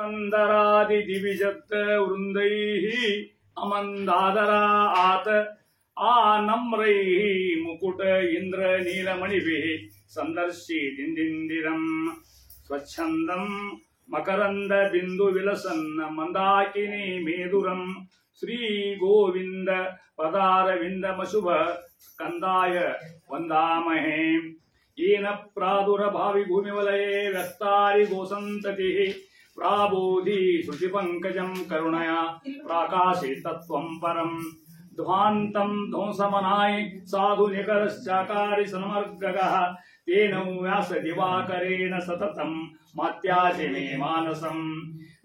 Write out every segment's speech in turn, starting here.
ಅಂದರಾದಿದಿವಿಜತ್ ವೃಂದೈಃ ಅಮಂದಾದರ ಆತ ಆ ನಮ್ರೈಃ ಮುಕುಟ ಇಂದ್ರ ನೀಲಮಣಿಭಿಃ ಸಂದರ್ಶಿದಿಂದಿಂದಿರಂ ಸ್ವಚ್ಛಂದಂ ಮಕರಂದ ಬಿಂದು ವಿಲಸನ್ನ ಮಂದಾಕಿನಿ ಮೇದುರಂ ಶ್ರೀ ಗೋವಿಂದ ಪದಾರವಿಂದ ಮಶುಭ ಸ್ಕಂದಾಯ ವಂದಾಮಹೇ येन प्रादुर्भावि भूमिवलये व्यस्तारि गोसन्तति प्राबोधि श्रुतिपङ्कजं करुणया प्राकाशे तत्त्वं परम् ध्वान्तं ध्वंसमनाय साधु निकरश्चाकारि सन्मर्गगः तेन व्यासदिवाकरेण सततं मात्यासि मे मानसम्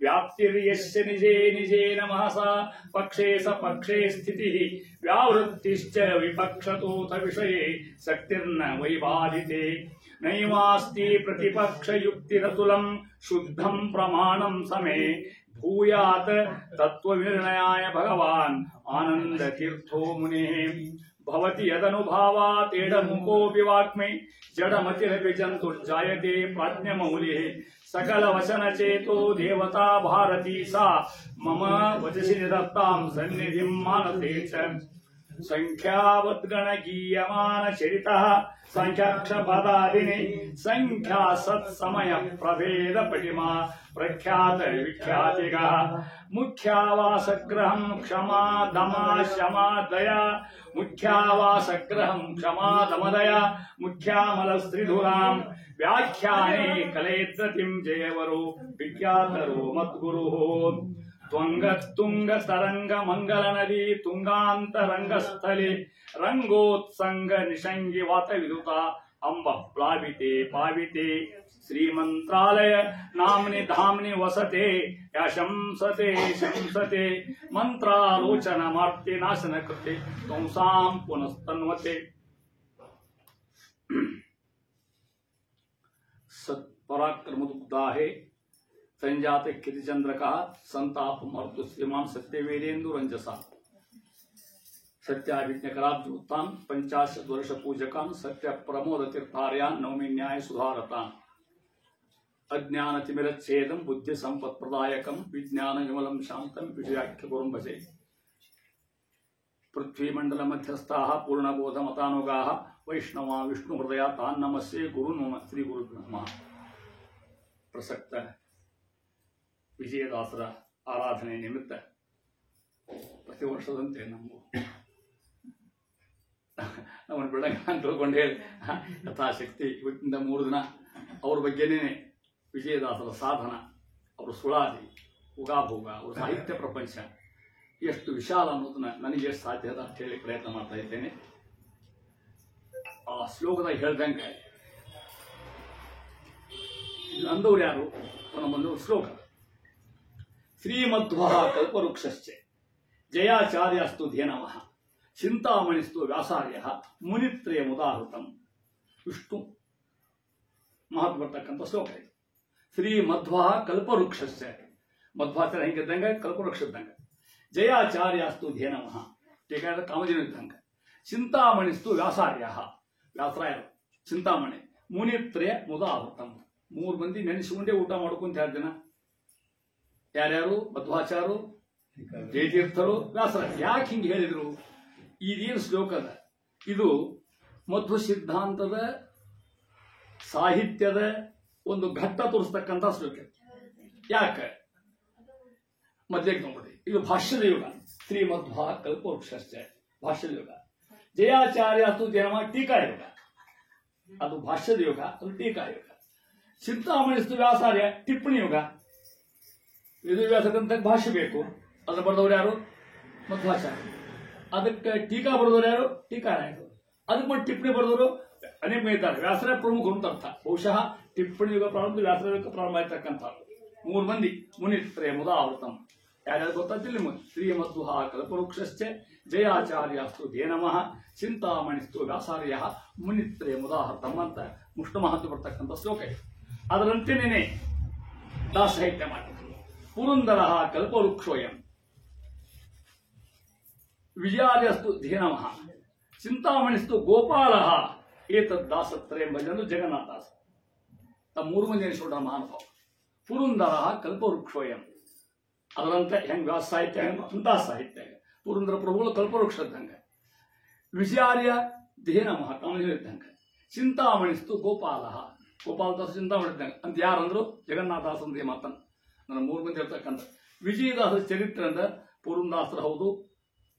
व्याप्तिर्यस्य निजे निजेन महसा पक्षे सपक्षे स्थितिः व्यावृत्तिश्च विपक्षतोऽथ विषये शक्तिर्न वैबाधिते नैवास्ति प्रतिपक्षयुक्तिरतुलं शुद्धं प्रमाणं समे भूयात् तत्त्वनिर्णयाय भगवान् आनन्दतीर्थो मुनिः भवति यदनुभावात् एडमुकोऽपि वाक्मे जडमतिरपि जन्तुर्जायते प्राज्ञमौलिः सकलवचनचेतो देवता भारती सा मम वचसि निदत्तां सन्निधिं मानते च संख्यावद्गणगीयमानचरितः संख्याक्षपदादिनि संख्या सत्समय प्रभेद पटिमा प्रख्यात विख्यातिगः मुख्यावासग्रहं क्षमा दमा शमा दया मुख्यावासग्रहं क्षमा दमदया मुख्यामलस्त्रिधुरां व्याख्याने कलेत्रतिं जयवरो विख्यातरो मद्गुरुः त्वंग तरंग मंगल नदी तुंगांतरंगस्थले रंगोत्संग निषंगी वात विदुता अंब प्लाविते पाविते श्रीमंत्रालय नामनि धामनि वसते यशंसते शंसते मंत्रालोचन मार्ते नाशन कृते कंसां पुनस्तन्वते सत्पराक्रमदुग्धाहे संजात कीर्तिचंद्रका संताप मर्तु श्रीमान सत्यवेदेन्दु रंजसा सत्याभिज्ञकराब्जवृत्तान् 50 वर्ष पूजकान् सत्य प्रमोद तीर्थार्यान् नवमी न्याय सुधारतान् अज्ञानतिमिरच्छेदं बुद्धि संपत्प्रदायकं विज्ञान विमलं शांतं विजयाख्य गुरुं भजे पृथ्वी मंडल मध्यस्थाः पूर्णबोधमतानुगाः वैष्णवा विष्णु हृदया तान् नमस्ये गुरु नम श्री गुरु नमः प्रसक्त ವಿಜಯದಾಸರ ಆರಾಧನೆ ನಿಮಿತ್ತ ಪ್ರತಿ ವರ್ಷದಂತೆ ನಮ್ಮನ್ನು ಬಿಡಂಗ ಅಂತ ತಿಳ್ಕೊಂಡು ಹೇಳಿ ಯಥಾಶಕ್ತಿ ಇವತ್ತಿಂದ 3 ದಿನ ಅವ್ರ ಬಗ್ಗೆನೇ ವಿಜಯದಾಸರ ಸಾಧನ, ಅವರ ಸುಳಾದಿ, ಉಗಾಭೋಗ, ಅವರ ಸಾಹಿತ್ಯ ಪ್ರಪಂಚ ಎಷ್ಟು ವಿಶಾಲ ಅನ್ನೋದನ್ನ ನನಗೆ ಎಷ್ಟು ಸಾಧ್ಯ ಅದ ಅಂತ ಹೇಳಿ ಪ್ರಯತ್ನ ಮಾಡ್ತಾ ಇದ್ದೇನೆ. ಆ ಶ್ಲೋಕದಾಗ ಹೇಳ್ದಂಗೆ ಅಂದವ್ರು ಯಾರು ನಮ್ಮೊಂದು ಶ್ಲೋಕ. ಶ್ರೀಮಧ್ವ ಕಲ್ಪವೃಕ್ಷಶ್ಚ ಜಯಾಚಾರ್ಯಸ್ತು ಧೇನವಃ ಚಿಂತಾಮಣಿಸ್ತು ವ್ಯಾಸಾರ್ಯ ಮುನಿತ್ರಯ ಮುದಾಹೃತಂ. ವಿಷ್ಣು ಮಹತ್ವ ಬರ್ತಕ್ಕಂಥ ಶ್ಲೋಕ ಇದು. ಶ್ರೀಮಧ್ವ ಕಲ್ಪವೃಕ್ಷಶ್ಚ, ಮಧ್ವಾಚಾರ್ಯ ಹೆಂಗಿದ್ದಂಗೆ ಕಲ್ಪವೃಕ್ಷ ಇದ್ದಂಗೆ. ಜಯಾಚಾರ್ಯಸ್ತು ಧೇನವಃ ಟೀಕಾದ ಕಾಮಧೇನು ಇದ್ದಂಗೆ. ಚಿಂತಾಮಣಿಸ್ತು ವ್ಯಾಸಾರ್ಯ, ವ್ಯಾಸರಾಯರು ಚಿಂತಾಮಣಿ. ಮುನಿತ್ರಯ ಮುದಾಹೃತಂ, 3 ಮಂದಿ ನೆನೆಸಿಕೊಂಡೇ ಊಟ ಮಾಡ್ಕೊಂತ 2 ದಿನ. ಯಾರ್ಯಾರು? ಮಧ್ವಾಚಾರ್ಯರು, ಜಯತೀರ್ಥರು, ವ್ಯಾಸರ. ಯಾಕೆ ಹಿಂಗೆ ಹೇಳಿದ್ರು? ಇದೇನು ಶ್ಲೋಕದ ಇದು ಮಧ್ವ ಸಿದ್ಧಾಂತದ ಸಾಹಿತ್ಯದ ಒಂದು ಘಟ್ಟ ತೋರಿಸ್ತಕ್ಕಂಥ ಶ್ಲೋಕ. ಯಾಕೆ ಮಧ್ಯಕ್ಕೆ ನೋಡ್ರಿ, ಇದು ಭಾಷ್ಯದ ಯುಗ. ಶ್ರೀಮಧ್ವ ಕಲ್ಪವೃಕ್ಷಶ್ಚ ಭಾಷ್ಯದ ಯುಗ. ಜಯಾಚಾರ್ಯ ಅಸ್ತು ಧೇನವಃ ಟೀಕಾ ಯುಗ. ಅದು ಭಾಷ್ಯದ ಯುಗ, ಅದು ಟೀಕಾ ಯುಗ. ಚಿಂತಾಮಣಿಸ್ತು ವ್ಯಾಸಾರ್ಯ ಟಿಪ್ಪಣಿ ಯುಗ. ವೇದವ್ಯಾಸಕ್ಕಂತ ಭಾಷೆ ಬೇಕು. ಅದನ್ನ ಬರೆದವ್ರು ಯಾರು? ಮಧ್ವಾಚಾರ್ಯ. ಅದಕ್ಕೆ ಟೀಕಾ ಬರೆದವ್ರು ಯಾರು? ಟೀಕಾರಾಯರು. ಅದಕ್ಕೆ ಮಾಡಿ ಟಿಪ್ಪಣಿ ಬರೆದವರು ಅನೇಕ ಇದ್ದಾರೆ. ವ್ಯಾಸರ ಪ್ರಮುಖ ಅಂತ ಅರ್ಥ. ಬಹುಶಃ ಟಿಪ್ಪಣಿ ಯುಗ ಪ್ರಾರಂಭ, ವ್ಯಾಸರ ಯುಗ ಪ್ರಾರಂಭ ಆಯ್ತಕ್ಕಂಥ 3 ಮಂದಿ. ಮುನಿತ್ರಯ ಮುದಾವೃತಂ. ಯಾರ್ಯಾರು ಗೊತ್ತಾಗ್ತಿಲ್ಲ ನಿಮಗೆ? ಶ್ರೀಮಧ್ವ ಕಲ್ಪವೃಕ್ಷಶ್ಚ ಜಯಾಚಾರ್ಯಸ್ತು ಧೇನವಃ ಚಿಂತಾಮಣಿಸ್ತು ವ್ಯಾಸಾರ್ಯ ಮುನಿತ್ರಯ ಮುದಾಹೃತಂ ಅಂತ ಮುಷ್ಣ ಮಹತ್ವ ಬರ್ತಕ್ಕಂಥ ಶ್ಲೋಕ ಇದೆ. ಅದರಂತೆಯೇ ದಾಸ ಸಾಹಿತ್ಯ ಮಾಡಿದ್ರು. ಪುರಂದರ ಕಲ್ಪವೃಕ್ಷೋಯಂ ವಿಜಯಾರ್ಯಸ್ತು ಧೇನವಃ ಚಿಂತಾಮಣಿಸ್ತು ಗೋಪಾಲ ಏತದ್ ದಾಸತ್ರಯ ಭಜನು ಜಗನ್ನಾಥದಾಸ. 3 ಮಂದಿ ಎನಿಸಿಕೊಂಡ ಮಹಾನುಭಾವ. ಪುರಂದರ ಕಲ್ಪವೃಕ್ಷೋಯಂ. ಅದರಂತೆ ಹೆಂಗೆ ವ್ಯಾಸ ಸಾಹಿತ್ಯ ಅಂತಹ ಸಾಹಿತ್ಯ ಪುರಂದರ ಪ್ರಭುಗಳು ಕಲ್ಪವೃಕ್ಷ ಇದ್ದಂಗೆ. ವಿಜಯಾರ್ಯ ದೇಹ ಮಹಾಕಾಮನಿ ಇದ್ದಂಗೆ. ಚಿಂತಾಮಣಿಸ್ತು ಗೋಪಾಲ ಗೋಪಾಲದಾಸ ಚಿಂತಾಮಣಿ ಇದ್ದಂಗೆ ಅಂತ ಯಾರಂದ್ರು ಜಗನ್ನಾಥದಾಸ ಅಂತ ಮಾತನ್ನು ನನ್ನ 3 ಮಂದಿ ಇರ್ತಕ್ಕಂಥ. ವಿಜಯದಾಸರ ಚರಿತ್ರೆ ಅಂದ್ರೆ ಪುರಂದಾಸರು ಹೌದು,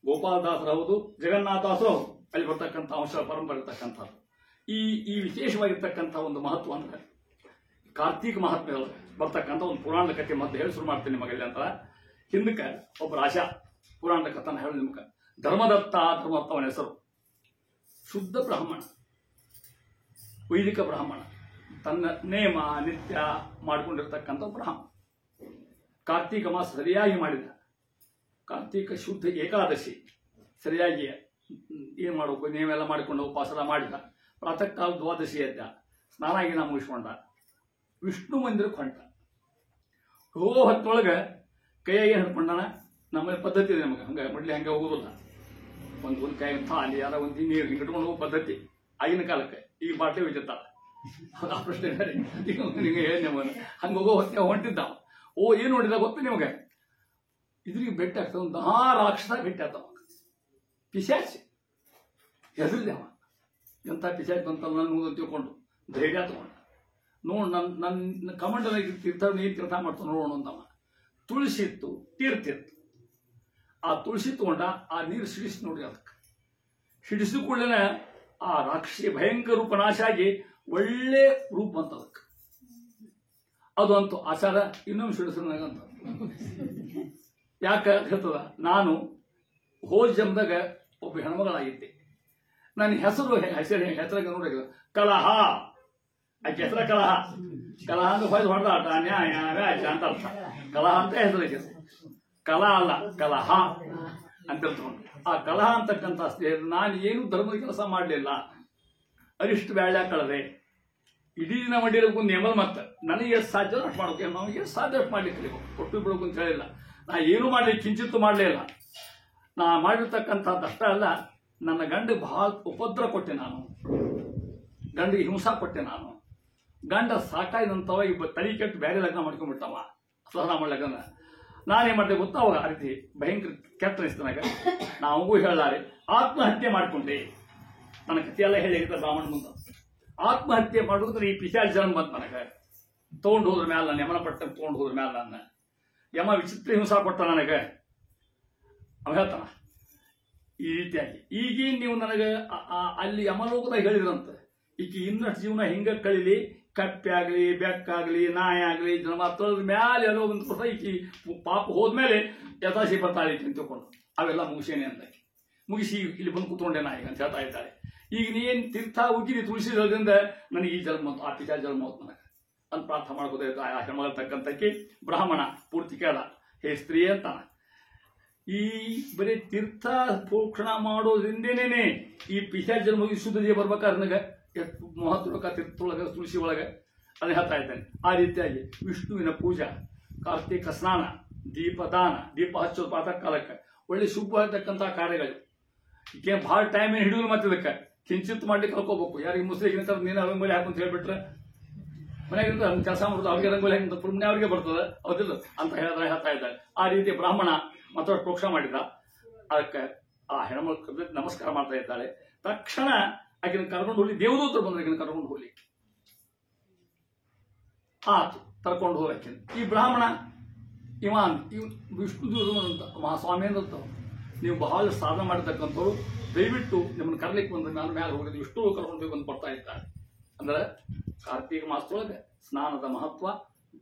ಗೋಪಾಲದಾಸರು ಹೌದು, ಜಗನ್ನಾಥದಾಸರು ಹೌದು. ಅಲ್ಲಿ ಬರ್ತಕ್ಕಂಥ ಅಂಶ ಪರಂಪರೆ ಇರ್ತಕ್ಕಂಥದ್ದು. ಈ ವಿಶೇಷವಾಗಿರ್ತಕ್ಕಂಥ ಒಂದು ಮಹತ್ವ ಅಂದ್ರೆ ಕಾರ್ತೀಕ ಮಹಾತ್ಮೆ ಬರ್ತಕ್ಕಂಥ ಒಂದು ಪುರಾಣದ ಕಥೆ ಮತ್ತೆ ಹೇಳಿ ಶುರು ಮಾಡ್ತೀನಿ ನಿಮಗೆ. ಅಂತ ಹಿಂದಕ್ಕೆ ಒಬ್ಬ ರಾಜ ಪುರಾಣದ ಕಥನ ಹೇಳಿ ನಿಮ್ಗೆ. ಧರ್ಮದತ್ತ ಅವನ ಹೆಸರು. ಶುದ್ಧ ಬ್ರಾಹ್ಮಣ, ವೈದಿಕ ಬ್ರಾಹ್ಮಣ, ತನ್ನ ನೇಮ ನಿತ್ಯ ಮಾಡಿಕೊಂಡಿರ್ತಕ್ಕಂಥ ಬ್ರಾಹ್ಮಣ. ಕಾರ್ತೀಕ ಮಾಸ ಸರಿಯಾಗಿ ಮಾಡಿದ. ಕಾರ್ತೀಕ ಶುದ್ಧ ಏಕಾದಶಿ ಸರಿಯಾಗಿ ಏನು ಮಾಡಬೇಕು ನೀವೆಲ್ಲ ಮಾಡಿಕೊಂಡು ಉಪವಾಸ ಮಾಡಿದ. ಪ್ರಾತಃ ಕಾಲ ದ್ವಾದಶಿ ಎದ್ದ, ಸ್ನಾನಾಗಿನ ಮುಗಿಸ್ಕೊಂಡ, ವಿಷ್ಣು ಮಂದಿರಕ್ಕೆ ಹೊಂಟ. ಹೋಗೋ ಹೊತ್ತೊಳಗೆ ಕೈಯಾಗಿ ಹಿಡ್ಕೊಂಡಾನ. ನಮ್ಮಲ್ಲಿ ಪದ್ಧತಿ ಇದೆ ನಮಗೆ, ಹಂಗೆ ಮಡ್ಲಿ ಹಂಗೆ ಹೋಗೋದಿಲ್ಲ. ಒಂದು ಕೈ ಥಾಲಿ ಯಾರ ಒಂದು ನೀರು ಹಿಂಗೆ ಇಟ್ಕೊಂಡು ಹೋಗೋ ಪದ್ಧತಿ ಆಗಿನ ಕಾಲಕ್ಕೆ. ಈಗ ಬಾಟ್ಲಿ ಒಯ್ತಿರ್ತಾರ, ಆ ಪ್ರಶ್ನೆ ಬೇರೆ. ಈಗ ನಿಮಗೆ ಹೇಳಿ ನಿಮ್ಮನ್ನು ಹಂಗೆ ಹೋಗೋ ಹೊತ್ತೆ ಹೊಂಟಿದ್ದ. ಏನು ನೋಡಿದ ಗೊತ್ತು ನಿಮಗೆ? ಇದ್ರಿಗೆ ಭೇಟಿ ಆಗ್ತದೆ. ಒಂದು ರಾಕ್ಷಸ ಭೇಟಿ ಆಗ್ತಾವ. ಪಿಶಾಚಿ ಹೆಸರಿದೆ ಅವ. ಎಂಥ ಪಿಶಾಚಿ ಅಂತ ನನ್ನ ತಿಳ್ಕೊಂಡು ಧೈರ್ಯ ತಗೊಂಡ. ನೋಡು ನನ್ನ ಕಮಂಡಲ ನೀರು ತೀರ್ಥ ಮಾಡ್ತಾನೆ ನೋಡೋಣ ಅಂತವ. ತುಳಸಿ ಇತ್ತು, ತೀರ್ಥ ಇತ್ತು. ಆ ತುಳಸಿ ತಗೊಂಡ ಆ ನೀರು ಸಿಡಿಸಿ ನೋಡಿ. ಅದಕ್ಕೆ ಸಿಡಿಸಿದ ಕೂಡಲೇ ಆ ರಾಕ್ಷಸಿ ಭಯಂಕರ ರೂಪ ನಾಶ ಆಗಿ ಒಳ್ಳೆ ರೂಪ ಬಂತ ಅದಕ್ಕೆ. ಅದು ಅಂತೂ ಆಚಾರ ಇನ್ನೊಮ್ಮೆ ಸಿಡಿಸ್ರಂತ. ಯಾಕೆ ಹೇಳ್ತದ? ನಾನು ಹೋದ ಜನ್ಮದಾಗ ಒಬ್ಬ ಹೆಣ್ಮಗಳಾಗಿದ್ದೆ. ನನ್ನ ಹೆಸರಾಗ ನೋಡಿ ಕಲಹ. ಆಕೆ ಹೆಸರ ಕಲಹ. ಕಲಹ ಅಂದ್ರೆ ಹೊಯ್ದು ಹೊಡೆದಾಟ, ನ್ಯಾಯ ವ್ಯಾಜ ಅಂತ ಅರ್ಥ. ಕಲಹ ಅಂತ ಹೆಸರಿಗೆ. ಕಲಹ ಅಲ್ಲ, ಕಲಹ ಅಂತ ಹೇಳ್ಕೊಂಡು. ಆ ಕಲಹ ಅಂತಕ್ಕಂಥ ನಾನು ಏನು ಧರ್ಮದ ಕೆಲಸ ಮಾಡಲಿಲ್ಲ. ಅರಿಷ್ಟು ಬ್ಯಾಳ್ಯ ಕಳೆದೆ. ಇಡೀ ದಿನ ಮಾಡಿರೋಕು ನೇಮಲ್ ಮತ್ತೆ ನನಗೆ ಎಷ್ಟು ಸಾಧ್ಯ ಅಷ್ಟು ಮಾಡ್ಬೇಕು. ನಾವು ಎಷ್ಟು ಸಾಧ್ಯ ಅಷ್ಟು ಮಾಡ್ಲಿಕ್ಕೆ ಕೊಟ್ಟು ಬಿಡೋಕು ಅಂತ ಹೇಳಿಲ್ಲ. ನಾ ಏನು ಮಾಡಲಿಕ್ಕೆ ಕಿಂಚಿತ್ತು ಮಾಡಲೇ ಇಲ್ಲ. ನಾ ಮಾಡಿರ್ತಕ್ಕಂಥದ್ದು ಅಷ್ಟ ಅಲ್ಲ, ನನ್ನ ಗಂಡ ಬಹಳ ಉಪದ್ರ ಕೊಟ್ಟೆ ನಾನು. ಗಂಡಿಗೆ ಹಿಂಸಾ ಕೊಟ್ಟೆ ನಾನು. ಗಂಡ ಸಾಕಾಯ್ದಂತವ ಇಬ್ಬ ತಲೆ ಕೆಟ್ಟು ಬೇರೆ ಲಗ್ನ ಮಾಡ್ಕೊಂಡ್ಬಿಟ್ಟವ. ಸಹನ ಲಗ್ನ. ನಾನೇನು ಮಾಡಿದೆ ಗೊತ್ತಾ? ಅವಾಗ ಆ ರೀತಿ ಭಯಂಕರ ಕೆಟ್ಟ ಅನಿಸ್ತನಾಗ ನಾವು ಹೇಳಾರೆ ಆತ್ಮಹತ್ಯೆ ಮಾಡ್ಕೊಂಡೆ. ನನ್ನ ಕಥೆಯೆಲ್ಲ ಹೇಳಿರ್ತಾರೆ ಬ್ರಾಹ್ಮಣ ಮುಂದೆ. ಆತ್ಮಹತ್ಯೆ ಮಾಡೋದ್ರೆ ಈ ಪಿಶಾಚಿ ಜನ್ಮ ಬಂತ ನನಗೆ. ತೊಗೊಂಡು ಹೋದ್ರ ಮ್ಯಾಲ ನನ್ನ ಯಮನ ಪಟ್ಟ ತೊಗೊಂಡು ಹೋದ್ರ ಮ್ಯಾಲ ನನ್ನ ಯಮ ವಿಚಿತ್ರ ಹಿಂಸಾ ಕೊಟ್ಟ ನನಗೆ. ಅವ ಹೇಳ್ತಾನ ಈ ರೀತಿಯಾಗಿ ಈಗೇನು ನೀವು ನನಗೆ ಅಲ್ಲಿ ಯಮಲೋಕದಾಗ ಹೇಳಿದ್ರಂತ ಈಕಿ ಇನ್ನಷ್ಟು ಜೀವನ ಹಿಂಗೆ ಕಳೀಲಿ, ಕಪ್ಪೆ ಆಗಲಿ, ಬೆಕ್ಕಾಗಲಿ, ನಾಯಿ ಆಗಲಿ, ಜನ್ಮ ತೊಳೆದ ಮ್ಯಾಲೆ ಎಲ್ಲೋ ಒಂದು ಕೊಟ್ಟ ಈಕಿ ಪಾಪ ಹೋದ್ಮೇಲೆ ಯಥಾಶಿ ಬರ್ತಾಳೆ ಅಂತ ತಿಳ್ಕೊಂಡು ಅವೆಲ್ಲ ಮುಗಿಸೇನೆ ಅಂತ ಮುಗಿಸಿ ಇಲ್ಲಿ ಬಂದು ಕೂತ್ಕೊಂಡೆ ನಾ ಈಗ ಅಂತ ಹೇಳ್ತಾ ಇದ್ದಾರೆ. ಈಗ ನೀನು ತೀರ್ಥ ಉಗಿದಿ ತುಳಸಿ ಜಲದಿಂದ ನನಗೆ ಈ ಜನ್ಮ ಆ ಪಿಶಾ ಜನ್ಮ ಹೋದ್ ನನಗೆ ಅಂತ ಪ್ರಾರ್ಥನೆ ಮಾಡ್ಕೋದ. ಆ ಹೆಣ್ಮಗತಕ್ಕಂಥಕ್ಕೆ ಬ್ರಾಹ್ಮಣ ಪೂರ್ತಿ ಕೇಳ, ಹೇ ಸ್ತ್ರೀ ಅಂತಾನ. ಈ ಬರೀ ತೀರ್ಥ ಪೋಕ್ಷಣ ಮಾಡೋದ್ರಿಂದೇನೇನೆ ಈ ಪಿಶಾಚ ಜನ್ಮ ಹೋಗಿ ಶುದ್ಧತೆ ಬರ್ಬೇಕಾದ್ರೆ ನನಗೆ ಎಷ್ಟು ಮಹತ್ವ ತೀರ್ಥೊಳಗೆ ತುಳಸಿ ಒಳಗೆ ಅದನ್ನ ಹೇಳ್ತಾ ಇದ್ದೇನೆ. ಆ ರೀತಿಯಾಗಿ ವಿಷ್ಣುವಿನ ಪೂಜಾ, ಕಾರ್ತಿಕ ಸ್ನಾನ, ದೀಪದಾನ, ದೀಪ ಹಚ್ಚೋದು ಪ್ರಾತಃ ಕಾಲಕ್ಕೆ ಒಳ್ಳೆ ಶುಭವಾಗಿರ್ತಕ್ಕಂಥ ಕಾರ್ಯಗಳು. ಈಕೆ ಭಾಳ ಟೈಮ್ ಏನು ಹಿಡಿದ್ರು ಮತ್ತೆ ಇದಕ್ಕೆ ಕಿಂಚಿತ್ ಮಾಡ್ಲಿಕ್ಕೆ ಕಲ್ಕೋಬೇಕು. ಯಾರಿಗೆ ಮುಸ್ಲಿಗಿಂತ ನೀನು ರಂಗೋಲಿ ಹಾಕಂತ ಹೇಳ್ಬಿಟ್ರೆ ಮನೆಗಿಂತ ಕೆಲಸ ಮಾಡೋದು ಅವ್ರಿಗೆ ರಂಗೋಲಿ ಹಾಕಂತ ಪುಣ್ಯ ಅವ್ರಿಗೆ ಬರ್ತದೆ, ಹೌದಿಲ್ಲ ಅಂತ ಹೇಳಿದ್ರೆ ಹೇಳ್ತಾ ಇದ್ದಾರೆ. ಆ ರೀತಿ ಬ್ರಾಹ್ಮಣ ಮತ್ತಷ್ಟು ಪ್ರೋಕ್ಷ ಮಾಡಿದ. ಅದಕ್ಕೆ ಆ ಹೆಣ್ಮಕ್ಳು ನಮಸ್ಕಾರ ಮಾಡ್ತಾ ಇದ್ದಾಳೆ. ತಕ್ಷಣ ಆಕಿನ ಕರ್ಕೊಂಡು ಹೋಗಿ ದೇವದೂತರು ಬಂದ್ರೆ ಆಕಿನ ಕರ್ಕೊಂಡು ಹೋಗ್ಲಿ ಆತು ಕರ್ಕೊಂಡು ಹೋಗಕ್ಕೆ. ಈ ಬ್ರಾಹ್ಮಣ ವಿಷ್ಣು ದೂತ ಮಹಾಸ್ವಾಮಿ ಅಂತ ನೀವು ಬಹಳ ಸಾಧನೆ ಮಾಡಿರ್ತಕ್ಕಂಥವ್ರು, ದಯವಿಟ್ಟು ನಿಮ್ಮನ್ನು ಕರ್ಲಿಕ್ಕೆ ಬಂದ ನಾನು ಮ್ಯಾಲೆ ಹೋಗಿದ್ದು ವಿಷ್ಣು ಕರ್ಕೊಂಡು ಬಂದು ಬರ್ತಾ ಇದ್ದಾರೆ. ಅಂದ್ರೆ ಕಾರ್ತಿಕ ಮಾಸದೊಳಗೆ ಸ್ನಾನದ ಮಹತ್ವ,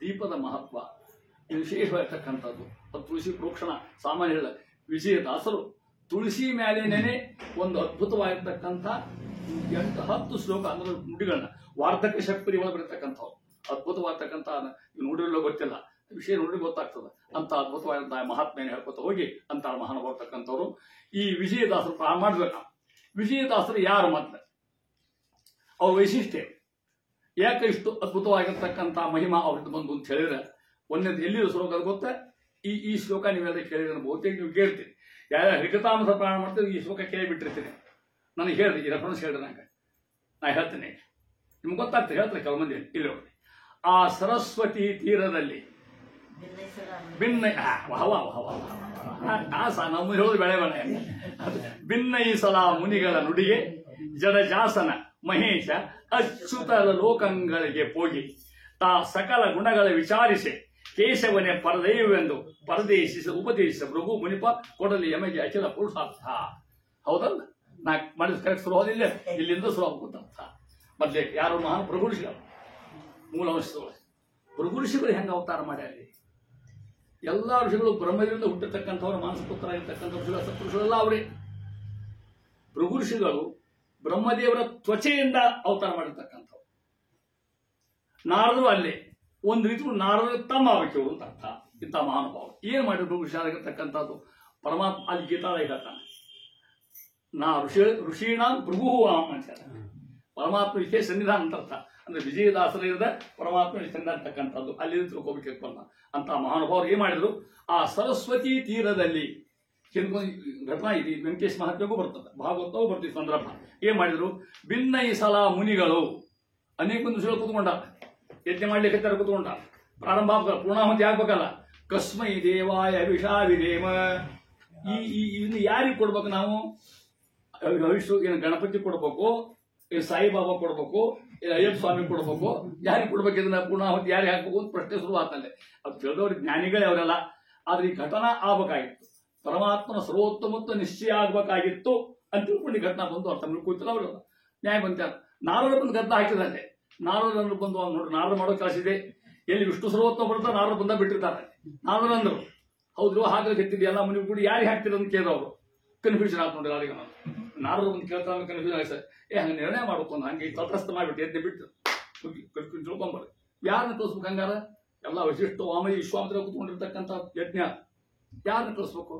ದೀಪದ ಮಹತ್ವ ಇದು ವಿಶೇಷವಾಗಿರ್ತಕ್ಕಂಥದ್ದು. ಅದು ತುಳಸಿ ಪ್ರೋಕ್ಷಣ ಸಾಮಾನ್ಯ ಹೇಳ ವಿಜಯದಾಸರು ತುಳಸಿ ಮೇಲೇನೆ ಒಂದು ಅದ್ಭುತವಾಗಿರ್ತಕ್ಕಂಥ 8-10 ಶ್ಲೋಕ ಅಂದ್ರೆ ನುಡಿಗಳನ್ನ ವಾರ್ಧಕ ಶಕ್ತಿ ಒಳಗೆ ಬರತಕ್ಕಂಥವು ಅದ್ಭುತವಾಗಿರ್ತಕ್ಕಂಥ ನೋಡಿರಲೋ ಗೊತ್ತಿಲ್ಲ, ವಿಷಯ ನೋಡಿ ಗೊತ್ತಾಗ್ತದೆ ಅಂತ ಅದ್ಭುತವಾದಂತಹ ಮಹಾತ್ಮೆಯನ್ನು ಹೇಳ್ಕೊತ ಹೋಗಿ ಅಂತ ಮಹಾನುಭಾವತಕ್ಕಂಥವ್ರು ಈ ವಿಜಯದಾಸರು ಪ್ರಾರಂಭ ಮಾಡ್ಬೇಕು. ವಿಜಯದಾಸರು ಯಾರು ಮತ್ತೆ ಅವ್ರ ವೈಶಿಷ್ಟ್ಯ ಯಾಕೆ ಇಷ್ಟು ಅದ್ಭುತವಾಗಿರ್ತಕ್ಕಂಥ ಮಹಿಮಾ ಅವ್ರದ್ದು ಬಂದು ಅಂತ ಹೇಳಿದ್ರೆ ಒಂದೇದು ಎಲ್ಲಿರೋ ಶ್ಲೋಕ ಅದು ಗೊತ್ತಾ? ಈ ಶ್ಲೋಕ ನೀವೆಲ್ಲ ಕೇಳಿದ್ರೆ ಬಹುತೇಕ ನೀವು ಕೇಳ್ತೀರಿ. ಯಾರ ಹರಿಕಥಾಮೃತ ಪ್ರಾರಂಭ ಮಾಡ್ತೀವಿ ಈ ಶ್ಲೋಕ ಕೇಳಿಬಿಟ್ಟಿರ್ತೀನಿ. ನನಗೆ ಹೇಳ್ರಿ ಈ ರೆಫರೆನ್ಸ್ ಹೇಳ್ರಿ ನಂಗೆ ನಾ ಹೇಳ್ತೇನೆ, ನಿಮ್ಗೆ ಗೊತ್ತಾಗ್ತದೆ ಹೇಳ್ತಾರೆ ಕೆಲವು ಮಂದಿ ಇಲ್ಲಿ ಹೋಗ್ರಿ. ಆ ಸರಸ್ವತಿ ತೀರದಲ್ಲಿ ನಮ್ಮ ಹೇಳೋದು ಬೆಳೆ ಬೆಳೆ ಭಿನ್ನಯಿಸಲ ಮುನಿಗಳ ನುಡಿಗೆ ಜಡಜಾಸನ ಮಹೇಶ ಅಚ್ಯುತರ ಲೋಕಂಗಳಿಗೆ ಹೋಗಿ ತಾ ಸಕಲ ಗುಣಗಳ ವಿಚಾರಿಸಿ ಕೇಶವನೇ ಪರದೈವವೆಂದು ಪರದೇಶಿಸ ಉಪದೇಶಿಸ ಭೃಗು ಮುನಿಪ ಕೊಡಲಿ ಯಮಗೆ ಅಖಿಲ ಪುರುಷಾರ್ಥ. ಹೌದಲ್ಲ, ನಾ ಮಾಡಿದ ಕರೆಕ್ಟ್ ಶುರು ಹೋದಿಲ್ಲ, ಇಲ್ಲಿಂದ ಶುರು ಆಗುತ್ತಂತ. ಮತ್ತೆ ಯಾರು ಮಹಾನ್ ಭೃಗು ಋಷಿಗಳು, ಮೂಲ ವಂಶದವರು ಭೃಗು ಋಷಿಗಳು ಹೆಂಗೆ ಅವತಾರ ಮಾಡ್ಯಾರಿ? ಎಲ್ಲ ಋಷಿಗಳು ಬ್ರಹ್ಮದಿಂದ ಹುಟ್ಟಿರ್ತಕ್ಕಂಥವ್ರು, ಮಾನಸಪುತ್ರ ಆಗಿರ್ತಕ್ಕಂಥ ಋಷಿಗಳ ಸತ್ಪುರುಷಗಳೆಲ್ಲ ಅವರೇ. ಭೃಗು ಋಷಿಗಳು ಬ್ರಹ್ಮದೇವರ ತ್ವಚೆಯಿಂದ ಅವತಾರ ಮಾಡಿರ್ತಕ್ಕಂಥವ್ರು. ನಾರದರು ಅಲ್ಲೇ ಒಂದು ರೀತಿ ನಾರದ ತಮ್ಮ ಆಗಬೇಕವರು ಅಂತ ಅರ್ಥ. ಇಂಥ ಮಹಾನುಭಾವ ಏನ್ ಮಾಡಿದ್ರು ಭೃಗು ಋಷಿ ಆಗಿರ್ತಕ್ಕಂಥದ್ದು ಪರಮಾತ್ಮ ಅಲ್ಲಿ ಗೀತಾದ ಹೇಳ್ತಾನೆ, ನಾ ಋಷೀಣಾಂ ಭೃಗು ಅಂತ ಪರಮಾತ್ಮ ವಿಷಯ ಸನ್ನಿಧಾನ ಅಂತ ಅರ್ಥ. ಅಂದ್ರೆ ವಿಜಯದಾಸರಿಂದ ಪರಮಾತ್ಮ ಸನ್ನಿಧಾನ ಅಂತಕ್ಕಂಥದ್ದು ಅಲ್ಲಿ ತಿಳ್ಕೋಬೇಕು ಅಂತ ಮಹಾನುಭಾವರು ಏನ್ ಮಾಡಿದ್ರು, ಆ ಸರಸ್ವತಿ ತೀರದಲ್ಲಿ ಘಟನಾ ಇದೆ, ವೆಂಕಟೇಶ್ ಮಹಾತ್ಮೆಗೂ ಬರ್ತದೆ, ಭಾಗವತವೂ ಬರ್ತೀವಿ ಸಂದರ್ಭ. ಏನ್ ಮಾಡಿದ್ರು, ಭಿನ್ನಯಿಸಲ ಮುನಿಗಳು ಅನೇಕ ಮಂದಿ ಋಷಿಗಳು ಕೂತ್ಕೊಂಡ ಯಜ್ಞ ಮಾಡ್ಲಿಕ್ಕೆ ಕೂತ್ಕೊಂಡ. ಪ್ರಾರಂಭ ಪೂರ್ಣಾಹುತಿ ಆಗ್ಬೇಕಲ್ಲ, ಕಸ್ಮೈ ದೇವಾಯ ವಿಷಾವಿದೇಮ. ಇನ್ನು ಯಾರಿಗೆ ಕೊಡ್ಬೇಕು ನಾವು? ಹವಿಷು ಏನು ಗಣಪತಿ ಕೊಡ್ಬೇಕು, ಏನು ಸಾಯಿಬಾಬಾ ಕೊಡ್ಬೇಕು, ಏನು ಅಯ್ಯಪ್ಪ ಸ್ವಾಮಿ ಕೊಡ್ಬೇಕು, ಯಾರಿಗೆ ಕೊಡ್ಬೇಕು? ಇದನ್ನ ಪೂರ್ಣಾಹುತಿ ಯಾರಿಗೆ ಹಾಕ್ಬೇಕು ಅಂತ ಪ್ರಶ್ನೆ ಶುರು ಆಗ್ತದೆ. ಅದು ತಿಳಿದವ್ರಿಗೆ ಜ್ಞಾನಿಗಳೇ ಅವರೆಲ್ಲ. ಆದ್ರೆ ಈ ಘಟನಾ ಆಗ್ಬೇಕಾಗಿತ್ತು, ಪರಮಾತ್ಮನ ಸರ್ವೋತ್ತಮತ್ವ ನಿಶ್ಚಯ ಆಗ್ಬೇಕಾಗಿತ್ತು ಅಂತ ತಿಳ್ಕೊಂಡು ಘಟನಾ ಬಂದು ಅರ್ಥ ಕೂತಿಲ್ಲ ಅವರೆಲ್ಲ ನ್ಯಾಯ ಬಂತ. ನಾರದರು ಬಂದು ಗದ್ದ ಹಾಕಿದ್ರೆ ನಾರದರು ಬಂದು ನೋಡಿ, ನಾರದರು ಮಾಡೋ ಕೆಲಸ ಇದೆ. ಎಲ್ಲಿ ವಿಷ್ಣು ಸರ್ವೋತ್ತಮ ಬರ್ತಾ ನಾರದರು ಬಂದ ಬಿಟ್ಟಿರ್ತಾರೆ. ನಾರದಂದ್ರು ಹೌದ್ರು ಹಾಕಲಿಕ್ಕೆ ಎತ್ತಿದ್ದೆ ಎಲ್ಲ ಮುನಿ ಕೂಡ ಯಾರಿಗೆ ಹಾಕ್ತಿರೋ ಅಂತ ಕೇಳೋರು. ಕನ್ಫ್ಯೂಷನ್ ಆಗ್ತು ನೋಡಿ ಯಾರಿಗೆ. ನಾರದರು ಬಂದು ಕೇಳ್ತಾ ಕನ್ಫ್ಯೂಷನ್ ಆಗಿ ಸರ್ ಹಂಗೆ ನಿರ್ಣಯ ಮಾಡ್ಕೊಂಡು ಹಂಗೆ ತಟಸ್ಥ ಮಾಡಿಬಿಟ್ಟು ಎದ್ದೆ ಬಿಟ್ಟು ತಿಳ್ಕೊಂಬರ್ರಿ. ಯಾರನ್ನ ಕಳಿಸ್ಬೇಕು? ಹಂಗಾರ ಎಲ್ಲ ವಶಿಷ್ಠ ವಾಮನಿ ವಿಶ್ವಾಮಿತ್ರ ಕೂತ್ಕೊಂಡಿರ್ತಕ್ಕಂಥ ಯಜ್ಞ ಯಾರನ್ನ ಕಳಿಸ್ಬೇಕು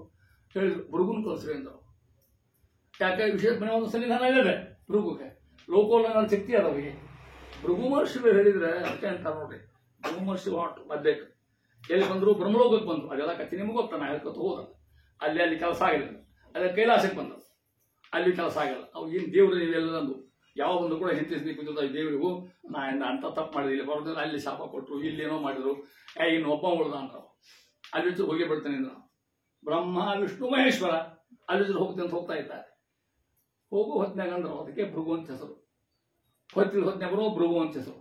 ಹೇಳಿದ್ರು, ಭೃಗುನ್ ಕಳಿಸ್ರಿ ಅಂದರು. ಯಾಕೆ ವಿಶೇಷ ಮನೆ ಒಂದು ಸನ್ನಿಧಾನ ಹೇಳಿದೆ ಭೃಗುಗೆ, ಲೋಕೋಲ್ಲಂಘನ ಶಕ್ತಿ ಅದ ಅವರಿಗೆ. ಭೃಗು ಮಹರ್ಷಿಗಳು ಹೇಳಿದ್ರೆ ಅದಕ್ಕೆ ಅಂತ ನೋಡ್ರಿ, ಭೃಗು ಮಹರ್ಷಿ ಹೊಟ್ಟು ಮಧ್ಯಕ್ಕೆ ಎಲ್ಲಿ ಬಂದ್ರು, ಬ್ರಹ್ಮಲೋಕಕ್ಕೆ ಬಂದ್ರು. ಅದೆಲ್ಲ ಕತ್ತಿ ನಿಮ್ಗೆ ಗೊತ್ತ, ನಾ ಹೇಳ್ಕೊತ ಹೋದಲ್ಲ. ಅಲ್ಲಿ ಕೆಲಸ ಆಗಿಲ್ಲ. ಅದೇ ಕೈಲಾಸಕ್ಕೆ ಬಂದರು, ಅಲ್ಲಿ ಕೆಲಸ ಆಗಿಲ್ಲ. ಅವು ಏನು ದೇವರು ನೀವೆಲ್ಲಂದು ಯಾವ ಒಂದು ಕೂಡ ಹಿಂತಿಸಿ ಕೂತಿದ್ದ ದೇವರಿಗೂ ನಾ ಅಂತ ತಪ್ಪು ಮಾಡಿದಿಲ್ಲ ಬರೋದಿಲ್ಲ. ಅಲ್ಲಿ ಶಾಪ ಕೊಟ್ಟರು, ಇಲ್ಲೇನೋ ಮಾಡಿದ್ರು, ಇನ್ನು ಒಬ್ಬ ಉಳ್ದ ಅಂತ ಅಲ್ಲಿ ಹೋಗಿ ಬಿಡ್ತಾನೆ ನಾವು. ಬ್ರಹ್ಮ ವಿಷ್ಣು ಮಹೇಶ್ವರ ಅಲ್ಲಿ ಹೋಗ್ತೀನಿ ಅಂತ ಹೋಗ್ತಾ ಇದ್ದಾರೆ. ಹೋಗೋ ಹೊತ್ನಾಗ ಅಂದ್ರು, ಅದಕ್ಕೆ ಭೃಗು ಅಂತ ಹೆಸರು. ಹೊತ್ತಿನ ಬರೋ ಭೃಗು ಅಂತ ಹೆಸರು.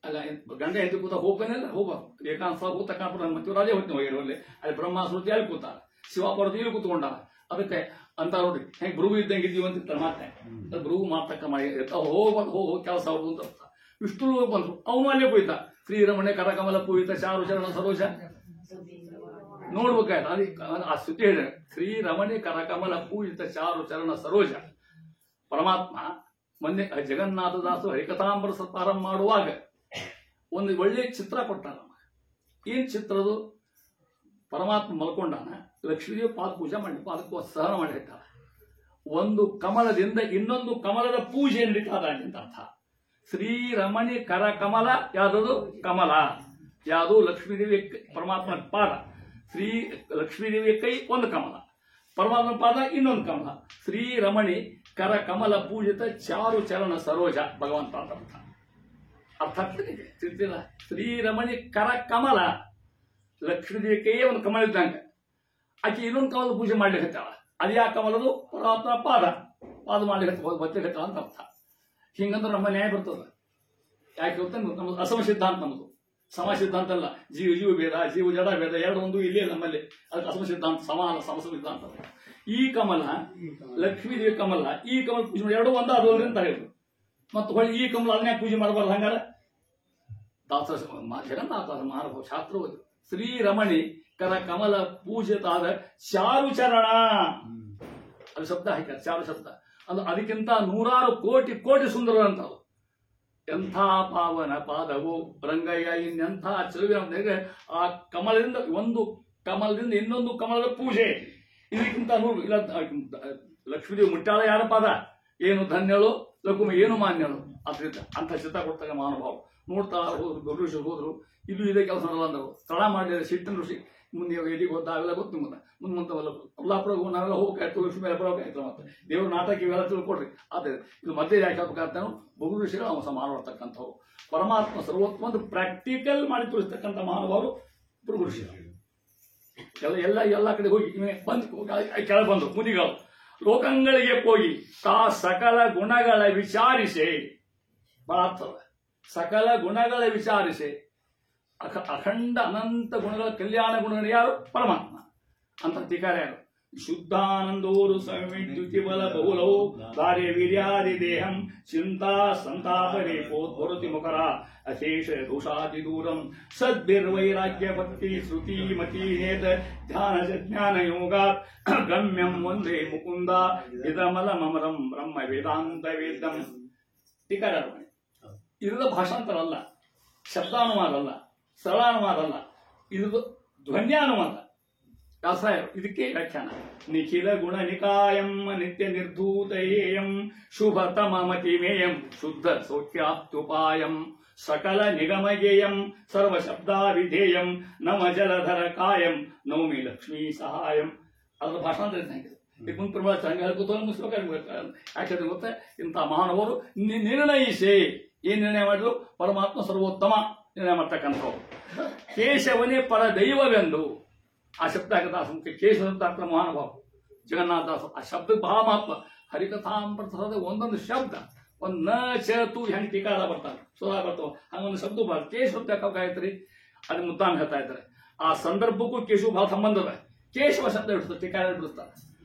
ಅಲ್ಲ ಗಂಡ ಹೆಂಡತಿ ಕೂತ ಹೋಗ್ತಾನೆಲ್ಲ ಹೋಗ ಏಕಾಂತ ಕೂತ ಕಾಪುರ ಮತ್ತೆ ರಾಜೇ ಹೊತ್ತಿನ ಹೋಗಿರುವಲ್ಲಿ ಅಲ್ಲಿ ಬ್ರಹ್ಮ ಶ್ರುತಿ ಅಲ್ಲಿ ಕೂತಾರ, ಶಿವ ಪರ್ವತಿ ಇಲ್ಲಿ ಕೂತ್ಕೊಂಡಾರ. ಅದಕ್ಕೆ ಅಂತ ನೋಡ್ರಿ ಹೆಂಗೆ ಭೃಗು ಇದ್ದಂಗೆ ಇದ್ದೀವಿ ಅಂತ ಮಾತೆ ಭೃಗು ಮಾತಕ್ಕ ಮಾಡಿ ಹೋಗೋ ಕೆಲಸ ಅವ್ರದ್ದು ಅಂತ ಅರ್ಥ. ವಿಷ್ಣು ಬಂದ್ರು, ಅವನು ಅಲ್ಲೇ ಪೂಯಿತ ಶ್ರೀರಮಣೆ ಕರಕಮಲ ಪೂಯಿತ ಚಾರು ಚರಣ ಸರೋಜ ನೋಡ್ಬೇಕಾಯ್ತು. ಅದಕ್ಕೆ ಆ ಸುದ್ದಿ ಹೇಳಿದೆ, ಶ್ರೀರಮಣೆ ಕರಕಮಲ ಪೂಜಿತ ಚಾರು ಚರಣ ಸರೋಜ. ಪರಮಾತ್ಮ ಮೊನ್ನೆ ಜಗನ್ನಾಥದಾಸರು ಹರಿಕಥಾಂಬರ ಪ್ರಾರಂಭ ಮಾಡುವಾಗ ಒಂದು ಒಳ್ಳೆ ಚಿತ್ರ ಕೊಟ್ಟ ನಮಗೆ. ಏನ್ ಚಿತ್ರದು? ಪರಮಾತ್ಮ ಮಲ್ಕೊಂಡಾನ, ಲಕ್ಷ್ಮೀದೇವಿ ಪಾದ ಪೂಜೆ ಮಾಡಿ ಪಾದಕ್ಕೆ ಸಹನ ಮಾಡಿ ಇಟ್ಟಾರ. ಒಂದು ಕಮಲದಿಂದ ಇನ್ನೊಂದು ಕಮಲದ ಪೂಜೆ ನಡೀತಾದ ಅಂತ ಅರ್ಥ. ಶ್ರೀರಮಣಿ ಕರ ಕಮಲ ಯಾವ್ದದು? ಕಮಲ ಯಾವುದು? ಲಕ್ಷ್ಮೀದೇವಿ ಪರಮಾತ್ಮನ ಪಾದ. ಶ್ರೀ ಲಕ್ಷ್ಮೀದೇವಿಯ ಕೈ ಒಂದು ಕಮಲ, ಪರಮಾತ್ಮನ ಪಾದ ಇನ್ನೊಂದು ಕಮಲ. ಶ್ರೀರಮಣಿ ಕರ ಕಮಲ ಪೂಜಿತ ಚಾರು ಚರಣ ಸರೋಜ ಭಗವಂತ ಅಂತ ಅರ್ಥ. ಅರ್ಥ ಆಗ್ತದೆ ತಿಳ್ತಿಲ್ಲ? ಶ್ರೀರಮಣಿ ಕರ ಕಮಲ, ಲಕ್ಷ್ಮೀದೇವಿ ಕೈಯೇ ಒಂದು ಕಮಲ ಇದ್ದಂಗೆ, ಆಕೆ ಇನ್ನೊಂದು ಕಮಲ ಪೂಜೆ ಮಾಡ್ಲಿಕ್ಕೆ. ಅದು ಯಾವ ಕಮಲದು? ಪರಮಾತ್ಮ ಪಾದ ಮಾಡ್ಲಿಕ್ಕೆ ಬತ್ತಲಿಕ್ಕೆ ಅಂತ ಅರ್ಥ. ಹಿಂಗಂದ್ರೆ ನಮ್ಮ ನ್ಯಾಯ ಬರ್ತದ. ಯಾಕೆ ಗೊತ್ತಾ? ನಮ್ಮದು ಅಸಮ ಸಿದ್ಧಾಂತ, ನಮ್ಮದು ಸಮ ಸಿದ್ಧಾಂತ ಅಲ್ಲ. ಜೀವ ಭೇದ, ಜೀವ ಜಡ ಭೇದ ಎರಡು ಒಂದು ಇಲ್ಲೇ ನಮ್ಮಲ್ಲಿ. ಅದಕ್ಕೆ ಅಸಮ ಸಿದ್ಧಾಂತ, ಸಮಾನ ಸಮಸ ಸಿದ್ಧಾಂತ. ಈ ಕಮಲ ಲಕ್ಷ್ಮೀದೇವಿ ಕಮಲ, ಈ ಕಮಲ ಪೂಜೆ ಮಾಡಿ ಎರಡು ಒಂದು ಅದು ಅಂತ ಹೇಳಿದ್ರು. ಮತ್ತು ಹೊಳ್ಳಿ ಈ ಕಮಲ ಅದನ್ನೇ ಪೂಜೆ ಮಾಡಬಾರ್ದು. ಹಂಗಾರ ದಾಸ ಜಗನ್ನಾಥ ಮಹಾನುಭಾವ ಶಾಸ್ತ್ರ ಓದಿ ಶ್ರೀರಮಣಿ ಕರ ಕಮಲ ಪೂಜಿತಾದ ಚಾರು ಚರಣ, ಅದು ಶಬ್ದ ಹಾಕ್ಯಾರ, ಚಾರು ಶಬ್ದ. ಅದು ಅದಕ್ಕಿಂತ 100 ಕೋಟಿ ಕೋಟಿ ಸುಂದರ ಅಂತ. ಎಂಥ ಪಾವನ ಪಾದವು ರಂಗಯ್ಯ, ಇನ್ನೆಂಥ ಚೆಲುವೆ. ಆ ಕಮಲದಿಂದ ಒಂದು ಕಮಲದಿಂದ ಇನ್ನೊಂದು ಕಮಲದ ಪೂಜೆ, ಇದಕ್ಕಿಂತ 100 ಇಲ್ಲ. ಲಕ್ಷ್ಮೀದೇವಿ ಮುಟ್ಟಾಳ ಯಾರ ಪಾದ? ಏನು ಧನ್ಯಳು ಲಘುಮ, ಏನು ಮಾನ್ಯಳು. ಅದರಿಂದ ಅಂಥ ಚಿತ್ರ ಕೊಡ್ತಾರೆ ಮಹಾನುಭಾವ. ನೋಡ್ತಾ ಹೋದ್ರು, ಋಷಿ ಹೋದ್ರು, ಇದು ಇದೇ ಕೆಲಸ ಅಂದರು. ತಡ ಮಾಡಿದ್ರೆ ಸಿಟ್ಟಿನ ಋಷಿ ಮುಂದೆ ಎಲ್ಲಿಗೆ ಹೋದ ಅವೆಲ್ಲ ಗೊತ್ತು ನಿಮ್ಮನ್ನ ಮುಂದೆ ಕೊಲ್ಲಾಪುರ ನಾವೆಲ್ಲ ಹೋಗ್ಬೇಕಾಯ್ತು ವಿಷ್ಣು ಮೇಲೆ ಬರೋಕಾಯ್ತು ಮತ್ತೆ ದೇವ್ರ ನಾಟಕ ಇವೆಲ್ಲ ತಿಳ್ಕೊಡ್ರಿ ಆದರೆ ಇದು ಮಧ್ಯೆ ಯಾಕೆ ಆಗ್ಬೇಕಂತ ಭೃಗು ಋಷಿಗಳು ಅವ ಮಾನವರ್ತಕ್ಕಂಥವ್ರು ಪರಮಾತ್ಮ ಸರ್ವೋತ್ತಮ ಒಂದು ಪ್ರಾಕ್ಟಿಕಲ್ ಮಾಡಿ ತೋರಿಸ್ತಕ್ಕಂಥ ಮಾನವರು ಭೃಗು ಋಷಿಗಳು ಎಲ್ಲ ಕಡೆ ಹೋಗಿ ಬಂದು ಕೆಳ ಬಂದು ಮುನಿಗಳು ಲೋಕಗಳಿಗೆ ಹೋಗಿ ತಾ ಸಕಲ ಗುಣಗಳ ವಿಚಾರಿಸೆ ಬಹಳ ಅರ್ಥವ ಸಕಲ ಗುಣಗಳ ವಿಚಾರಿಸೆ ಅಖಂಡ ಅನಂತ ಗುಣಗಳ ಕಲ್ಯಾಣ ಗುಣಗಳು ಯಾರು ಪರಮಾತ್ಮ ಅಂತ ಟೀಕಾರ ಯಾರು ಶುದ್ಧಾನಂದೋರು ಸಂವಿದ್ಯುತಿ ಬಲ ಬಹುಲವು ಕಾರ್ಯ ವೀರ್ಯಾದಿ ದೇಹಂ ಚಿಂತಾ ಸಂತಾಪ ರೇಪೋದ್ಭರತಿ ಮುಖರ ಅಶೇಷ ದೋಷಾದಿ ದೂರಂ ಸದ್ಭಿರ್ವೈರಾಗ್ಯ ಭಕ್ತಿ ಶ್ರುತಿ ಮತಿ ನೇತ ಧ್ಯಾನ ಜ್ಞಾನ ಯೋಗಾತ್ ಗಮ್ಯಂ ಒಂದೇ ಮುಕುಂದ ಇದಮಲ ಮಮರಂ ಬ್ರಹ್ಮ ವೇದಾಂತ ವೇದಂ ಟೀಕಾರ ಇರದ ಭಾಷಾಂತರ ಅಲ್ಲ ಶಬ್ದಾನುವಾದ ಅಲ್ಲ ಸರಳಾನುವಾದ ಅಲ್ಲ ಇದು ಧ್ವನ್ಯಾನುವಾದ ವ್ಯಾಸಾಯರು ಇದಕ್ಕೆ ವ್ಯಾಖ್ಯಾನ ನಿಖಿಲ ಗುಣ ನಿಕಾಯಂ ನಿತ್ಯ ನಿರ್ಧೂತಯೇಯಂ ಶುಭತಮ ಮತಿಮೇಯಂ ಶುದ್ಧ ಸೌಖ್ಯಾಪ್ತ್ಯುಪಾಯಂ ಸಕಲ ನಿಗಮಗೇಯಂ ಸರ್ವ ಶಬ್ದಾವಿಧೇಯಂ ನಮ ಜಲಧರ ಕಾಯಂ ನೌಮಿ ಲಕ್ಷ್ಮೀ ಸಹಾಯಂ ಅದರ ಭಾಷಾಂತರ ಈಗ ಮುಂದೆ ಪ್ರಮಾಣ ಯಾಕೆ ಗೊತ್ತಾ ಇಂಥ ಮಹಾನವರು ನಿರ್ಣಯಿಸಿ ಏನ್ ನಿರ್ಣಯ ಮಾಡಿದ್ರು ಪರಮಾತ್ಮ ಸರ್ವೋತ್ತಮ ನಿರ್ಣಯ ಮಾಡ್ತಕ್ಕಂಥವ್ರು ಕೇಶವನೇ ಪರ ದೈವವೆಂದು ಆ ಶಬ್ದ ದಾಸ ಕೇಶವ ಡಾಕ್ಟರ್ ಮಹಾನುಭಾವ ಜಗನ್ನಾಥದಾಸ ಆ ಶಬ್ದ ಬಹಳ ಮಹತ್ವ ಹರಿಕಥಾಮೃತದ ಒಂದೊಂದು ಶಬ್ದ ಒಂದು ನ ಚತು ಹೆಂಗೆ ಟೀಕಾರ ಬರ್ತಾನೆ ಸೋದಾ ಬರ್ತಾವ ಹಂಗೊಂದು ಶಬ್ದ ಬರ್ ಕೇಶವ ಯಾಕಾಯ್ತರಿ ಅದು ಮುದ್ದಾನ ಹೇಳ್ತಾ ಇದ್ದಾರೆ ಆ ಸಂದರ್ಭಕ್ಕೂ ಕೇಶವ ಬಹಳ ಸಂಬಂಧ ಇದೆ ಕೇಶವ ಶಬ್ದ ಬಿಡಿಸ್ತಾರೆ ಟೀಕಾರ ಬಿಡಿಸ್ತಾರೆ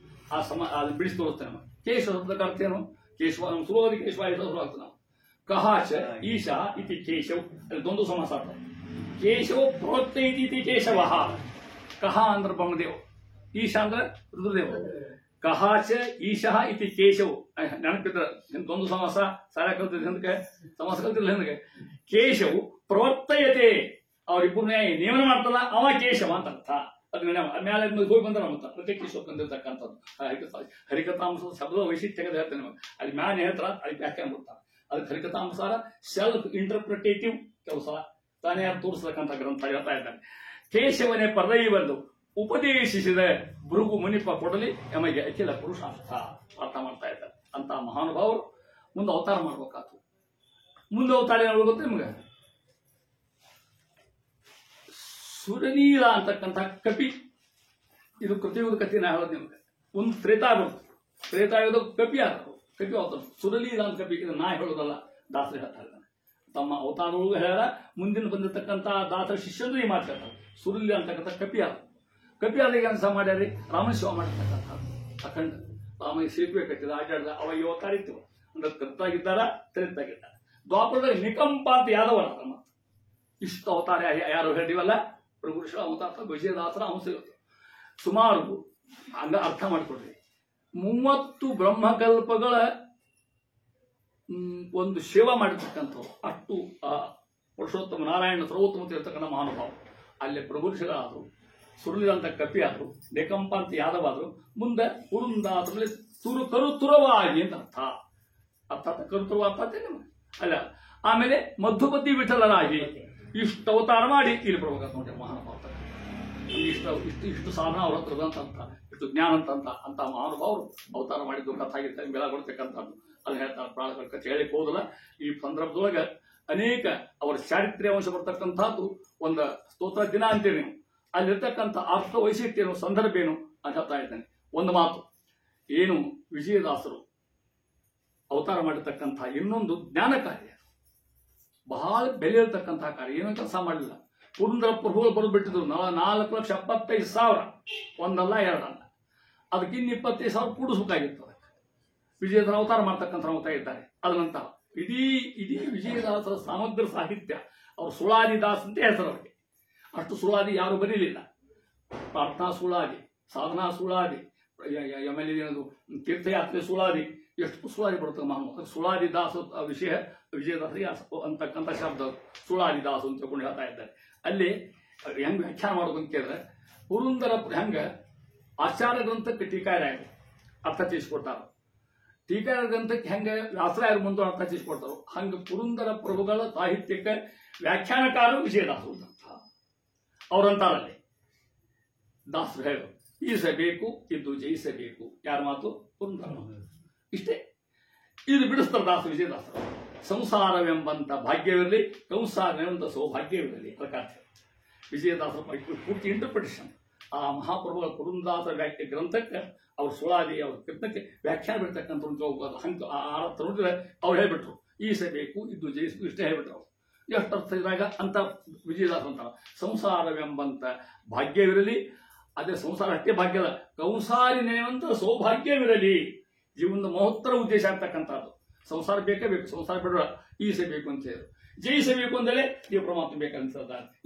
ಆ ಅದನ್ನ ಬಿಡಿಸಿ ತೋರಿಸ್ತೇನೆ ಕೇಶವ ಶಬ್ದಕ್ಕೆ ಅರ್ಥ ಏನು ಕೇಶವ ಸುಲಭವಾಗಿ ಕೇಶವ ಶುರುವಾಗ್ತದೆ ನಾವು ಕಹಾಚ ಈಶಾ ಇತಿ ಕೇಶವ್ ಅಲ್ಲಿ ದೊಂದು ಸಮಾಸ ಆಗ್ತದೆ ಕೇಶವ ಪ್ರೋಕ್ತ ಇತಿ ಕೇಶವ ಕಹ ಅಂದ್ರೆ ಬ್ರಹ್ಮದೇವ ಈಶಾ ಅಂದ್ರೆ ರುದ್ರದೇವ ಕಹಾಚ ಈಶಃ ಇತಿ ಕೇಶವ್ ನೆನಪಿದ್ರೆ ಒಂದು ಸಮಾಸ ಸಾರ ಕಲ್ತಿದ್ರೆ ಹಿಂದಕ್ಕೆ ಸಮಾಸ ಕಲ್ತಿರ್ಲ ಹಿಂದಕ್ಕೆ ಕೇಶವ್ ಪ್ರವರ್ತಯತೆ ಅವ್ರಿಬ್ಬರು ನೇಮನ ಮಾಡ್ತಲ್ಲ ಅವ ಕೇಶವ ಅಂತ ಅರ್ಥ ಅದು ಮೇಲೆ ಹೋಗಿ ಬಂದ್ರೆ ಮತ್ತ ಪ್ರತಿ ಕೇಶವ ಬಂದಿರ್ತಕ್ಕಂಥದ್ದು ಹರಿಕಥಾಂಸ ಶಬ್ದ ವೈಶಿಷ್ಟ್ಯ ಹೇಳ್ತೇನೆ ಅಲ್ಲಿ ಮ್ಯಾನ್ ಹೇಳ್ತಾರ ಅಲ್ಲಿ ವ್ಯಾಖ್ಯಾನ ಕೊಡ್ತಾರೆ ಅದಕ್ಕೆ ಹರಿಕಥಾಂಸಾರ ಸೆಲ್ಫ್ ಇಂಟರ್ಪ್ರಿಟೇಟಿವ್ ಕೆಲಸ ತಾನೇ ತೋರಿಸ್ತಕ್ಕಂಥ ಗ್ರಂಥ ಹೇಳ್ತಾ ಇದ್ದಾರೆ ಕೇಶವನೇ ಪರದೈವಂದು ಉಪದೇಶಿಸಿದ ಭೃಗು ಮುನಿಪ ಕೊಡಲಿ ಎಮಗೆ ಅಖಿಲ ಪುರುಷಾರ್ಥ ಅರ್ಥ ಮಾಡ್ತಾ ಇದ್ದಾರೆ ಅಂತ ಮಹಾನುಭಾವರು ಮುಂದೆ ಅವತಾರ ಮಾಡ್ಬೇಕಾಯ್ತು ಮುಂದೆ ಅವತಾರ ಏನು ಗೊತ್ತ ನಿಮ್ಗೆ ಸುರನೀಲ ಅಂತಕ್ಕಂಥ ಕಪಿ ಇದು ಕೃತಿಯುಗದ ಕಥೆ ನಾ ಹೇಳೋದು ನಿಮ್ಗೆ ಒಂದು ತ್ರೇತಾಯುಗದ ಕಪಿ ಆದರು ಕಪಿ ಅವತಾರ ಸುರನೀಲ ಅಂತ ಕಪಿ ಇದು ನಾ ಹೇಳೋದಲ್ಲ ದಾಸರು ಹೇಳ್ತಾ ಇದ್ದಾನೆ ತಮ್ಮ ಅವತಾರಗಳು ಹೇಳ ಮುಂದಿನ ಬಂದಿರತಕ್ಕಂಥ ದಾಸರ ಶಿಷ್ಯಂದ್ರು ಈ ಮಾತಾಡ್ತಾರೆ ಸುರುಲಿ ಅಂತಕ್ಕಂಥ ಕಪಿ ಆದ ಕೆಲಸ ಮಾಡ್ಯಾರಿ ರಾಮನ ಶಿವ ಮಾಡಿರ್ತಕ್ಕಂಥ ಅಖಂಡ ರಾಮ ಸೇತುವೆ ಕಟ್ಟಿದ ಆಟಾಡಿದ ಅವ ಯುವಕಾರಿತ್ತು ಅಂದ್ರೆ ಕರ್ತಾಗಿದ್ದಾರ ತ್ರೇತಾಗಿದ್ದಾರ ದ್ವಾಪರದಲ್ಲಿ ನಿಕಂಪ ಅಂತ ಯಾದವರ ತಮ್ಮ ಇಷ್ಟು ಅವತಾರ ಯಾರು ಹೇಳಿವಲ್ಲ ಪ್ರಭುಷ ಅವತಾರ ವಿಜಯದಾಸರ ಅಂಶ ಸುಮಾರು ಹಂಗ ಅರ್ಥ ಮಾಡಿಕೊಡ್ರಿ 30 ಬ್ರಹ್ಮಕಲ್ಪಗಳ ಒಂದು ಸೇವಾ ಮಾಡಿರ್ತಕ್ಕಂಥವ್ರು ಅಷ್ಟು ಆ ಪುರುಷೋತ್ತಮ ನಾರಾಯಣ ಸರ್ವೋತ್ತಮ ಇರ್ತಕ್ಕಂಥ ಮಹಾನುಭಾವ ಅಲ್ಲೇ ಪ್ರಭುಷರಾದರು ಸುರುಳಿದಂತ ಕಪಿ ಆದರು ನಿಕಂಪ ಅಂತ ಯಾದವಾದ್ರು ಮುಂದೆ ಪುರುಂದಾದ್ರಲ್ಲಿ ಕರುತುರವಾಗಿ ಅಂತ ಅರ್ಥ ಕರುತುರುವ ಅರ್ಥ ಅಲ್ಲ ಆಮೇಲೆ ಮಧುಪತಿ ವಿಠಲರಾಗಿ ಇಷ್ಟು ಅವತಾರ ಮಾಡಿ ಇಲ್ಲಿ ಬರ್ಬೇಕಂತ ನೋಡಿ ಮಹಾನುಭಾವ ಇಷ್ಟು ಸಾಧನ ಅವ್ರ ಹತ್ರ ಅಂತ ಇಷ್ಟು ಜ್ಞಾನ ಅಂತ ಮಹಾನುಭಾವರು ಅವತಾರ ಮಾಡಿದ್ದು ಕಥಾಗಿರ್ತಾರೆ ಬೆಳ ಕೊಡ್ತಕ್ಕಂಥದ್ದು ಅದು ಹೇಳ್ತಾರೆ ಪ್ರಾಣ ಕಥೆ ಹೇಳಿ ಹೋದಲ್ಲ ಈ ಸಂದರ್ಭದೊಳಗೆ ಅನೇಕ ಅವರ ಚಾರಿತ್ರ್ಯ ಅಂಶ ಬರ್ತಕ್ಕಂಥದ್ದು ಒಂದು ಸ್ತೋತ್ರ ದಿನ ಅಂತೀರಿ ನೀವು ಅಲ್ಲಿರ್ತಕ್ಕಂಥ ಅರ್ಥ ವೈಶಿಷ್ಟ್ಯ ಏನು ಸಂದರ್ಭ ಏನು ಅಂತ ಹೇಳ್ತಾ ಇದ್ದೇನೆ ಒಂದು ಮಾತು ಏನು ವಿಜಯದಾಸರು ಅವತಾರ ಮಾಡಿರ್ತಕ್ಕಂಥ ಇನ್ನೊಂದು ಜ್ಞಾನ ಕಾರ್ಯ ಬಹಳ ಬೆಲೆ ಇರತಕ್ಕಂತಹ ಕಾರ್ಯ ಏನೋ ಕೆಲಸ ಮಾಡಲಿಲ್ಲ ಪುರಂದರ ಪ್ರಭುಗಳು ಬರೆದ್ಬಿಟ್ಟಿದ್ರು 4,75,000 ಒಂದಲ್ಲ ಎರಡಲ್ಲ ಅದಕ್ಕೆ ಇನ್ನು 25,000 ಕೂಡಿಸ್ಬೇಕಾಗಿತ್ತು ಅದಕ್ಕೆ ವಿಜಯದಾಸರ ಅವತಾರ ಮಾಡ್ತಕ್ಕಂಥ ಹೋಗ್ತಾ ಇದ್ದಾರೆ ಅದನಂತರ ಇಡೀ ವಿಜಯದಾಸರ ಸಮಗ್ರ ಸಾಹಿತ್ಯ ಅವರು ಸುಳಾದಿದಾಸ್ ಅಂತ ಹೆಸರು ಅವರಿಗೆ ಅಷ್ಟು ಸುಳಾದಿ ಯಾರು ಬರೀಲಿಲ್ಲ ಪ್ರಾರ್ಥನಾ ಸುಳಾದಿ ಸಾಧನಾ ಸುಳಾದಿ ಆಮೇಲೆ ಏನದು ತೀರ್ಥಯಾತ್ರೆ ಸುಳಾದಿ ಎಷ್ಟು ಸುಳಾದಿ ಬರುತ್ತೆ ಮಾಮೂಲು ಸುಳಾದಿ ದಾಸು ವಿಷಯ ವಿಜಯದಾಸರಿಗೆ ಅಂತಕ್ಕಂಥ ಶಬ್ದ ಸುಳಾದಿ ದಾಸು ಅಂತ ತಿಳ್ಕೊಂಡು ಹೇಳ್ತಾ ಇದ್ದಾರೆ ಅಲ್ಲಿ ಹೆಂಗ್ ವ್ಯಾಖ್ಯಾನ ಮಾಡೋದು ಅಂತ ಕೇಳಿದ್ರೆ ಪುರಂದರ ಹೆಂಗ ಆಚಾರ್ಯ ಗ್ರಂಥಕ್ಕೆ ಟೀಕಾರಾಯರು ಅರ್ಥ ತಿಳಿಸ್ಕೊಡ್ತಾರ ಟೀಕಾರ ಗ್ರಂಥಕ್ಕೆ ಹೆಂಗ ವ್ಯಾಸರಾಯರು ಮುಂದೆ ಅರ್ಥ ತಿಳಿಸ್ಕೊಡ್ತಾರೋ ಹಂಗ ಪುರಂದರ ಪ್ರಭುಗಳ ಸಾಹಿತ್ಯಕ್ಕೆ ವ್ಯಾಖ್ಯಾನಕಾರರು ವಿಜಯದಾಸರು ಅಂತ ಅವರಂತಾರಲ್ಲಿ ದಾಸರು ಹೇಳು, ಈಸಬೇಕು ಇದ್ದು ಜಯಿಸಬೇಕು. ಯಾರ ಮಾತು? ಪುರಂದರ. ಇಷ್ಟೇ. ಇದು ಬಿಡಿಸ್ತಾರೆ ದಾಸರು, ವಿಜಯದಾಸರು. ಸಂಸಾರವೆಂಬಂತ ಭಾಗ್ಯವಿರಲಿ, ಕಂಸಾರವೆಂಬಂತ ಸೌಭಾಗ್ಯವಿರಲಿ. ಅದಕ್ಕೆ ವಿಜಯದಾಸರ ಪೂರ್ತಿ ಇಂಟರ್ಪ್ರಿಟೇಷನ್. ಆ ಮಹಾಪ್ರಭುಗಳ ಪುರಂದಾಸರ ವ್ಯಾಖ್ಯೆ ಗ್ರಂಥಕ್ಕೆ ಅವ್ರ ಸುಳಾದಿ ಅವ್ರ ಕೃತ್ಯಕ್ಕೆ ವ್ಯಾಖ್ಯಾನ ಬಿಡ್ತಕ್ಕಂಥ ಹಂಗೆ ಆ ಅರ್ಥ ನೋಡಿದ್ರೆ ಅವ್ರು ಹೇಳ್ಬಿಟ್ರು, ಈಸಬೇಕು ಇದ್ದು ಜಯಿಸಬೇಕು. ಇಷ್ಟೇ ಹೇಳ್ಬಿಟ್ರು ಅವ್ರು. ಎಷ್ಟು ಅರ್ಥ ಇದ್ರಾಗ ಅಂತ ವಿಜಯದಾಸರು ಅಂತಾರ. ಸಂಸಾರವೆಂಬಂತ ಭಾಗ್ಯವಿರಲಿ, ಅದೇ ಸಂಸಾರ ಅಷ್ಟೇ ಭಾಗ್ಯ ಅಲ್ಲ, ಕಂಸಾರಿನೆಂಬಂತ ಸೌಭಾಗ್ಯವಿರಲಿ. ಜೀವನದ ಮಹತ್ತರ ಉದ್ದೇಶ ಆಗ್ತಕ್ಕಂಥದ್ದು. ಸಂಸಾರ ಬೇಕೇ ಬೇಕು, ಸಂಸಾರ ಬಿಡುವ ಈಸಬೇಕು ಅಂತ ಹೇಳಿದ್ರು. ಜಯಿಸಬೇಕು ಅಂದರೆ ನೀವು ಪರಮಾತ್ಮ ಬೇಕಂತ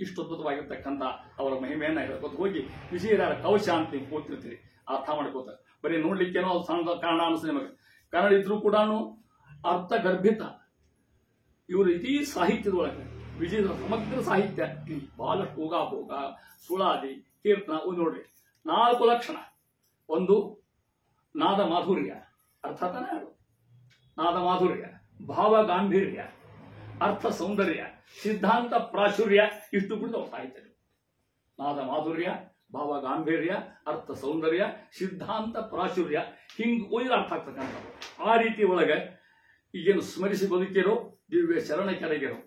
ಇಷ್ಟು ಅದ್ಭುತವಾಗಿರ್ತಕ್ಕಂಥ ಅವರ ಮಹಿಮೆಯನ್ನ ಹೇಳ್ಕೊತ ಹೋಗಿ ವಿಜಯರಾರ ಕವಚ ಅಂತ ನೀವು ಕೂತಿರ್ತೀರಿ, ಅರ್ಥ ಮಾಡ್ಕೋತ. ಬರೀ ನೋಡ್ಲಿಕ್ಕೇನೋ ಅದು ಸಣ್ಣ ಕಾರಣ ಅನಿಸ್ತದೆ ನಿಮಗೆ. ಕನ್ನಡ ಇದ್ರೂ ಕೂಡ ಅರ್ಥ ಗರ್ಭಿತ. ಇವರು ಇಡೀ ಸಾಹಿತ್ಯದೊಳಗೆ ವಿಜಯದ ಸಮಗ್ರ ಸಾಹಿತ್ಯ ಬಹಳಷ್ಟು ಊಗಾಭೋಗ, ಸುಳಾದಿ, ಕೀರ್ತನ. ನೋಡ್ರಿ, 4 ಲಕ್ಷಣ. ಒಂದು ನಾದ ಮಾಧುರ್ಯ, ಅರ್ಥ ತಾನೇ ಹೇಳು. ನಾದ ಮಾಧುರ್ಯ, ಭಾವ ಗಾಂಭೀರ್ಯ, ಅರ್ಥ ಸೌಂದರ್ಯ, ಸಿದ್ಧಾಂತ ಪ್ರಾಚುರ್ಯ. ಇಷ್ಟು ಕೂಡ ಸಾಹಿತ್ಯ. ನಾದ ಮಾಧುರ್ಯ, ಭಾವ ಗಾಂಭೀರ್ಯ, ಅರ್ಥ ಸೌಂದರ್ಯ, ಸಿದ್ಧಾಂತ ಪ್ರಾಚುರ್ಯ. ಹಿಂಗೆ ಒಯ್ದು ಅರ್ಥ ಆಗ್ತಕ್ಕಂಥದ್ದು. ಆ ರೀತಿ ಒಳಗೆ ಈಗೇನು ಸ್ಮರಿಸಿ ಬದುಕಿರೋ ದಿವ್ಯ ಚರಣ ಕೆಳಗಿರೋ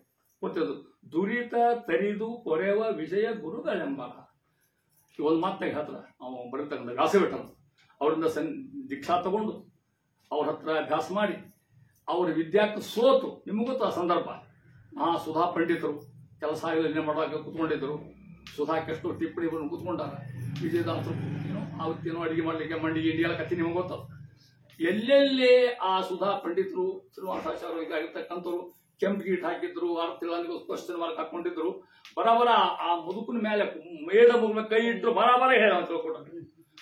ಗೊತ್ತದು. ದುರಿತ ತರಿದು ಕೊರೆವ ವಿಜಯ ಗುರುಗಳೆಂಬ ಒಂದು ಮಾತಾಗ ಹತ್ರ ನಾವು ಬರೀತಕ್ಕಂಥ ವ್ಯಾಸಭಟ್ಟರು ಅವರಿಂದ ದೀಕ್ಷಾ ತಗೊಂಡು ಅವ್ರ ಹತ್ರ ಅಭ್ಯಾಸ ಮಾಡಿ ಅವರ ವಿದ್ಯಾಕ್ಕೆ ಸೋತು. ನಿಮಗೂ ಗೊತ್ತು ಆ ಸಂದರ್ಭ. ಸುಧಾ ಪಂಡಿತರು ಕೆಲಸ ಆಗಲಿ ಮಾಡೋಕೆ ಕೂತ್ಕೊಂಡಿದ್ದರು. ಸುಧಾಕೆಷ್ಟು ಟಿಪ್ಪಣಿ ಬಂದು ಕೂತ್ಕೊಂಡಾರ. ವಿಜಯದಾಸರು ಆವತ್ತೇನೋ ಅಡಿಗೆ ಮಾಡಲಿಕ್ಕೆ ಮಂಡಿಗೆ ಇಂಡಿಯಾ ಕತ್ತಿ ನಿಮಗೆ ಗೊತ್ತು. ಎಲ್ಲೆಲ್ಲೇ ಆ ಸುಧಾ ಪಂಡಿತರು ಶ್ರೀನಿವಾಸಾಚಾರ್ಯ ಇದಾಗಿರ್ತಕ್ಕಂಥವ್ರು ಕೆಂಪು ಗೀಟ್ ಹಾಕಿದ್ರು, ಆರ್ತಿಗಳಲ್ಲಿ ಕ್ವಶನ್ ಮಾರ್ಕ್ ಹಾಕೊಂಡಿದ್ರು. ಬರಾಬರ ಆ ಮುದುಕಿನ ಮೇಲೆ ಮೇಡ ಮುಗಿನ ಕೈ ಇಟ್ಟರು ಬರಾಬರ ಹೇಳ ಅಂತ ತಿಳ್ಕೊಟ್ಟ.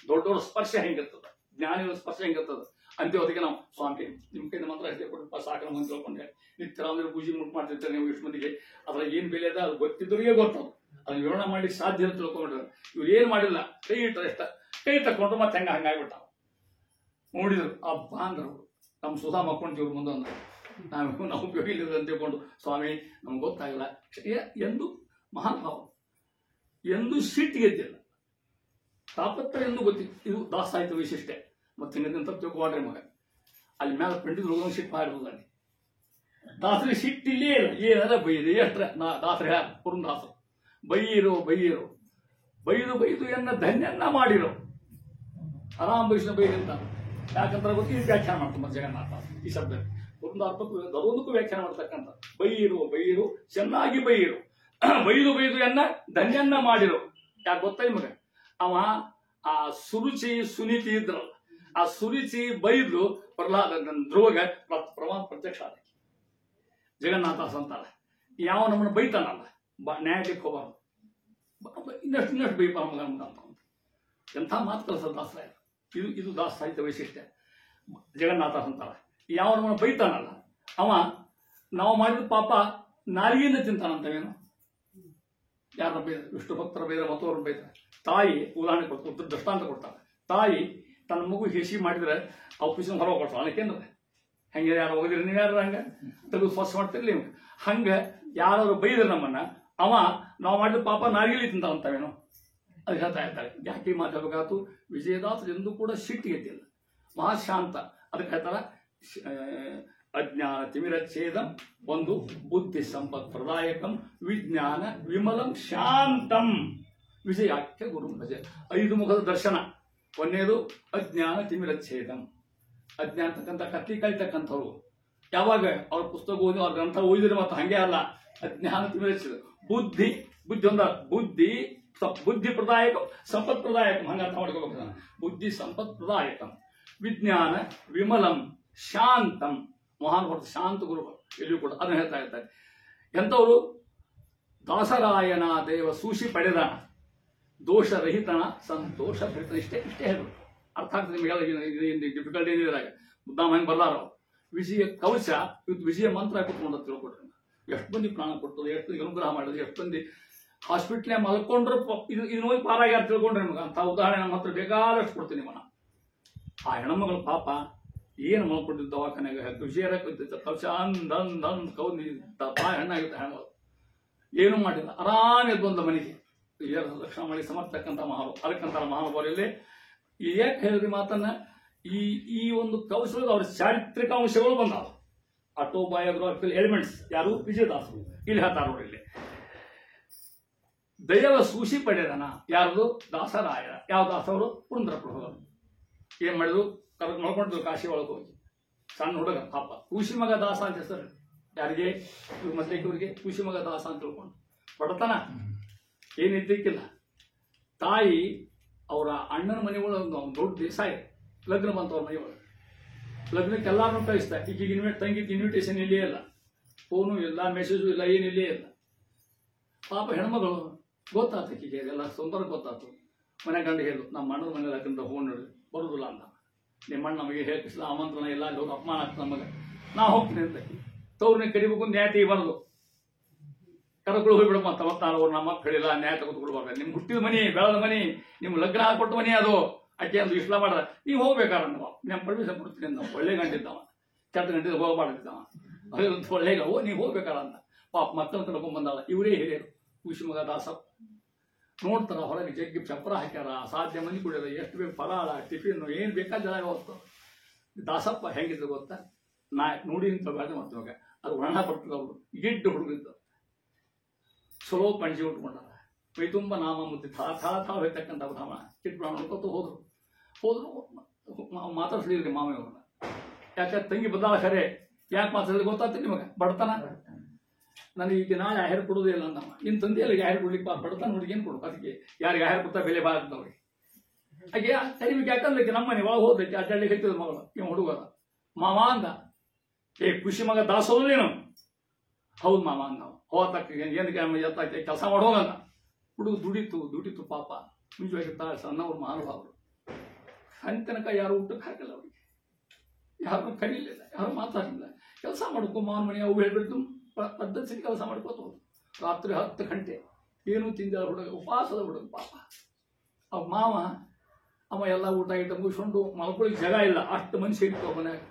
ದೊಡ್ಡವ್ರ ಸ್ಪರ್ಶ ಹೆಂಗಿರ್ತದ, ಜ್ಞಾನಿಗಳ ಸ್ಪರ್ಶ ಹೆಂಗಿರ್ತದ ಅಂತೀವಿ. ಅದಕ್ಕೆ ನಾವು ಸ್ವಾಮಿ ನಿಮ್ಮ ಕೈಯಿಂದ ಮಾತ್ರ ಅಷ್ಟೇ ಕೊಟ್ಟು ಸಾಕು ಅಂತ ತಿಳ್ಕೊಂಡೆ. ನಿತ್ಯರಾಂದ್ರೆ ಪೂಜೆ ಮುಟ್ಟು ಮಾಡ್ತಿರ್ತಾರೆ ನೀವು ಇಷ್ಟು ಮಂದಿಗೆ. ಅದ್ರ ಏನ್ ಬೆಲೆ ಅದ ಅದು ಗೊತ್ತಿದ್ರಿಗೆ ಗೊತ್ತದು. ಅದನ್ನ ವಿವರಣೆ ಮಾಡ್ಲಿಕ್ಕೆ ಸಾಧ್ಯ ಅಂತ ತಿಳ್ಕೊಂಡ್ರೆ ಇವ್ರು ಏನ್ ಮಾಡಿಲ್ಲ, ಕೈ ಇಟ್ಟರೆ ಎಷ್ಟ ಕೈ ತಕೊಂಡ್ರು ಮತ್ತೆ ಹಂಗಾಗ್ಬಿಟ್ಟ. ನೋಡಿದ್ರು ಹಬ್ಬ ಅಂದ್ರು. ನಮ್ಮ ಸುಧಾ ಮಕ್ಕೊಂತೀವ್ರು ಮುಂದೆ ಅಂದ್ರೆ ನಾವು ಉಪಯೋಗ ಇಲ್ಲ ಅಂತ ತಿಳ್ಕೊಂಡು ಸ್ವಾಮಿ ನಮ್ಗೆ ಗೊತ್ತಾಗಲ್ಲ ಎಂದು ಮಹಾನ್ ಭಾವ, ಎಂದು ಸಿಟ್ಟಿಗೆ ಎದ್ದಿಲ್ಲ, ತಾಪತ್ರ ಎಂದು ಗೊತ್ತಿತ್ತು. ಇದು ದಾಸ ಸಾಹಿತ್ಯ ವೈಶಿಷ್ಟ್ಯ. ಮತ್ತೆ ಹಿಂಗಂತ ತಿಳ್ಕೊಂಡ್ರೆ ಮಗ ಅಲ್ಲಿ ಮೇಲೆ ಪಂಡಿತರು ಹೋಗೋದು ಸಿಟ್ಟು ಮಾಡಿರೋದಲ್ಲಿ ದಾಸರಿಗೆ ಸಿಟ್ಟಿಲ್ಲೇ ಇಲ್ಲ. ಏನಾರ ಬೈದು ಎಷ್ಟ್ರ ದಾಸರ ಪುರಂದಾಸರು ಬೈಯಿರೋ ಬೈಯಿರೋ ಬೈದು ಎನ್ನ ಧನ್ಯನ್ನ ಮಾಡಿರೋ ಆರಾಮ್ ಬೈಷ್ಣ ಬೈರಿ ಅಂತ. ಯಾಕಂದ್ರೆ ಗೊತ್ತಿ ವ್ಯಾಖ್ಯಾನ ಮಾಡ್ತಾರೆ ಜಗನ್ನಾಥ ಈ ಶಬ್ದ ಪುರಂದಾಸಕ್ಕೂ ಅದೊಂದಕ್ಕೂ ವ್ಯಾಖ್ಯಾನ ಮಾಡ್ತಕ್ಕಂಥ. ಬೈಯಿರು ಚೆನ್ನಾಗಿ ಬೈಯಿರು, ಬೈದು ಎನ್ನ ಧನ್ಯನ್ನ ಮಾಡಿರೋ. ಯಾಕೆ ಗೊತ್ತಾ ನಿಮಗೆ? ಅವ ಆ ಸುರುಚಿ ಸುನೀತಿ ಇದ್ರಲ್ಲ, ಆ ಸುರುಚಿ ಬೈದು ಪ್ರಹ್ಲಾದ ಧ್ರುವಗ ಪ್ರಮಾಣ ಪ್ರತ್ಯಕ್ಷ ಆದ. ಜಗನ್ನಾಥ ಅಂತಾರ ಯಾವ ನಮ್ಮನ್ನು ಬೈತಾನಲ್ಲ ನ್ಯಾಯಕ್ಕೆ ಹೋಗಬಾರ್ದು, ಇನ್ನಷ್ಟು ಬೈಪ ಮಗ ಅಂತ ಎಂಥ ಮಾತು ಕಲಿಸೋದು ದಾಸರಾಯ. ಇದು ದಾಸ ಸಾಹಿತ್ಯ ವೈಶಿಷ್ಟ್ಯ. ಜಗನ್ನಾಥ ಅಂತಾರ ಯಾವ ನಮ್ಮನ್ನು ಬೈತಾನಲ್ಲ ಅವ ನಾವು ಮಾಡಿದ ಪಾಪ ನಾಲಿಗೆಯಿಂದ ತಿಂತಾನಂತವೇನು. ಯಾರನ್ನ ಬೈದ? ವಿಷ್ಣು ಭಕ್ತರ ಬೈದ, ಮತ್ತವ್ರನ್ನ ಬೈದ. ತಾಯಿ ಉದಾಹರಣೆ ಕೊಡ್ತಾರೆ, ದೃಷ್ಟಾಂತ ಕೊಡ್ತಾರೆ. ತಾಯಿ ತನ್ನ ಮಗು ಹೇಸಿ ಮಾಡಿದ್ರೆ ಆಫೀಸಿನ ಹೊರಗೆ ಕೊಡ್ತಾಳೆ. ಅದಕ್ಕೆಂದ್ರೆ ಹಂಗೆ ಯಾರು ಹೋಗಿದ್ರಿ ನೀವು ಯಾರು ಹಂಗೆ ತೆಗೆದು ಸ್ವಚ್ಛ ಮಾಡ್ತಿರ್ಲಿ ನೀವು. ಹಂಗೆ ಯಾರು ಬೈದ್ರೆ ನಮ್ಮನ್ನ ಅವ ನಾವು ಮಾಡಿದ ಪಾಪ ನಾಲಿಗೆಲಿ ತಿಂತಾವಂತವೇನು ಅದು ಹೇಳ್ತಾ ಇರ್ತಾರೆ. ಯಾಕೆ ಮಾತಾಡಬೇಕಾಯ್ತು? ವಿಜಯದಾಸರು ಎಂದೂ ಕೂಡ ಸಿಟ್ಟಿಗೆದ್ದಿಲ್ಲ, ಮಹಾಶಾಂತ. ಅದಕ್ಕೆ ಹೇಳ್ತಾರ ಅಜ್ಞಾನ ತಿಮಿರಚ್ಛೇದಂ ಒಂದು, ಬುದ್ಧಿ ಸಂಪತ್ ಪ್ರದಾಯಕಂ, ವಿಜ್ಞಾನ ವಿಮಲಂ ಶಾಂತಂ, ವಿಜಯಾಖ್ಯ ಗುರು ಭಜ. 5 ಮುಖದ ದರ್ಶನ. ಒಂದೇದು ಅಜ್ಞಾನ ತಿಮಿರಚ್ಛೇದಂ. ಅಜ್ಞಾನ ಅಂತಕ್ಕಂಥ ಕತ್ತಿ ಕಲಿತಕ್ಕಂಥವ್ರು ಯಾವಾಗ ಅವ್ರ ಪುಸ್ತಕ ಓದಿ ಅವ್ರ ಗ್ರಂಥ ಓದಿದ್ರೆ ಮತ್ತೆ ಹಂಗೆ ಅಲ್ಲ. ಅಜ್ಞಾನ ತಿಮಿರಚ್ಛೇದ. ಬುದ್ಧಿ ಒಂದ ಬುದ್ಧಿ ಪ್ರದಾಯಕ ಸಂಪತ್ ಪ್ರದಾಯಕಂ, ಹಂಗ ಅರ್ಥ ಮಾಡ್ಕೋಬೇಕು. ಬುದ್ಧಿ ಸಂಪತ್ ಪ್ರದಾಯಕಂ, ವಿಜ್ಞಾನ ವಿಮಲಂ ಶಾಂತಂ. ಮಹಾನ್ ಹೊರತು ಶಾಂತ ಗುರುಗಳು ಎಲ್ಲಿಯೂ ಕೂಡ ಅದನ್ನ ಹೇಳ್ತಾ ಇರ್ತಾರೆ. ಎಂಥವರು? ದಾಸರಾಯನ ದೇವ ಸೂಸಿ ಪಡೆದ ದೋಷರಹಿತನ ಸಂತೋಷ ಭರಿತ. ಇಷ್ಟೇ ಹೇಳ್ಬೇಕು. ಅರ್ಥ ಆಗ್ತದೆ ನಿಮಗೆಲ್ಲ. ಡಿಫಿಕಲ್ಟಿ ಏನಿದ್ರಾಗ ಮುದ್ದಾಮ ಹಂಗೆ ಬರ್ಲಾರ. ವಿಜಯ ಕವಚ ಇವತ್ತು ವಿಜಯ ಮಂತ್ರ ಕುತ್ಕೊಂಡು ತಿಳ್ಕೊಟ್ರಿ. ಎಷ್ಟು ಮಂದಿ ಪ್ರಾಣ ಕೊಟ್ಟದು, ಎಷ್ಟು ಅನುಗ್ರಹ ಮಾಡೋದು, ಎಷ್ಟು ಮಂದಿ ಹಾಸ್ಪಿಟ್ಲೇ ಮಲ್ಕೊಂಡ್ರು ಇದು ನೋಡಿ ಪಾರಾಗ್ಯಾರ ತಿಳ್ಕೊಂಡ್ರೆ ನಿಮಗೆ. ಅಂತ ಉದಾಹರಣೆ ನಮ್ಮ ಹತ್ರ ಬೇಕಾದಷ್ಟು ಕೊಡ್ತೀನಿ ಮನ. ಆ ಹೆಣ್ಮಗಳ ಪಾಪ ಏನು ಮಲ್ಕೊಂಡಿದ್ದ ದವಾಖಾನೆಗೆ ವಿಜಯರ ಕವಚ ಅಂದ್ ಕೌಂದಿ ತಾಯಿ ಹೆಣ್ಣಾಗಿದ್ದ ಹೆಣ್ಮಗಳು ಏನೂ ಮಾಡಿಲ್ಲ. ಆರಾಮ ಎದ್ದು ಬಂದ ಮನೆಗೆ. ರಕ್ಷಣೆ ಮಾಡಿ ಸಮರ್ಥಕ್ಕಂಥ ಅದಕ್ಕಂತ ಮಹಾನುಭಾವರಲ್ಲಿ ಯಾಕೆ ಹೇಳಿದ್ರಿ ಮಾತನ್ನ, ಈ ಒಂದು ಕೌಶಲದ ಅವ್ರ ಚಾರಿತ್ರಿಕ ಅಂಶಗಳು ಬಂದಾವ, ಆಟೋಬಯೋಗ್ರಾಫಿಕಲ್ ಎಲಿಮೆಂಟ್ಸ್. ಯಾರು? ವಿಜಯದಾಸರು. ಇಲ್ಲಿ ಹೇಳ್ತಾರ ನೋಡಿ, ಇಲ್ಲಿ ದೈವ ಸೂಸಿ ಪಡೆದನ ಯಾರದು? ದಾಸರಾಯ. ಯಾವ ದಾಸವರು? ಪುರಂದರ ಪ್ರಭುಗಳು. ಏನ್ ಮಾಡಿದ್ರು? ನೋಡ್ಕೊಂಡಿದ್ರು ಕಾಶಿ ಒಳಗೆ ಹೋಗಿ. ಸಣ್ಣ ಹುಡುಗ ಪಾಪ, ಕೂಸಿ ಮಗ ದಾಸ ಅಂತ ಹೆಸರು. ಯಾರಿಗೆ? ಮದ್ಲೇಕಿವ್ರಿಗೆ ಕೂಸಿ ಮಗ ದಾಸ ಅಂತ ತಿಳ್ಕೊಂಡು ಬಡತನ ಏನಿದ್ದಕ್ಕಿಲ್ಲ. ತಾಯಿ ಅವರ ಅಣ್ಣನ ಮನೆಯೊಳಗೆ ದೊಡ್ಡ ದೇಸಾಯ, ಲಗ್ನ ಬಂತು ಅವ್ರ ಮನೆಯೊಳಗೆ. ಲಗ್ನಕ್ಕೆ ಎಲ್ಲಾರನ್ನೂ ಕಳಿಸ್ತಾ. ಈಗ ತಂಗಿದ್ದು ಇನ್ವಿಟೇಷನ್ ಇಲ್ಲೇ ಇಲ್ಲ, ಫೋನು ಇಲ್ಲ, ಮೆಸೇಜು ಇಲ್ಲ, ಏನಿಲ್ಲೇ ಇಲ್ಲ. ಪಾಪ ಹೆಣ್ಮಗಳು ಗೊತ್ತಾತು, ಈಗ ಎಲ್ಲ ಸುಂದರ ಗೊತ್ತಾತು. ಮನೆ ಗಂಡ ಹೇಳು, ನಮ್ಮ ಅಣ್ಣನ ಮನೆ ಲಗ್ನದ ಫೋನ್ ನೋಡಿ ಬರುದಿಲ್ಲ ಅಂದ. ನಿಮ್ಮ ಅಣ್ಣ ನಮಗೆ ಹೇಳ್ಕಿಸ್ಲ, ಆಮಂತ್ರಣ ಇಲ್ಲ, ಅಲ್ಲಿ ಹೋಗಿ ಅಪಮಾನ ಆಗ್ತದೆ ನಮಗೆ, ನಾ ಹೋಗ್ತೀನಿ ಅಂತ. ತವ್ರನ್ನ ಕರಿಬೇಕು, ನ್ಯಾಯ ಬರೋದು, ಕರಗಳು ಹೋಗ್ಬಿಡಪ್ಪ ಅಂತ. ಅವ್ರು ನಮ್ಮ ಮಕ್ಕಳಿಲ್ಲ, ನ್ಯಾಯ ತಗೊಳ್ಬಾರ್ದು. ನಿಮ್ ಹುಟ್ಟಿದ ಮನಿ, ಬೆಳೆದ ಮನಿ, ನಿಮ್ ಲಗ್ನ ಹಾಕೊಟ್ಟು ಮನಿ ಅದು. ಅಕ್ಕಿ ಅಂದು ಇಷ್ಟ ಮಾಡ್ದ, ನೀವು ಹೋಗ್ಬೇಕಾರ ನಮ್ಮ ಪರ್ಮಿಷನ್ ಕೊಡ್ತೀನಿ ಅಂತ. ಒಳ್ಳೆ ಗಂಟಿದ್ದವ, ಕೆಟ್ಟ ಗಂಟಿದ ಹೋಗಬಾರ್ದಿದ್ದವ. ಒಳ್ಳೆ ನೀವು ಹೋಗ್ಬೇಕಾರ ಅಂತ. ಪಾಪ ಮಕ್ಕಳನ್ನ ಕರ್ಕೊಂಡ್ ಬಂದಾಳ. ಇವರೇ ಹಿರಿಯರು, ಖುಷಿ ಮಗ ದಾಸ. ನೋಡ್ತಾರ ಹೊರಗೆ ಜಗ್ಗಿ ಚಪ್ರ ಹಾಕ್ಯಾರ, ಅಸಾಧ್ಯ ಮಂದಿ ಕುಡಿಯೋದ, ಎಷ್ಟು ಬೇಕು ಫಲಾಳ, ಟಿಫಿನ್, ಏನ್ ಬೇಕಾದ ಜನ ಹೋಗ್ತಾವ. ದಾಸಪ್ಪ ಹೆಂಗಿದ್ರು ಗೊತ್ತಾ? ನಾ ನೋಡಿ ಅಂತ ಬೇಡ ಮಾಡ್ತೀವಾಗ ಅದು ಒಣ ಬರ್ತದ. ಅವರು ಗಿಡ್ಡು ಹುಡುಗಿದ್ದು, ಚಲೋ ಪಂಚಿ ಉಟ್ಕೊಂಡಾರ, ಮೈ ತುಂಬ ನಾಮ ಮುದ್ದೆ ಥಾ ಹೋಯ್ತಕ್ಕಂಥ ಬ್ರಾಹ್ಮಣ. ಕಿಟ್ ಬ್ರಾಹ್ಮಣ ಅನ್ಕೋತ ಹೋದ್ರು. ಮಾತಾಡ್ಸ್ಲಿಲ್ರಿ ಮಾಮೆಯವ್ರನ್ನ. ಯಾಕೆ ತಂಗಿ ಬದ್ದಾಳ ಖರೆ, ಯಾಕೆ ಮಾತಾಡಿದ್ರೆ ಗೊತ್ತಾಗ್ತದೆ ನಿಮಗೆ? ಬಡತನ. ನನಗೆ ಈಗ ನಾಳೆ ಆಹಾರ ಕೊಡೋದೇ ಇಲ್ಲ ಅಂದಮ್ಮ. ನಿನ್ನ ತಂದೆಯಲ್ಲಿ ಆಹಾರ ಕೊಡ್ಲಿಕ್ಕೆ ಬಡತನ ಹುಡುಗಿ ಏನು ಕೊಡು? ಅದಕ್ಕೆ ಯಾರಿಗೆ ಆಹಾರ ಕೊಡ್ತಾ ಬೆಲೆ ಬಾರದವ್ರಿಗೆ. ಹಾಗೆ ಕರಿಬೇಕು. ಯಾಕಂದ್ರೆ ನಮ್ಮ ಮನೆ ಒಳಗೆ ಹೋದೈತಿ, ಅಡ್ಡಾಡ್ಲಿಕ್ಕೆ ಹೇಳ್ತಿದ್ ಮಗಳು. ಇವ ಹುಡುಗ ಮಾಮ ಅಂದ. ಖುಷಿ ಮಗ ದಾಸೋದೇನು? ಹೌದು ಮಾಮ ಅಂದ. ಹೋತಕ್ಕ ಏನು ಕೆಲಸ ಮಾಡೋಗಂದ. ಹುಡುಗ ದುಡಿತು ಪಾಪ. ಮುಂಚೆವಾಗಿರ್ತಾರೆ ಸಣ್ಣವ್ರು, ಮಹಾನುಭಾವರು. ತನಕ ಯಾರು ಊಟಕ್ಕೆ ಹಾಕಿಲ್ಲ ಅವ್ರಿಗೆ, ಯಾರು ಕರೀಲಿಲ್ಲ, ಯಾರು ಮಾತಾಡಲಿಲ್ಲ. ಕೆಲಸ ಮಾಡ್ಕೊ ಮಾವನ ಮನೆ ಅವು ಹೇಳ್ಬಿಟ್ಟು ಪದ್ಧತಿ ಕೆಲಸ ಮಾಡ್ಕೋತ ಹೋದ್ರು. ರಾತ್ರಿ 10 ಗಂಟೆ ಏನು ತಿಂದ ಹುಡುಗ, ಉಪವಾಸದ ಹುಡುಗ ಪಾಪ. ಅವ ಮಾವ ಅವ ಎಲ್ಲ ಊಟ ಮುಗಿಸ್ಕೊಂಡು ಮಲ್ಕೊಳ್ಳಿಕ್ಕೆ ಜಾಗ ಇಲ್ಲ, ಅಷ್ಟು ಮನುಷ್ಯ ಇರ್ತಾವ ಮನ್ಯಾಗ.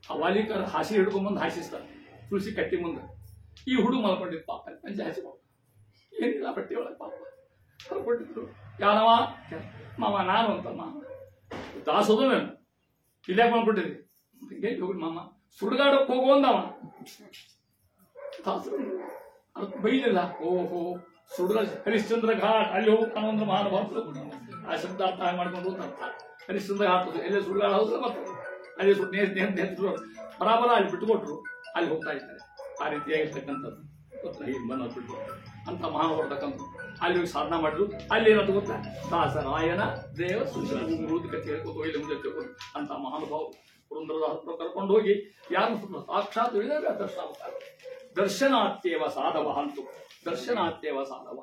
ಆ ವಾಲಿಕರ್ ಹಾಸಿ ಹಿಡ್ಕೊಂಬಂದು ಹಾಸಿಸ್ತಾರೆ ತುಳಸಿ ಕಟ್ಟಿ ಮುಂದೆ. ಈ ಹುಡುಗ ಮಲ್ಕೊಂಡಿದ್ದು ಪಾಪ, ಪಂಚೆ ಹಾಸಿಕೊಂಡು ಏನಿಲ್ಲ ಬಟ್ಟೆ ಒಳಗೆ ಪಾಪ ಕರ್ಕೊಂಡಿದ್ರು. ಯಾರವ? ಮಾವ ನಾನು ಅಂತ. ಮಾವ ದಾಸೋದು ನಾನು ಇಲ್ಲೇ ಮಲ್ಕೊಂಡಿದ್ದೆ. ಹಿಂಗೆ ಹೋಗಿ ಮಾಮ ಸುಡುಗಾಡಕ್ಕೆ ಹೋಗುವಂದವ. ದಾಸರು ಅದಕ್ಕೆ ಬೈಲಿಲ್ಲ. ಓಹೋ ಸುಡುಗಾಡ ಹರಿಶ್ಚಂದ್ರ ಘಾಟ್ ಅಲ್ಲಿ ಹೋಗಿ ಕಾಣುವಂದ್ರೆ ಮಹಾನುಭಾವ. ಆ ಶಬ್ದಾರ್ಥ ಮಾಡ್ಕೊಂಡು ಅರ್ಥ ಹರಿಶ್ಚಂದ್ರ ಘಾಟ್ ಎಲ್ಲೇ ಸುಡುಗಾಡ ಹೌದು ಬರ್ತದೆ. ಅಲ್ಲಿ ನೆಂತರು ಬರಾಬರ ಅಲ್ಲಿ ಬಿಟ್ಟುಕೊಟ್ರು, ಅಲ್ಲಿ ಹೋಗ್ತಾ ಇದ್ದಾರೆ. ಆ ರೀತಿಯಾಗಿರ್ತಕ್ಕಂಥದ್ದು ಬಂದ ಬಿಟ್ಟು ಅಂತ ಮಹಾನುಭಾವರ್ತಕ್ಕಂಥ ಅಲ್ಲಿ ಹೋಗಿ ಸಾಧನ ಮಾಡಿದ್ರು. ಅಲ್ಲಿ ಏನಂತ ಗೊತ್ತಾ? ದಾಸರಾಯನ ದೇವ ಸುಶೀಲ ಕಥೆ ಹೇಳ್ಕೊತು ಇಲ್ಲಿ ಮುಂದೆ ತಿಳ್ಕೊಂಡು ಅಂತ ಮಹಾನುಭಾವರು ಪುರಂದರದಾಸರು ಕರ್ಕೊಂಡು ಹೋಗಿ ಯಾರು ಸಾಕ್ಷಾತ್ ದರ್ಶನಾತ್ಯವ ಸಾಧವ ಅಂತು. ದರ್ಶನಾತ್ಯವ ಸಾಧವ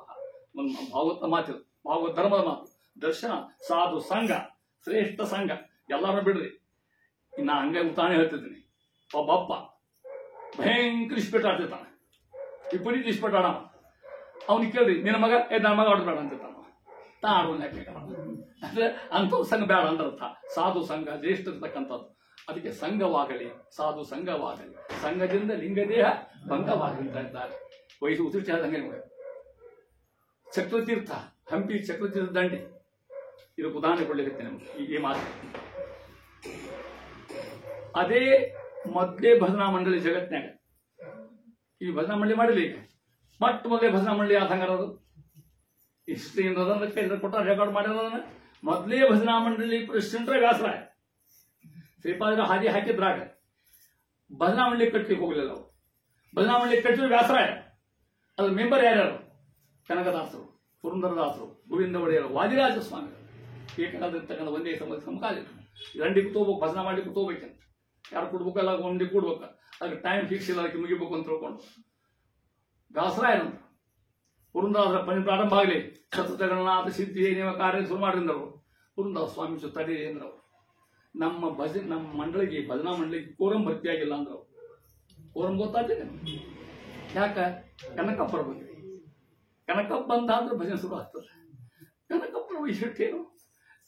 ಒಂದು ಭಾಗವತ ಮಾತು, ಭಾಗವತ ಧರ್ಮದ ಮಾತು. ದರ್ಶನ, ಸಾಧು ಸಂಘ, ಶ್ರೇಷ್ಠ ಸಂಘ. ಎಲ್ಲಾರು ಬಿಡ್ರಿ. ನಾ ಹಂಗೆ ಉದಾಹರಣೆ ಹೇಳ್ತಿದ್ದೀನಿ. ಒಬ್ಬಪ್ಪ ಭಯಂಕರ ಇಸ್ಪೇಟ್ ಆಡ್ತಿರ್ತಾನೆ, ವಿಪರೀತ ಇಸ್ಪೇಟ್ ಆಡ. ಅವ್ನಿಗೆ ಕೇಳ್ರಿ, ನಿನ್ನ ಮಗ ನನ್ನ ಮಗ ಆಡೋದು ಬೇಡ ಅಂತಿರ್ತಾನ. ತಾ ಆಡೋದು ಯಾಕೆ ಅಂದ್ರೆ ಅಂಥವ್ ಸಂಘ ಬೇಡ ಅಂದರ್ಥ. ಸಾಧು ಸಂಘ ಜ್ಯೇಷ್ಠ ಇರ್ತಕ್ಕಂಥದ್ದು. ಅದಕ್ಕೆ ಸಂಘವಾಗಲಿ, ಸಾಧು ಸಂಘವಾಗಲಿ, ಸಂಘದಿಂದ ಲಿಂಗದೇಹ ಭಂಗವಾಗಲಿ ಅಂತ ಇದ್ದಾರೆ. ವಯಸ್ಸು ಉತ್ಕೃಷ್ಟ ಹಂಗೆ ಚಕ್ರತೀರ್ಥ, ಹಂಪಿ ಚಕ್ರತೀರ್ಥ ದಂಡೆ. ಇದಕ್ಕೆ ಉದಾಹರಣೆ ಕೊಡ್ಲಿಕ್ಕೆ ನಮ್ಗೆ ಈ ಮಾತು. ಅದೇ ಮೊದಲೇ ಭಜನಾ ಮಂಡಳಿ ಜಗತ್ನಾಗ. ಈ ಭಜನಾ ಮಂಡಳಿ ಮಾಡಿಲ್ಲ. ಈಗ ಮೊದಲೇ ಭಜನಾ ಮಂಡಳಿ ಆದ ಹಂಗಾರದು ಹಿಸ್ಟ್ರಿಯಿಂದ ಕೊಟ್ಟ ರೆಕಾರ್ಡ್ ಮಾಡಿರೋದನ್ನ. ಮೊದಲೇ ಭಜನಾ ಮಂಡಳಿ ಪ್ರೆಸಿಡೆಂಟ್ರೆ ವ್ಯಾಸರಾಯ. ಶ್ರೀಪಾದರ ಹಾದಿ ಹಾಕಿದ್ರಾಗ ಭಜನಾ ಮಂಡಳಿ ಕಟ್ಲಿಕ್ಕೆ ಹೋಗ್ಲಿಲ್ಲ ಅವರು. ಭಜನಾ ಮಂಡಳಿ ಕಟ್ಟಿದ್ರು ವ್ಯಾಸರಾಯ. ಅದ್ರ ಮೆಂಬರ್ ಯಾರ್ಯಾರು? ಕನಕದಾಸರು, ಪುರಂದರದಾಸರು, ಗೋವಿಂದ ಒಡೆಯರು, ವಾದಿರಾಜ ಸ್ವಾಮಿಗಳು. ಏಕಾದಿರ್ತಕ್ಕಂಥ ಒಂದೇ ಸಮಕಾಲೀನ ದಂಡಿ ಕೂತೋಗ್ಬೇಕು, ಭಜನಾ ಮಾಡಿ ಕೂತೋಗ್ಬೇಕಂತ. ಯಾರು ಕೊಡ್ಬೇಕಲ್ಲ ಒಂದಿ ಕೂಡ್ಬೇಕ. ಅದಕ್ಕೆ ಟೈಮ್ ಫಿಕ್ಸ್ ಇಲ್ಲ, ಅದಕ್ಕೆ ಮುಗಿಬೇಕು ಅಂತ ತಿಳ್ಕೊಂಡು ವ್ಯಾಸರಾಯನಂತ ಪುರಂದರದಾಸರ ಪ್ರಾರಂಭ ಆಗಲಿ. ಸತತಗಣನಾಥ ಸಿದ್ಧಿ ನೇಮ ಕಾರ್ಯ ಶುರು ಮಾಡಿದ್ರು. ಪುರಂದರ ಸ್ವಾಮಿ ತಡಿ ಅಂದ್ರವ್ರು. ನಮ್ಮ ಮಂಡಳಿಗೆ, ಭಜನಾ ಮಂಡಳಿಗೆ ಕೋರಂ ಭರ್ತಿಯಾಗಿಲ್ಲ ಅಂದ್ರು. ಕೋರಂ ಗೊತ್ತಾಗ್ತಿದೆ ಯಾಕ? ಕನಕಪ್ಪರ ಬಂದ್ರಿ. ಕನಕಪ್ಪ ಬಂದ ಅಂದ್ರೆ ಭಜನೆ ಶುರು ಆಗ್ತದೆ. ಕನಕಪ್ಪನ ವೈಶಿಷ್ಟ್ಯೇನು?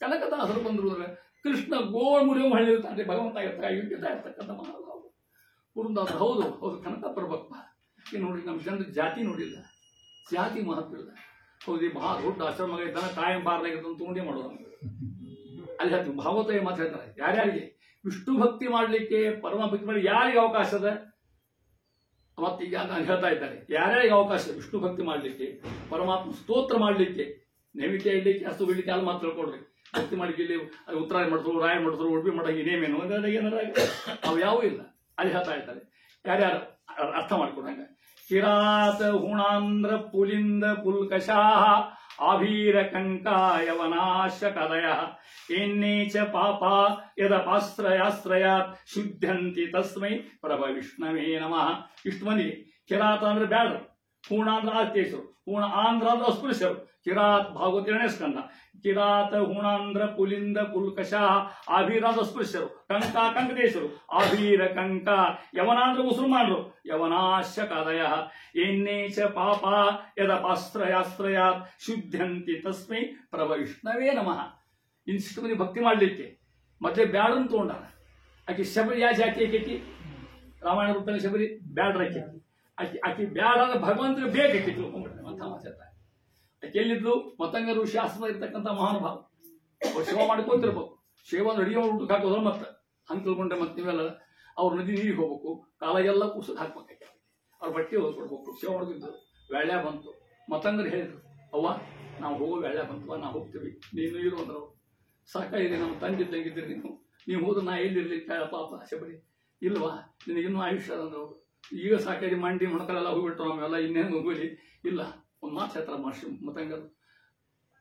ಕನಕದಾಸರು ಬಂದ್ರು ಅಂದ್ರೆ ಕೃಷ್ಣ ಗೋಳ್ ಮುರಿಯೋ ಹಳ್ಳಿರ್ತಾನೆ, ಭಗವಂತ ಇರ್ತಕ್ಕಂಥ ಮಹಾನುಭಾವ ಪುರಂದರ. ಹೌದು ಕನಕಪ್ಪರ ಭಕ್ತ. ನೋಡ್ರಿ, ನಮ್ಮ ಜನರ ಜಾತಿ ನೋಡಿಲ್ಲ, ಜಾತಿ ಮಹತ್ವ ಇಲ್ಲ. ಹೌದು, ಮಹಾ ದೊಡ್ಡ ಆಶ್ರಮ ಇದ್ದಾನೆ, ಕಾಯಂ ಬಾರದಾಗಿರ್ತಾನೆ ತಗೊಂಡೇ ಮಾಡೋದು. ಅಲ್ಲಿ ಹೇಳ್ತೀವಿ ಭಾಗವತ ಮಾತು ಹೇಳ್ತಾರೆ, ಯಾರ್ಯಾರಿಗೆ ವಿಷ್ಣು ಭಕ್ತಿ ಮಾಡಲಿಕ್ಕೆ ಪರಮ ಭಕ್ತಿ ಮಾಡಿ ಯಾರಿಗೆ ಅವಕಾಶ ಅದ, ಮತ್ತೀಗ ನಾನು ಹೇಳ್ತಾ ಇದ್ದಾರೆ ಯಾರ್ಯಾರಿಗೆ ಅವಕಾಶ ವಿಷ್ಣು ಭಕ್ತಿ ಮಾಡಲಿಕ್ಕೆ, ಪರಮಾತ್ಮ ಸ್ತೋತ್ರ ಮಾಡಲಿಕ್ಕೆ, ನೈವೇದ್ಯ ಇಡ್ಲಿಕ್ಕೆ, ಅಷ್ಟು ಬಿಡ್ಲಿಕ್ಕೆ ಅಲ್ಲಿ ಮಾತು ತಿಳ್ಕೊಡ್ರಿ. ಭಕ್ತಿ ಮಾಡಲಿಕ್ಕೆ ಇಲ್ಲಿ ಉತ್ತರಾಯಣ ಮಾಡಿದ್ರು, ರಾಯ ಮಾಡಿದ್ರು, ಉಡುಪಿ ಮಾಡೋಕೆ ಇನ್ನೇಮೇನು ಏನಾರ ಅವು ಯಾವೂ ಇಲ್ಲ. ಅಲ್ಲಿ ಹೇಳ್ತಾ ಇದ್ದಾರೆ ಯಾರ್ಯಾರು ಅರ್ಥ ಮಾಡ್ಕೊಂಡಂಗ. ಕಿರಾತ ಹುಣಾಂಧ್ರ ಪುಲಿಂದ ಪುಲ್ಕಷಾಹ ಆಭೀರ ಕಂಕಾಯವನಾಶ ಕದಯ ಎನ್ನೇ ಚ ಪಾಪ ಯದಪಾಶ್ರಯಾಶ್ರಯಾತ್ ಶುದ್ಧಂತಿ ತಸ್ಮೈ ಪ್ರಭ ವಿಷ್ಣವೇ ನಮಃ. ಇಷ್ಟು ಮಂದಿಗೆ ಕಿರಾತ ಅಂದ್ರೆ ಬ್ಯಾಡ್ರು, ಹೂಣ ಅಂದ್ರೆ ಆರ್ತೇಶರು, ಹೂಣ ಆಂಧ್ರ ಅಂದ್ರೆ ಅಸ್ಪೃಶ್ಯರು. ಕಿರಾತ್ ಭಾಗವತ 2ನೇ ಸ್ಕಂದ. ಕಿರಾತ ಹುಣಾಂಧ್ರ ಪುಲಿಂದ ಪುಲ್ಕಷ ಆಭೀರಾದ ಅಸ್ಪೃಶ್ಯರು, ಕಂಕ ಕಂಕದೇಶರು, ಆಭೀರ ಕಂಕ ಯವನಾಂಧ್ರ ಮುಸಲ್ಮಾನರು, ಯವನಾಶ ಕದಯ ಎನ್ನೇ ಚ ಪಾಪ ಯದಪಾಶ್ರಯಾಶ್ರಯಾತ್ ಶುದ್ಧಂತಿ ತಸ್ಮೈ ಪ್ರಭ ವಿಷ್ಣವೇ ನಮಃ. ಇನ್ಸಿಷ್ಟು ಮಂದಿ ಭಕ್ತಿ ಮಾಡಲಿಕ್ಕೆ ಮತ್ತೆ ಬ್ಯಾಡನ್ನು ತಗೊಂಡಾನ. ಆಕೆ ಶಬರಿ ಯಾವ ಜಾತಿ ಆಕೈತಿ, ರಾಮಾಯಣ ರೂಪದಲ್ಲಿ ಶಬರಿ ಬ್ಯಾಡ್ರಕ್ಕೆ ಆಕೆ ಬ್ಯಾಡ ಅಂದ್ರೆ ಭಗವಂತನಿಗೆ ಬೇಕೈತಿ ತಿಳ್ಕೊಂಡ್ಬಿಡ್ತಾರೆ ಅಂತ ಮಾತಾಡ್ತಾರೆ. ಆಕೆ ಎಲ್ಲಿದ್ಲು, ಮತಂಗ ಋಷಿ ಆಶ್ರಮ ಇರ್ತಕ್ಕಂಥ ಮಹಾನುಭಾವ, ಅವ್ರು ಸೇವೆ ಮಾಡ್ಕೊಂತಿರ್ಬೇಕು. ಸೇವೆ ಅಂದ್ರೆ ಅಡಿಗೆ ಊಟಕ್ಕೆ ಹಾಕೋದ್ರ ಮತ್ತೆ ಹಂಗೆ ತಿಳ್ಕೊಂಡ್ರೆ ಮತ್ತೆ ನೀವೆಲ್ಲ ಅವ್ರ ನದಿ ನೀರಿಗೆ ಹೋಗ್ಬೇಕು, ಕಾಲಾಗೆಲ್ಲ ಕುಸಕ್ಕೆ ಹಾಕ್ಬೇಕಾಗಿ ಅವ್ರ ಬಟ್ಟೆ ಹೋಗ್ಕೊಡ್ಬೇಕು, ಸೇವೆ ಮಾಡ್ತಿದ್ರು. ವ್ಯಾಳ್ಯ ಬಂತು, ಮತಂಗರು ಹೇಳಿದ್ರು, ಅವ್ವ ನಾವು ಹೋಗೋ ವ್ಯಾಳ್ಯ ಬಂತವ, ನಾವು ಹೋಗ್ತೀವಿ, ನೀನು ಇರು ಅಂದ್ರು. ಸಾಕಾಗಿದೆ, ನಮ್ಮ ತಂದೆ ತಂಗಿದ್ರಿ, ನೀವು ಹೋದ್ರೆ ನಾ ಎಲ್ಲಿರ್ಲಿ ಪಾಪ ಶಬರಿ, ಇಲ್ವಾ ನಿನಗಿನ್ನೂ ಆಯುಷ್ಯ ಅಂದ್ರು. ಈಗ ಸಾಕಾಗಿ ಮಂಡಿ ಮೊಣಕಲೆಲ್ಲ ಹೋಗ್ಬಿಟ್ರು, ನಾವೆಲ್ಲ ಇನ್ನೇನು ಹೋಗಲಿ ಇಲ್ಲ. ಒಂದು ಮಾತು ಹೇಳ್ತಾರೆ ಮಹರ್ಷಿ ಮತಂಗರು,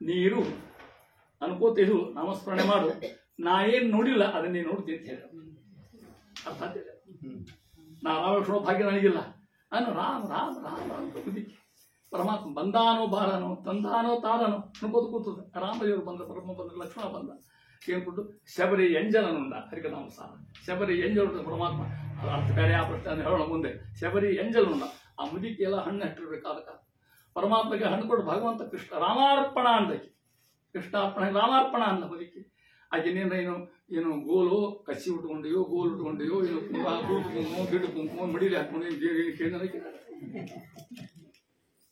ನೀರು ಅನ್ಕೋತಿರು, ನಾಮಸ್ಮರಣೆ ಮಾಡು, ನಾ ಏನು ನೋಡಿಲ್ಲ ಅದನ್ನ ನೀನು ನೋಡ್ತೀನಿ ಅಂತ ಹೇಳಿ. ಅರ್ಥ ಆಗ್ತಿಲ್ಲ, ನಾ ರಾಮಕೃಷ್ಣ ಭಾಗ್ಯ ನನಗಿಲ್ಲ ನಾನು ರಾಮ್ ರಾಮ್ ರಾಮ್ ರಾಮ್ ಬದುಕಿ ಪರಮಾತ್ಮ ಬಂದಾನೋ ಬಾರನೋ ತಂದಾನೋ ತಾರನೋ ಅನ್ಕೋದು ಕೂತದೆ. ರಾಮದೇವರು ಬಂದ, ಪರಮ ಬಂದ, ಲಕ್ಷ್ಮಣ ಬಂದ, ಕೇಳ್ಬಿಟ್ಟು ಶಬರಿ ಎಂಜಲನುಂಡ ಹರಿಕನಾಮ ಸಾರ. ಶಬರಿ ಎಂಜಲು ಪರಮಾತ್ಮ ಅರ್ಥಕಾರ್ಯ ಪ್ರಶ್ನೆ ಹೇಳೋಣ ಮುಂದೆ. ಶಬರಿ ಎಂಜಲನುಂಡ ಆ ಮುದಿಕೆ ಎಲ್ಲ ಹಣ್ಣು ಹಟ್ಟಿರ್ಬೇಕಾದ ಕಾಲ ಪರಮಾತ್ಮಗೆ ಹಣ್ಣು ಕೊಟ್ಟು ಭಗವಂತ ಕೃಷ್ಣ ರಾಮಾರ್ಪಣ ಅಂದಕ್ಕೆ, ಕೃಷ್ಣಾರ್ಪಣ ರಾಮಾರ್ಪಣ ಅಂದ ಮುದಿಕೆ. ಆಕೆನೇನ ಏನು ಗೋಲು ಕಚ್ಚಿ ಉಟ್ಕೊಂಡಿಯೋ, ಗೋಲು ಉಟ್ಕೊಂಡಿಯೋ, ಏನು ಕುಂಕುಮ ಗಿಡ ಕುಂಕುಮ ಮಡಿಲಿ ಹಾಕೊಂಡು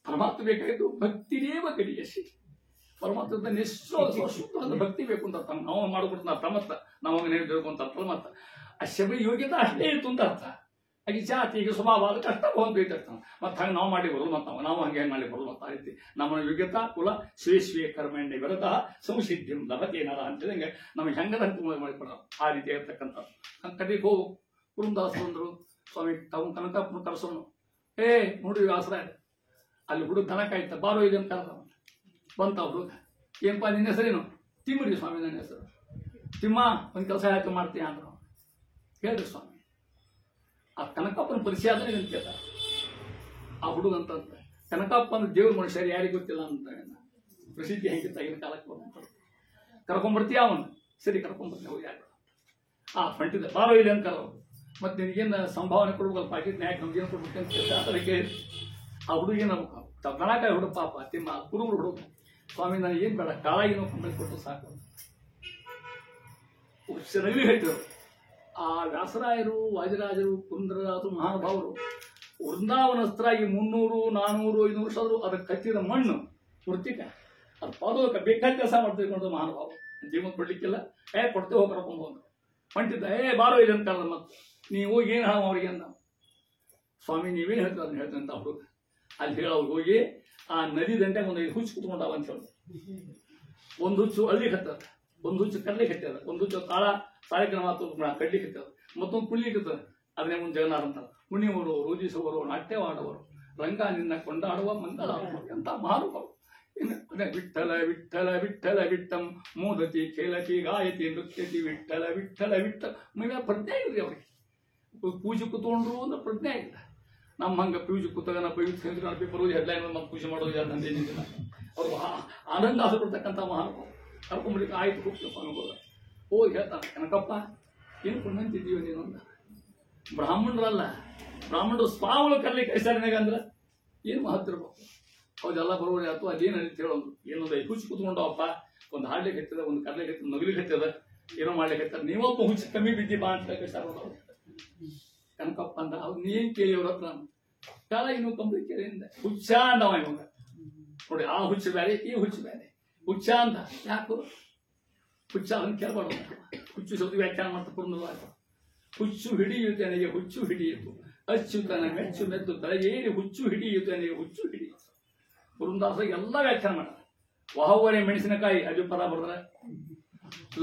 ಪರಮಾತ್ಮ ಬೇಕಾಗಿದ್ದು ಭಕ್ತಿರೇವ ಕಡಿಯಸಿ. ಪರಮಾತ್ಮ ನಿಶ್ಚಲ ಭಕ್ತಿ ಬೇಕು ಅಂತ ಅರ್ಥ. ನಾವು ಮಾಡ್ಕೊಡ್ತಾನ ತಮ್ಮತ್ತ ನಾವಾಗ ನೇಡ್ಬೇಕು ಅಂತ ಅರ್ಥ. ಮತ್ತ ಆ ಶಬರಿ ಯೋಗ್ಯತೆ ಅಷ್ಟೇ ಇತ್ತು ಅಂತ ಅರ್ಥ. ಹಾಗೆ ಜಾತಿ ಈಗ ಸ್ವಭಾವ ಅದಕ್ಕೆ ಅಷ್ಟ ಭಗವಂತ ಇರ್ತಾನೆ. ಮತ್ತೆ ಹಂಗೆ ನಾವು ಮಾಡಿ ಬರೋದು, ಮತ್ತು ನಾವು ಹಂಗೆ ಮಾಡಿ ಬರೋದು. ಮತ್ತು ಆ ರೀತಿ ನಮ್ಮ ಯೋಗ್ಯತಾ ಕುಲ ಸ್ವೇ ಕರ್ಮಣ್ಯ ವಿರತ ಸಂಸಿದ್ಧಿಂ ಲಭತೆ ನರ ಅಂತಂಗೆ ನಮಗೆ ಹೆಂಗದ ಅಂತ ಮಾಡಿಕೊಡ ಆ ರೀತಿ ಇರ್ತಕ್ಕಂಥ. ಕಡೆಗೆ ಹೋಗು ಕುರುಂದಾಸರು ಅಂದರು, ಸ್ವಾಮಿ ತಾವು ಕನಕಪ್ಪನ ಕರೆಸೋನು. ನೋಡಿ ವ್ಯಾಸರ ಅಲ್ಲಿ ಹುಡುಗ ದನ ಕಾಯ್ತ, ಬಾರೋ ಇದೆ ಅಂತ ಕರೆದ. ಬಂತ ಹುಡುಗ, ಏನಪ್ಪ ನಿನ್ನ ಹೆಸರೇನು? ತಿಮ್ಮಡಿ ಸ್ವಾಮಿ ನನ್ನ ಹೆಸರು. ತಿಮ್ಮ ಒಂದು ಕೆಲಸ ಯಾಕೆ ಮಾಡ್ತೀಯ ಅಂದ್ರು. ಹೇಳ್ರಿ ಸ್ವಾಮಿ. ಆ ಕನಕಪ್ಪನ ಪರಿಚಯ ಆದ್ರೆ ಅಂತ ಕೇಳ್ತಾರೆ ಆ ಹುಡುಗ ಅಂತ. ಕನಕಪ್ಪನ ದೇವ್ರ ಮನುಷ್ಯರು ಯಾರಿಗೂ ಗೊತ್ತಿಲ್ಲ ಅಂತ ಪ್ರಸಿದ್ಧಿ ಹೆಂಗಿತ್ತ ಆಗಿನ ಕಾಲಕ್ಕೆ ಬಂದ. ಕರ್ಕೊಂಡ್ಬರ್ತೀಯ ಅವನು, ಸರಿ ಕರ್ಕೊಂಡ್ಬರ್ತೀವಿ. ಅವ್ರು ಯಾರು ಆ ಹೊಂಟಿದ್ದ, ಬಾರೋ ಇಲ್ಲಿ ಅಂತ ಕರೋ. ಮತ್ತೆ ನಿನಗೇನು ಸಂಭಾವನೆ ಕೊಡ್ಬೇಕಲ್ಲ, ಪಾಕಿಟ್ ಯಾಕೆ ನಮ್ಗೇನು ಕೊಡ್ಬೇಕಂತ ಆ ಕೇಳಿ ಆ ಹುಡುಗೇನು ದನಕಾಯಿ ಹುಡುಗ ಪಾಪ ತಿಮ್ಮ ಕುರುಬರು ಹುಡುಗ. ಸ್ವಾಮಿ ನನಗೆ ಏನು ಬೇಡ, ಕಾಳಾಗಿನೋ ಕಂಬಳಿ ಕೊಟ್ಟು ಸಾಕು. ರವಿ ಹೇಳ್ತಿದ್ರು ಆ ವ್ಯಾಸರಾಯರು, ವಾದಿರಾಜರು, ಕುಂದ್ರರಾಜರು, ಮಹಾನುಭಾವರು ವೃಂದಾವನಸ್ಥರಾಗಿ 300, 400, 500 ವರ್ಷ ಆದರೂ ಅದಕ್ಕೆ ಕಚ್ಚಿದ ಮಣ್ಣು ವೃತ್ತಿಕ ಅದು ಪಾದೋಕ ಬೇಕಾದ ಕೆಲಸ ಮಾಡ್ತೀವಿ ನೋಡೋದು ಮಹಾನುಭಾವ. ಜೀವನ ಕೊಡ್ಲಿಕ್ಕಿಲ್ಲ, ಕೊಡ್ತೇವೆ ಹೋಗಿ ಕರ್ಕೊಂಡು ಹೋದ್ರು. ಹೊಂಟಿದ್ದ, ಬಾರೋ ಇಲ್ಲ ಅಂತ ಕರೆದ. ಮತ್ತೆ ನೀವು ಹೋಗಿ ಏನು ಹೇಳ ಅವ್ರಿಗೆ ಅಂದ. ಸ್ವಾಮಿ ನೀವೇನು ಹೇಳ್ತಾರೆ ಅದನ್ನ ಹೇಳ್ತೇನೆ ಅಂತ ಹುಡುಗ. ಅಲ್ಲಿ ಹೇಳೋರು ಹೋಗಿ ಆ ನದಿ ದಂಡೆ ಒಂದು ಹುಚ್ಚು ಕುತ್ಕೊಂಡಾವ ಅಂತ ಹೇಳೋದು. ಒಂದು ಹುಚ್ಚು ಹಳ್ಳಿ ಕತ್ತದ, ಒಂದು ಹುಚ್ಚು ಕಡ್ಲಿಕ್ಕೆ ಹತ್ತದ, ಒಂದು ಹುಚ್ಚು ತಾಳಿಕ್ರಮ ಕಡ್ಲಿಕ್ಕೆ ಹತ್ತದ, ಮತ್ತೊಂದು ಕುಳ್ಳಿಕ್ಕೆ ಹತ್ತದ. ಅದನ್ನೇ ಒಂದು ಜಗನ್ನಾಥ ಅಂತಾರೆ. ಕುಣಿಯುವರು, ರೋಜಿಸುವರು, ನಾಟ್ಯವಾಡುವರು, ರಂಗ ನಿನ್ನ ಕೊಂಡಾಡುವ ಮಂದಳಾಡುವರು ಅಂತ ಮಹಾನುಭಾವ. ವಿಠಲ ವಿಠಲ ವಿಠಲ ವಿಟ್ಟಂ ಮೋದತಿ ಖೇಲತಿ ಗಾಯತಿ ನೃತ್ಯತಿ ವಿಠಲ ವಿಠಲ ವಿಠಲ. ಮೈಯ ಪ್ರಜ್ಞೆ ಇದೆ ಅವ್ರಿಗೆ. ಪೂಜೆ ಕೂತ್ಕೊಂಡ್ರು ಅಂದ್ರೆ ಪ್ರಜ್ಞೆ ಇಲ್ಲ. ನಮ್ಮ ಹಂಗೆ ಪೂಜೆ ಕೂತಾಗ ಪೇಪರ್ ಹೆಡ್ಲೈನ್ ನಮ್ಮ ಪೂಜೆ ಮಾಡೋದು ಯಾರು ನಂದೇನಿಲ್ಲ. ಅವರು ಆನಂದ ಆಸೆ ಕೊಡ್ತಕ್ಕಂಥ ಮಹಾನುಭಾವ. ಕರ್ಕೊಂಡ್ಬಿಟ್ಟು ಆಯ್ತು ಹೋಗ್ತಪ್ಪ ಅನ್ಬೋದ. ಹೋಗಿ ಹೇಳ್ತಾನೆ, ಕನಕಪ್ಪ ಏನು ಕೊಂಡಂತಿದ್ದೀವಿ ನೀನು ಅಂದ. ಬ್ರಾಹ್ಮಣರಲ್ಲ, ಬ್ರಾಹ್ಮಣರು ಸ್ವಾವಳು ಕರ್ಲಿಕ್ಕೆ ಕಳಿಸ್ತಾರೆ ಅಂದ್ರೆ ಏನು ಮಹತ್ವ ಇರ್ಬೇಕು. ಹೌದೆಲ್ಲ ಬರೋರಿ ಆಯ್ತು. ಅದೇನು ನಡೀತಿ ಹೇಳೋದು, ಏನೊಂದು ಹುಚ್ಚು ಕೂತ್ಕೊಂಡವಪ್ಪ, ಒಂದು ಹಾಡ್ಲಿಕ್ಕೆ ಹತ್ತದ, ಒಂದು ಕರ್ಲಿಕ್ಕೆ ಹತ್ತದ, ನಗಲಿಕ್ಕೆ ಹತ್ತದ, ಏನೋ ಮಾಡ್ಲಿಕ್ಕೆ ಹತ್ತದ, ನೀವೊಬ್ಬ ಹುಚ್ಚು ಕಮ್ಮಿ ಬಿದ್ದಿ ಬಾ ಅಂತ ಕಳಿಸ್ತಾರೆ. ಕನಕಪ್ಪ ಅಂದ, ಅವ್ರು ನೀನ್ ಕೇಳಿ ಅವ್ರ ಹತ್ರ ಕಾಲ ಇನ್ನೂ ಕಂಬಳಿ ಕೇಳಿಂದ ಹುಚ್ಚ ಅಂದವ ಇವಾಗ. ನೋಡಿ, ಆ ಹುಚ್ಚು ಬೇರೆ, ಈ ಹುಚ್ಚು ಬೇರೆ. ಹುಚ್ಚ ಅಂತ ಯಾಕು ಹುಚ್ಚ ಅಂತ ಕೇಳಬಾರ್ದು. ಹುಚ್ಚು ಶಬ್ದ ವ್ಯಾಖ್ಯಾನ ಮಾಡ್ತಾ ಪೂರ್ಣವಾಗಿ ಹುಚ್ಚು ಹಿಡಿಯುತ್ತನೆಗೆ ಹುಚ್ಚು ಹಿಡಿಯಿತು, ಅಚ್ಚುತನ ಮೆಚ್ಚು ಮೆದ್ದು ತಲೆಗೇರಿ ಹುಚ್ಚು ಹಿಡಿಯುತ್ತನೆಗೆ ಹುಚ್ಚು ಹಿಡಿಯಿತು. ಪುರಂದಾಸ ಎಲ್ಲ ವ್ಯಾಖ್ಯಾನ ಮಾಡ. ವಹವರೆ ಮೆಣಸಿನಕಾಯಿ ಅದು ಪದ ಬರೆದ್ರೆ,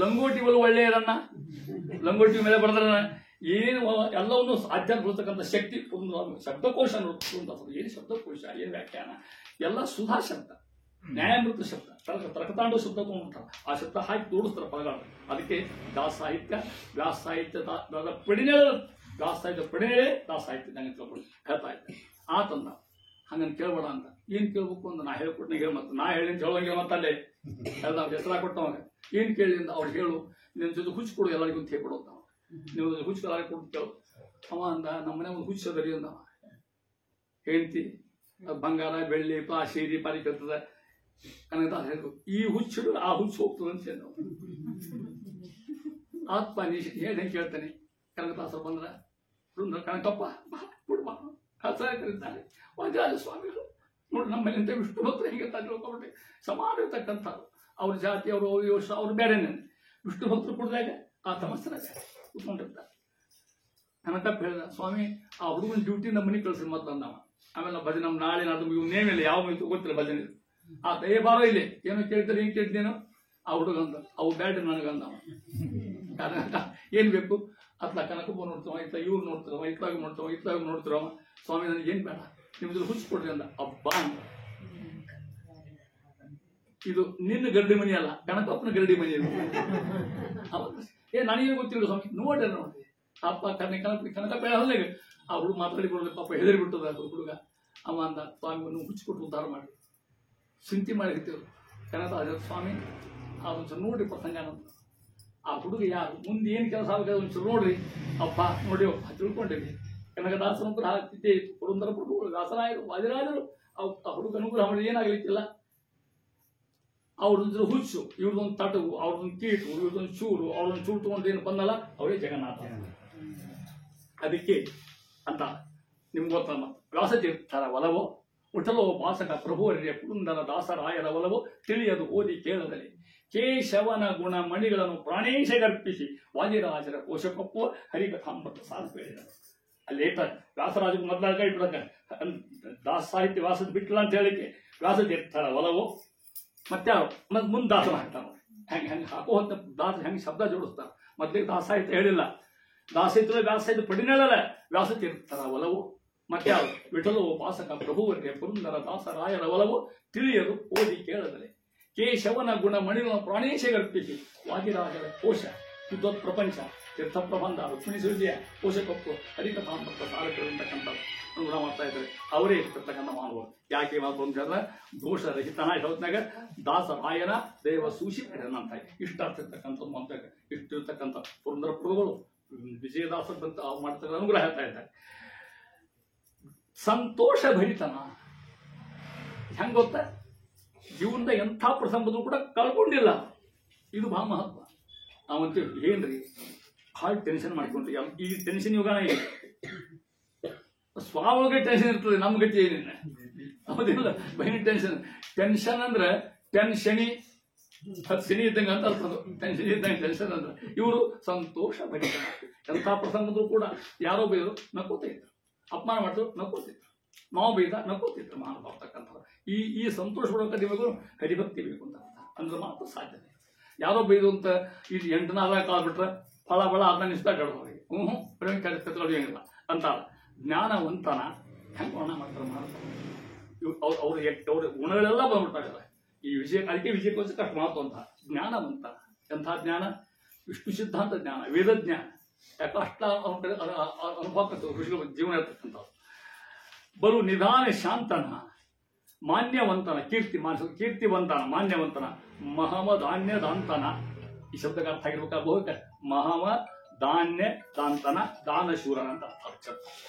ಲಂಗೋಟಿ ಬಲು ಒಳ್ಳೆಯದನ್ನ ಲಂಗೋಟಿ ಮೇಲೆ ಬರೆದ್ರೆ ಏನು ಎಲ್ಲವನ್ನು ಆಧ್ಯಾತ್ಮ ಬರ್ತಕ್ಕಂಥ ಶಕ್ತಿ ಶಬ್ದಕೋಶ ನೋಡಿ. ಏನು ಶಬ್ದಕೋಶ, ಏನು ವ್ಯಾಖ್ಯಾನ, ಎಲ್ಲ ಸುಧಾ ಶಬ್ದ, ನ್ಯಾಯಾಮೃತ ಶಬ್ದ, ತರಕತಾಂಡ ಶಬ್ದ ತಗೊಂಡ್ಬಿಡ್ತಾರೆ. ಆ ಶಬ್ದ ಹಾಕಿ ತೋಡಿಸ್ತಾರೆ ಪದಗಳು. ಅದಕ್ಕೆ ದಾಸ ಸಾಹಿತ್ಯ, ವ್ಯಾಸ ಸಾಹಿತ್ಯದ ಪಡಿನೇಳ, ವ್ಯಾಸ ಸಾಹಿತ್ಯ ಪಡಿನೇಳೆ ದಾಸ ಸಾಹಿತ್ಯ ನಂಗೆ ತಿಳ್ಕೊಂಡು ಹೇಳ್ತಾ ಇದ್ದೆ. ಆತಂದ ಹಂಗನ್ ಕೇಳ್ಬೇಡ ಅಂತ. ಏನ್ ಕೇಳ್ಬೇಕು ಅಂತ ನಾ ಹೇಳ್ಕೊಟ್ನ ಹೇಳಿ, ಮತ್ತೆ ನಾ ಹೇಳಿ ಅಂತ ಹೇಳೋಂಗಿಲ್ಲ. ಮತ್ತಲ್ಲೇ ಎಲ್ಲ ಹೆಸರ ಕೊಟ್ಟವಾಗ ಏನ್ ಕೇಳಿ ಅಂತ ಅವ್ರು ಹೇಳು, ನಿನ್ನ ಜೊತೆ ಹುಚ್ಚು ಕೊಡು ಎಲ್ಲರಿಗೂ ಅಂತ ಹೇಳ್ಕೊಡು ಅಂತ. ನೀವು ಹುಚ್ಚು ಎಲ್ಲರಿಗೂ ಕೊಟ್ಟು ಕೇಳು. ಅವ ಅಂದ, ನಮ್ಮ ಮನೆ ಒಂದು ಹುಚ್ಚು ಅದರಿ ಅಂದ. ಹೇಳ್ತಿ ಬಂಗಾರ ಬೆಳ್ಳಿ ಸೀರಿ ಪಾರಿ ಕೇಳ್ತದ ಕನಕದಾಸ ಹೇಳ್ಬೇಕು, ಈ ಹುಚ್ಚು ಆ ಹುಚ್ಚು ಹೋಗ್ತದೆ ಅಂತ ಹೇಳಿ ಆತ್ಮ ನೀ ಹೇಳಿ ಕೇಳ್ತಾನೆ. ಕನಕದಾಸರು ಬಂದ್ರ ಕನಕಪ್ಪ ಬಾ ಬಿಡು ಬಾ ಹಸ ಕರೀತಾರೆ. ವಜ್ರಾಜ ಸ್ವಾಮಿಗಳು ನೋಡಿ, ನಮ್ಮಲ್ಲಿಂತ ವಿಷ್ಣು ಭಕ್ತರು ಹೆಂಗೆ ತಿಳ್ಕೊಂಡ್ಬಿಟ್ಟೆ. ಸಮಾನ ಇರ್ತಕ್ಕಂಥವ್ರು, ಅವ್ರ ಜಾತಿ ಅವರು ಅವ್ರು ಬೇರೆನೇ. ವಿಷ್ಣು ಭಕ್ತರು ಕುಡ್ದಾಗ ಆ ಸಮಸ್ಯೆ ಕೂತ್ಕೊಂಡಿರ್ತಾರೆ. ಕನಕಪ್ಪ ಹೇಳಿದ, ಸ್ವಾಮಿ ಆ ಹುಡುಗನ ಡ್ಯೂಟಿ ನಮ್ಮ ಮನೆ ಕಳಿಸ್ರಿ ಮೊದಲು ಅಂದವ. ಆಮೇಲೆ ಭಜನೆ ನಮ್ಮ ನಾಳೆ ಅದು ಇವ್ ನೇಮಿಲ್ಲ, ಯಾವ ಮೈತು ಗೊತ್ತಿಲ್ಲ ಭಜನೆ. ಆ ದಯ ಬಾರೋ ಇಲ್ಲಿ ಏನೋ ಕೇಳ್ತಾರೆ, ಹೆಂಗೆ ಕೇಳ್ತೇನೋ ಆ ಹುಡುಗ ಅಂತ. ಅವು ಬ್ಯಾಡ್ರಿ ನನಗಂದವ. ಏನ್ ಬೇಕು ಅತ್ಲ ಕನಕಪ್ಪ ನೋಡ್ತಾವ, ಇತ್ತ ಇವ್ರು ನೋಡ್ತಾವ, ಇತ್ಲಾಗ ನೋಡ್ತಾವ. ಸ್ವಾಮಿ ನನಗೆ ಏನ್ ಬೇಡ, ನಿಮ್ದು ಹುಚ್ಚಿಕೊಡ್ರಿ ಅಂದ. ಅಬ್ಬಾ ಅಂತ. ಇದು ನಿನ್ನ ಗರಡಿ ಮನಿ ಅಲ್ಲ, ಕನಕಪ್ಪನ ಗರಡಿ ಮನಿ. ನನಗೇನು ಗೊತ್ತಿಲ್ಲ ಸ್ವಾಮಿ, ನೋಡ್ರಿ ನೋಡಿ ಅಪ್ಪ ಕನಕಪ್ಪ ಹೇಳಲ್ಲ. ಆ ಹುಡುಗ ಮಾತಾಡಿ ಕೊಡೋದು ಪಾಪ ಹೆದರಿ ಬಿಟ್ಟದ ಹುಡುಗ. ಅವ ಅಂದ, ಸ್ವಾಮಿ ಹುಚ್ಚಿಕೊಟ್ಟು ಉದ್ಧಾರ ಮಾಡಿ ಚಿಂತೆ ಮಾಡಿ ಹಿರ್ತೇವೆ. ಕನಕ ಸ್ವಾಮಿ ಅದೊಂದ್ಸಲ ನೋಡ್ರಿ ಪ್ರಸಂಗ ಅಂತ. ಆ ಹುಡುಗ ಯಾರು, ಮುಂದೆ ಏನು ಕೆಲಸ ಆಗಬೇಕು ಒಂಚೂರು ನೋಡ್ರಿ ಅಪ್ಪ ನೋಡಿ ತಿಳ್ಕೊಂಡಿರಿ. ಕನಕದಾಸರಂತೂ ಹಾಕ್ತಿದ್ದೇ ಇತ್ತು. ಪುರಂದರ ಪ್ರಭುಗಳು, ದಾಸರಾಯರು, ವಾದಿರಾಜರು ಆ ಹುಡುಗ ಅನುಗ್ರಹ ಮಾಡಿ ಏನಾಗಲಿಕ್ಕಿಲ್ಲ. ಅವ್ರದ್ದು ಹುಚ್ಚು, ಇವ್ರದೊಂದು ತಟವು, ಅವ್ರದೊಂದು ಕೀಟು, ಇವ್ರದೊಂದು ಚೂರು, ಅವ್ರದೊಂದು ಚೂರು ತಗೊಂಡು ಏನು ಬಂದಲ್ಲ ಅವರೇ ಜಗನ್ನಾಥ. ಅದಕ್ಕೆ ಅಂತ ನಿಮ್ಗೆ ಗೊತ್ತಲ್ಲ, ವ್ಯಾಸತೀರ್ಥರ ಒಲವೋ ಉಠಲೋ ಭಾಸಕ ಪ್ರಭುವರ್ಯ ಪುರಂದರ ದಾಸರಾಯರ ಒಲವೋ ತಿಳಿಯದು ಓದಿ ಕೇಳದಲ್ಲಿ. ಕೇಶವನ ಗುಣ ಮಣಿಗಳನ್ನು ಪ್ರಾಣೇಶಗರ್ಪಿಸಿ ವಾದಿರಾಜರ ಕೋಶಕೊಪ್ಪುವ ಹರಿಕಥಾಮೃತ ಸಾಧು ಹೇಳಿದರು. ಅಲ್ಲೇತ ವ್ಯಾಸರಾಜ ಮೊದಲ ಕೈ ಬಿಡಕ ದಾಸ ಸಾಹಿತ್ಯ ವ್ಯಾಸದ ಬಿಟ್ಟಿಲ್ಲ ಅಂತ ಹೇಳಿಕೆ ವ್ಯಾಸತೀರ್ಥರ ಒಲವೋ ಮತ್ತೆ ಮುಂದೆ ದಾಸನ ಹಾಕ್ತಾನೆ. ಹೆಂಗೆ ಹಾಕುವಂತ ದಾಸ ಹೆಂಗೆ ಶಬ್ದ ಜೋಡಿಸ್ತಾರೆ. ಮೊದಲಿಗೆ ದಾಸ ಸಾಹಿತ್ಯ ಹೇಳಿಲ್ಲ, ದಾಸಹಿತ್ಯ ವ್ಯಾಸ ಸಾಹಿತ್ಯ ಪಡಿನೇಳಲ್ಲ. ವ್ಯಾಸತೀರ್ಥರ ಒಲವು ಮತ್ತೆ ವಿಠಲೋ ವಾಸಕ ಪ್ರಭುವರ್ಯ ಪುರಂದರ ದಾಸರಾಯರ ಒಲವು ತಿಳಿಯಲು ಓದಿ ಕೇಳದಲೆ. ಕೇಶವನ ಗುಣ ಮಣಿಗಳನ್ನು ಪ್ರಾಣೇಶಗರ್ಪಿಸಿ ವಾದಿರಾಜರ ಕೋಶ ವಿದ್ವತ್ ಪ್ರಪಂಚ ತೀರ್ಥ ಪ್ರಬಂಧ ರುಕ್ಮಿಣಿ ಸೂರ್ಯ ಕೋಶಕೊಪ್ಪು ಹರಿಕಥಾಮೃತ ಸಾರಕರಿರ್ತಕ್ಕಂಥ ಅನುಗುಣ ಮಾಡ್ತಾ ಇದ್ದಾರೆ. ಅವರೇ ಇರ್ತಕ್ಕಂಥ ಮಾನವರು. ಯಾಕೆ ಮಾತು ಅಂತ ಹೇಳಿದ್ರೆ ದೋಷರಹಿತನ ಹೊತ್ನಾಗ ದಾಸರಾಯನ ದೇವ ಸೂಷಿ ಅಂತ ಇಷ್ಟ ಆಗ್ತಿರ್ತಕ್ಕಂಥದ್ದು ಅಂತ ಇಷ್ಟಿರ್ತಕ್ಕಂಥ ಪುರಂದರ ಪ್ರಭುಗಳು ವಿಜಯದಾಸರಂತ ಮಾಡ್ತಕ್ಕಂಥ ಅನುಗ್ರಹ ಹೇಳ್ತಾ ಇದ್ದಾರೆ. ಸಂತೋಷ ಭರಿತನ ಹೆಂಗ್ ಗೊತ್ತ, ಜೀವನದ ಎಂಥ ಪ್ರಸಂಗದೂ ಕೂಡ ಕಳ್ಕೊಂಡಿಲ್ಲ. ಇದು ಬಹಳ ಮಹತ್ವ. ನಾವಂತೀವಿ ಏನ್ರಿ ಭಾಳ ಟೆನ್ಷನ್ ಮಾಡ್ಕೊಂಡ್ರಿ, ಈ ಟೆನ್ಷನ್ ಯುಗನ ಇದೆ. ಸ್ವಾಮಿಗೆ ಟೆನ್ಷನ್ ಇರ್ತದೆ, ನಮ್ಮ ಗತಿ ಏನಿಲ್ಲ. ಹೌದಿಲ್ಲ, ಬಹಿನಿ ಟೆನ್ಷನ್ ಅಂದ್ರೆ ಟೆನ್ಷನಿ ಶನಿ ಇದ್ದಂಗೆ ಅಂತ ಅರ್ಥದು. ಟೆನ್ಷನ್ ಇದ್ದಂಗೆ ಟೆನ್ಷನ್ ಅಂದ್ರೆ ಇವರು ಸಂತೋಷ ಭರಿತನ. ಎಂಥ ಪ್ರಸಂಗದೂ ಕೂಡ ಯಾರೋ ಬೈದ್ರು ನಕ್ಕೋತ ಇದ್ರು, ಅಪಮಾನ ಮಾಡಿದ್ರು ನಕ್ಕೋತಿದ್ರು, ನಾವು ಬೈದ ನಕ್ಕೋತಿದ್ರು. ಮಾಡ್ತಕ್ಕಂಥವ್ರು ಈ ಸಂತೋಷ ಪಡೋಕೆ ನಿಮಗೂ ಹರಿಭಕ್ತಿ ಬೇಕು ಅಂತ ಅಂದ್ರೆ ಮಾತ್ರ ಸಾಧ್ಯತೆ. ಯಾರೋ ಬೈದು ಅಂತ ಇದು 8 ನಾಲ್ಕು ಕಾಲ್ ಬಿಟ್ರೆ ಫಳ ಫಳ ಅದನ್ನ ನಿಷ್ಠ ಅವರಿಗೆ ಕತ್ಕೊಳ್ಳಿ ಏನಿಲ್ಲ ಅಂತ. ಜ್ಞಾನವಂತನ ಹೆಂಗೆ ವರ್ಣ ಮಾಡ್ತಾರೆ ಮಾಡ್ತಾರೆ. ಅವ್ರ ಗುಣಗಳೆಲ್ಲ ಬಂದ್ಬಿಟ್ಟಾಗಲ್ಲ ಈ ವಿಜಯ. ಅದಕ್ಕೆ ವಿಜಯಕ್ಕೋಸ್ಕರ ಅಷ್ಟು ಮಹತ್ವ ಅಂತ. ಜ್ಞಾನವಂತ ಎಂಥ ಜ್ಞಾನ, ವಿಷ್ಣು ಸಿದ್ಧಾಂತ ಜ್ಞಾನ, ವೇದ ಜ್ಞಾನ. ಯಾಕೆ ಅಷ್ಟ ಅನುಭವ ಋಷಿಗಳ ಜೀವನ ಇರ್ತಕ್ಕಂಥವ್ರು. ಬಲು ನಿಧಾನ ಶಾಂತನ ಮಾನ್ಯವಂತನ ಕೀರ್ತಿವಂತನ ಮಾನ್ಯವಂತನ ಮಹಮಧಾನ್ಯ ದಾಂತನ. ಈ ಶಬ್ದಕ್ಕೆ ಅರ್ಥ ಆಗಿರ್ಬೇಕಾಗ ಮಹಮಧಾನ್ಯ ದಾಂತನ ದಾನಶೂರನ ಅಂತ ಅರ್ಥ.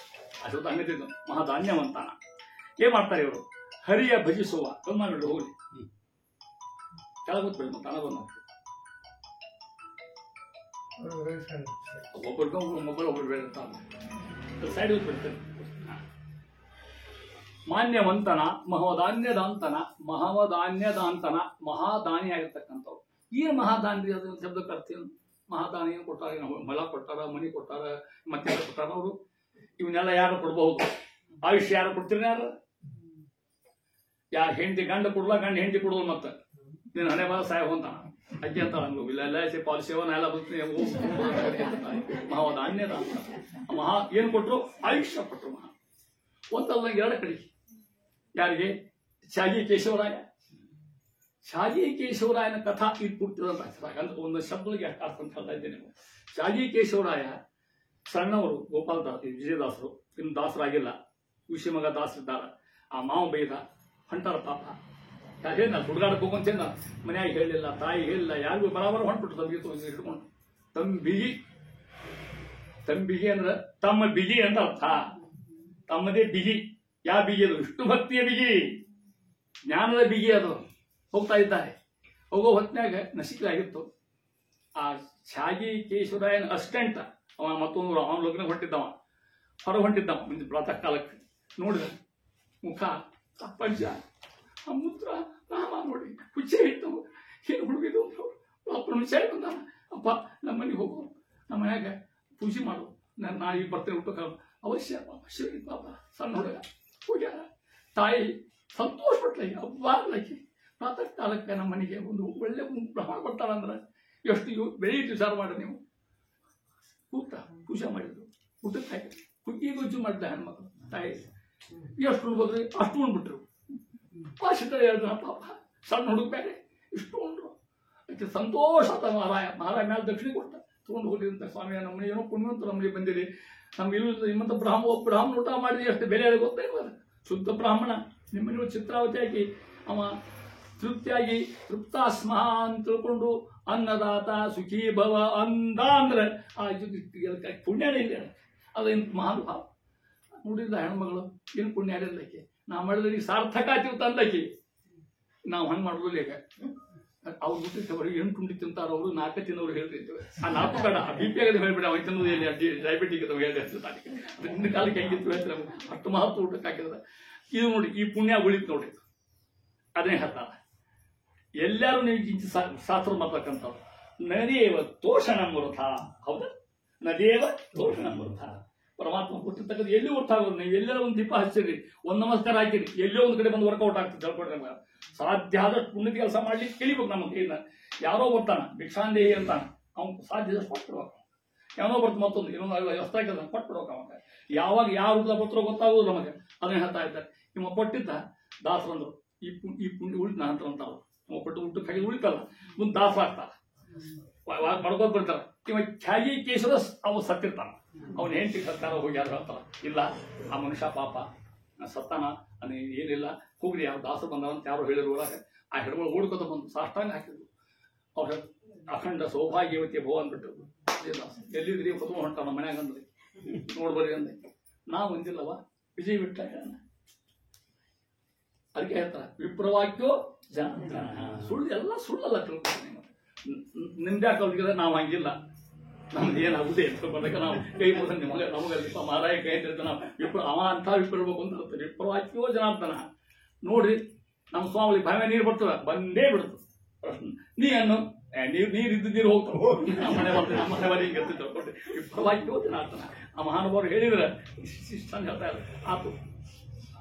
ಆ ಶಬ್ದ ಹಂಗತಿದ್ದು ಮಹಾಧಾನ್ಯವಂತನ. ಏನ್ ಮಾಡ್ತಾರೆ ಇವರು, ಹರಿಯ ಭಜಿಸುವ ಕಮ್ಮಿ ಹೋಗಿ ಕೆಳಗೊತ್ಬೇಡಿ ಮತ್ತೆ ಅನ ಬಂದ ಒಬ್ಬರು ಮೊಬೈಲ್ ಒಬ್ಬರು ಬೇಡ ಸೈಡ್ ಹೋಗ್ಬಿಡ್ತಾರೆ. ಮಾನ್ಯವಂತನ ಮಹೋದಾನ್ಯದಾಂತನ ಮಹಾದಾನಿ ಆಗಿರ್ತಕ್ಕಂಥವ್ರು. ಏನು ಮಹಾದಾನಿ ಅದು ಶಬ್ದಕ್ಕೆ ಅರ್ಥ ಏನು? ಮಹಾದಾನಿ ಏನು ಕೊಟ್ಟಾರ? ಹೊಲ ಕೊಟ್ಟಾರ, ಮನಿ ಕೊಟ್ಟಾರ, ಮತ್ತೆ ಕೊಟ್ಟಾರ. ಅವರು ಇವನ್ನೆಲ್ಲ ಯಾರು ಕೊಡ್ಬಹುದು? ಆಯುಷ್ಯ ಯಾರು ಕೊಡ್ತೀರಿ? ಯಾರು ಹೆಂಡತಿ ಗಂಡ ಕೊಡಲ್ಲ, ಗಂಡ ಹೆಂಡತಿ ಕೊಡೋದು. ಮತ್ತೆ ನೀನು ಹಣೆ ಬಾರ ಸಾಯ ಹೋಗ್ತಾನ ಅಜ್ಜಿ ಅಂತ ಅಂದ್ರು. ಇಲ್ಲ ಎಲ್ಲ ಪಾಲಿಸಿ ಎಲ್ಲ ಬರ್ತೀನಿ. ಮಹಾದಾನ್ಯದ ಮಹಾ ಏನು ಕೊಟ್ಟರು? ಆಯುಷ್ಯ ಕೊಟ್ಟರು. ಮಹಾ ಒಂದಲ್ಲ ಎರಡು ಕಡೆ. ಯಾರಿಗೆ? ಶಾಜಿ ಕೇಶವರಾಯ. ಶಾಜಿ ಕೇಶವರಾಯನ ಕಥಾ ಇದು ಕೊಡ್ತಿದಂತ ಅಂದ್ರೆ ಒಂದು ಶಬ್ದಗಳಿಗೆ ಅರ್ಥ ಅಂತ ಹೇಳ್ತಾ ಇದ್ದೇನೆ. ಶಾಜಿ ಕೇಶವರಾಯ ಸಣ್ಣವರು, ಗೋಪಾಲದಾಸ್, ವಿಜಯದಾಸರು, ಇನ್ನು ದಾಸರಾಗಿಲ್ಲ, ಖುಷಿ ಮಗ ದಾಸರಿದ್ದಾರ. ಆ ಮಾವ ಬೈದ ಹೊಂಟಾರ ಪಾಪ. ಯಾರು ಹೇಳಿದ ಹುಡುಗಾಡಕ್ಕೆ ಹೋಗಂತೇನ ಮನ್ಯಾಗ ಹೇಳಿಲ್ಲ, ತಾಯಿ ಹೇಳಿಲ್ಲ, ಯಾರಿಗೂ ಬರಾಬರ ಹೊಂಟ್ಬಿಟ್ಟು ತಂಬಿಗೆ ಹಿಡ್ಕೊಂಡು. ತಂಬಿಗೆ ಅಂದ್ರೆ ತಮ್ಮ ಬಿಗಿ ಅಂತ ಅರ್ಥ. ತಮ್ಮದೇ ಬಿಗಿ. ಯಾವ ಬಿಗಿ ಅದು? ವಿಷ್ಣು ಭಕ್ತಿಯ ಬಿಗಿ, ಜ್ಞಾನದ ಬಿಗಿ. ಅದು ಹೋಗ್ತಾ ಇದ್ದಾರೆ. ಹೋಗೋ ಹೊತ್ತಿನಾಗ ನಸಿಕಲಾಗಿತ್ತು. ಆ ಶಾಗಿ ಕೇಶವರಾಯನ ಅಸ್ಟೆಂಟ್ ಅವ ಮತ್ತೊಂದು ಅವನ ಲಗ್ನ ಹೊಂಟಿದ್ದವ, ಹೊರ ಹೊಂಟಿದ್ದವ. ಮುಂದೆ ಪ್ರಾತಃ ಕಾಲಕ್ಕೆ ನೋಡಿದ ಮುಖ ಪಂಚ ಆ ಮುದ್ರ ನಾಮ ನೋಡಿ ಹುಚ್ಚೆ ಇತ್ತು. ಏನು ಹುಡುಗಿದ್ದು ಅಪ್ಪನ ಹುಚ್ಚೆ ಬಂದಾನ. ಅಪ್ಪ ನಮ್ಮ ಮನೆಗೆ ಹೋಗು, ನಮ್ಮ ಮನ್ಯಾಗ ಪೂಜೆ ಮಾಡು, ನಾ ಈಗ ಬರ್ತೇನೆ ಊಟಕ್ಕೆ. ಅವಶ್ಯ ಅವಶ್ಯ ಪಾಪ ಸಣ್ಣ ಹುಡುಗ ಹೋಗ್ಯಾರ. ತಾಯಿ ಸಂತೋಷ ಪಟ್ಲ. ಹಬ್ಬ ಪ್ರಾತಃ ಕಾಲಕ್ಕೆ ನಮ್ಮ ಮನೆಗೆ ಒಂದು ಒಳ್ಳೆ ಪ್ರಮಾಣ ಕೊಡ್ತಾರಂದ್ರೆ ಎಷ್ಟು ಬೆಳಿ ವಿಚಾರ ಮಾಡಿ. ನೀವು ಊಟ ಪೂಜೆ ಮಾಡಿದ್ರು, ಊಟಕ್ಕೆ ಹಾಕಿ ಹುಗ್ಗಿ ಗೊಜ್ಜು ಮಾಡಿದ ಹೆಣ್ಮಕ್ಳು. ತಾಯಿ ಎಷ್ಟು ಉಣ್ಬೋದ್ರಿ ಅಷ್ಟು ಉಣ್ಬಿಟ್ರು. ಪಾಶಿಕರು ಹೇಳಿದ್ರ ಪಾಪ ಸಣ್ಣ ಹುಡುಗ ಬೇರೆ ಇಷ್ಟು ಉಂಡ್ರು. ಅದಕ್ಕೆ ಸಂತೋಷ ಆತ. ಮಹಾರಾಯ ಮೇಲೆ ದಕ್ಷಿಣ ಕೊಟ್ಟ ತಗೊಂಡು ಹೋಗಿದಂತ ಸ್ವಾಮಿ ನಮ್ಮನೆ ಏನೋ ಪುಣ್ಯವಂತ ನಮ್ಮಲ್ಲಿ ಬಂದಿರಿ. ನಮ್ಗೆ ಇಲ್ಲ ನಿಮ್ಮಂತ ಬ್ರಾಹ್ಮಣ ಊಟ ಮಾಡಿದ್ರೆ ಎಷ್ಟು ಬೆಲೆ ಗೊತ್ತೇ ಇಲ್ಲ. ಶುದ್ಧ ಬ್ರಾಹ್ಮಣ ನಿಮ್ಮನೆ ಚಿತ್ರಾವತಿ ಹಾಕಿ ಅವ ತೃಪ್ತಿಯಾಗಿ ತೃಪ್ತಾಸ್ಮ ಅಂತ ತಿಳ್ಕೊಂಡು ಅನ್ನದಾತ ಸುಖೀ ಭವ ಅಂದ ಅಂದ್ರೆ ಆ ಪುಣ್ಯನೇ ಇಲ್ಲ. ಅದೇನು ಮಹಾನುಭಾವ. ನೋಡಿಲ್ಲ ಹೆಣ್ಮಗಳು ಏನು ಪುಣ್ಯ ಇರಲಿಕ್ಕೆ ನಾವು ಮಾಡಿದ್ರೆ ಈಗ ಸಾರ್ಥಕ ಆತಿರ್ತ ಅಂದಕ್ಕೆ ನಾವು ಹಂಗೆ ಮಾಡೋದಿಲ್ಲ. ಈಗ ಅವ್ರು ಬಿಟ್ಟಿರ್ತೇವೆ ಅವ್ರಿಗೆ 8 ಉಂಡಿ ತಿಂತಾರ, ಅವರು 4 ತಿನ್ನೋರು ಹೇಳ್ತಿರ್ತೇವೆ. ಆ 4 ಬೇಡ, BP ಆಗದೆ ಹೇಳ್ಬೇಡ, ಅವ ತಿನ್ನೋದು ಎಲ್ಲಿ ಡಯಾಬಿಟಿಕ್ ಅದು ಹೇಳಿ ಹಿಂದಿನ ಕಾಲಕ್ಕೆ ಹೆಂಗಿತ್ತು ಹೇಳ್ತಾರೆ. ಅಷ್ಟು ಮಹತ್ವ ಊಟಕ್ಕೆ ಹಾಕಿದ್ರೆ ಇದು ನೋಡಿ ಈ ಪುಣ್ಯ ಉಳಿತು ನೋಡಿ. ಅದನ್ನೇ ಹೇಳ್ತಾರ ಎಲ್ಲರೂ ನೀವು ಇಂಚ ಶಾಸ್ತ್ರ ಮಾಡ್ತಕ್ಕಂಥವ್ರು. ನದೇವ ತೋಷಣ ಮೃತ. ಹೌದಾ? ನದೇವ ತೋಷಣ ಮೃತ. ಪರಮಾತ್ಮ ಕೊಟ್ಟಿರ್ತಕ್ಕಂಥ ಎಲ್ಲಿ ಒಟ್ಟಾಗೋದು. ನೀವು ಎಲ್ಲೆಲ್ಲ ಒಂದು ದೀಪ ಹಚ್ಚಿರಿ, ಒಂದು ನಮಸ್ಕಾರ ಹಾಕಿರಿ, ಎಲ್ಲೋ ಒಂದು ಕಡೆ ಬಂದು ವರ್ಕೌಟ್ ಆಗ್ತದೆ. ಹೇಳ್ಕೊಡ್ರಿ ಸಾಧ್ಯ ಆದಷ್ಟು ಪುಣ್ಯದ ಕೆಲಸ ಮಾಡ್ಲಿಕ್ಕೆ ಕಲಿಬೇಕು. ನಮ್ಮ ಕೈಯಿಂದ ಯಾರೋ ಬರ್ತಾನ ಭಿಕ್ಷಾಂದೇಹಿ ಅಂತಾನ, ಅವ್ನು ಸಾಧ್ಯದಷ್ಟು ಕೊಟ್ಬಿಡ್ಬೇಕು. ಯಾವನೋ ಬರ್ತ ಮತ್ತೊಂದು ಇನ್ನೊಂದು ಹೊಸ್ತಾಗ ಕೊಟ್ಬಿಡ್ಬೇಕು. ಅವಾಗ ಯಾವಾಗ ಯಾವ ರೂಪದ ಬರ್ತಾರೋ ಗೊತ್ತಾಗೋದು ನಮಗೆ. ಅದನ್ನ ಹೇಳ್ತಾ ಇದ್ದಾರೆ. ನಿಮ್ಮ ಕೊಟ್ಟಿದ್ದ ದಾಸರಂದ್ರು ಈ ಪುಣ್ಯ ಉಳಿತ ನಂತರ ಅಂತ ಅವ್ರು ನಮ್ಮ ಕೊಟ್ಟು ಊಟಕ್ಕೆ ಹಾಕಿ ಉಳಿತಲ್ಲ, ಮುಂದೆ ದಾಸ ಆಗ್ತಾರ, ಬಡ್ಕೋದ್ ಬರ್ತಾರ. ಇವ ಛಾಗಿ ಕೇಶವ ಅವು ಸತ್ತಿರ್ತಾನ. ಅವನ ಹೆಂಡತಿ ಸತ್ತಾರ ಹೋಗ್ಯಾರ ಹೇಳ್ತಾರ. ಇಲ್ಲ ಆ ಮನುಷ್ಯ ಪಾಪ ಸತ್ತಾನ ಅದೇ ಏನಿಲ್ಲ ಹೋಗ್ರಿ. ಯಾವ ದಾಸ ಬಂದವಂತ ಯಾರು ಹೇಳಿದ್ರು. ಒಳಗೆ ಆ ಹೆಣ್ಗಳು ಓಡ್ಕೊತ ಬಂದು ಸಾಷ್ಟಾಂಗ ಹಾಕಿದ್ರು. ಅವ್ರ ಅಖಂಡ ಸೌಭಾಗ್ಯವತಿ ಭವ ಅಂದ್ಬಿಟ್ಟು ಎಲ್ಲಿದ್ರಿ ಹೊತ್ಕೊಂಡು ಹೊಂಟ ನಮ್ಮ ಮನ್ಯಾಗ ಅಂದ್ರಿ ನೋಡ್ಬರ್ರಿ ಅಂದೆ. ನಾವು ಅಂದಿಲ್ಲವ ವಿಜಯ ಬಿಟ್ಟ ಹೇಳ. ಅದಕ್ಕೆ ಹೇಳ್ತಾರ ವಿಪ್ರವಾಕ್ಯೋ ಜನ ಸುಳ್ಳು ಎಲ್ಲ ಸುಳ್ಳಲ್ಲ ತಿಳ್ಕೊಂಡು. ನಿಮ್ದೆ ಹಾಕೋದ್ರೆ ನಾವು ಹಂಗಿಲ್ಲ, ನಮ್ದು ಏನಾಗುದೇ ಬಂದಾಗ ನಾವು ಕೈ ಮುಗಿದ ನಿಮಗೆ ನಮಗಲ್ಲಿ ಮಹಾರಾಯ ಕೈ ಅಂತ ನಾವು ಅವ ಅಂತ ವಿಪ್ರಬೇಕು ಅಂತ ಹೇಳ್ತಾರೆ. ವಿಪ್ರವಾಕ್ಯೋ ಜನಾರ್ದನ. ನೋಡ್ರಿ ನಮ್ಮ ಸ್ವಾಮಿ ಬಾವಿ ನೀರು ಬರ್ತವೆ ಬಂದೇ ಬಿಡ್ತು. ನೀ ಅನ್ನು ನೀರು ಇದ್ದು ನೀರು ಹೋಗ್ತಾರೆ. ನಮ್ಮ ಮನೆ ಬರ್ತದೆ, ನಮ್ಮ ಮನೆ ಬರೀ ಹಿಂಗೆ ತಿಳ್ಕೊಂಡು ವಿಪ್ರವಾಕ್ಯೋ ಜನಾರ್ದನ. ಆ ಮಹಾನುಭಾವರು ಹೇಳಿದ್ರೆ ಇಷ್ಟ ಹೇಳ್ತಾ ಇದ್ದಾರೆ. ಆತು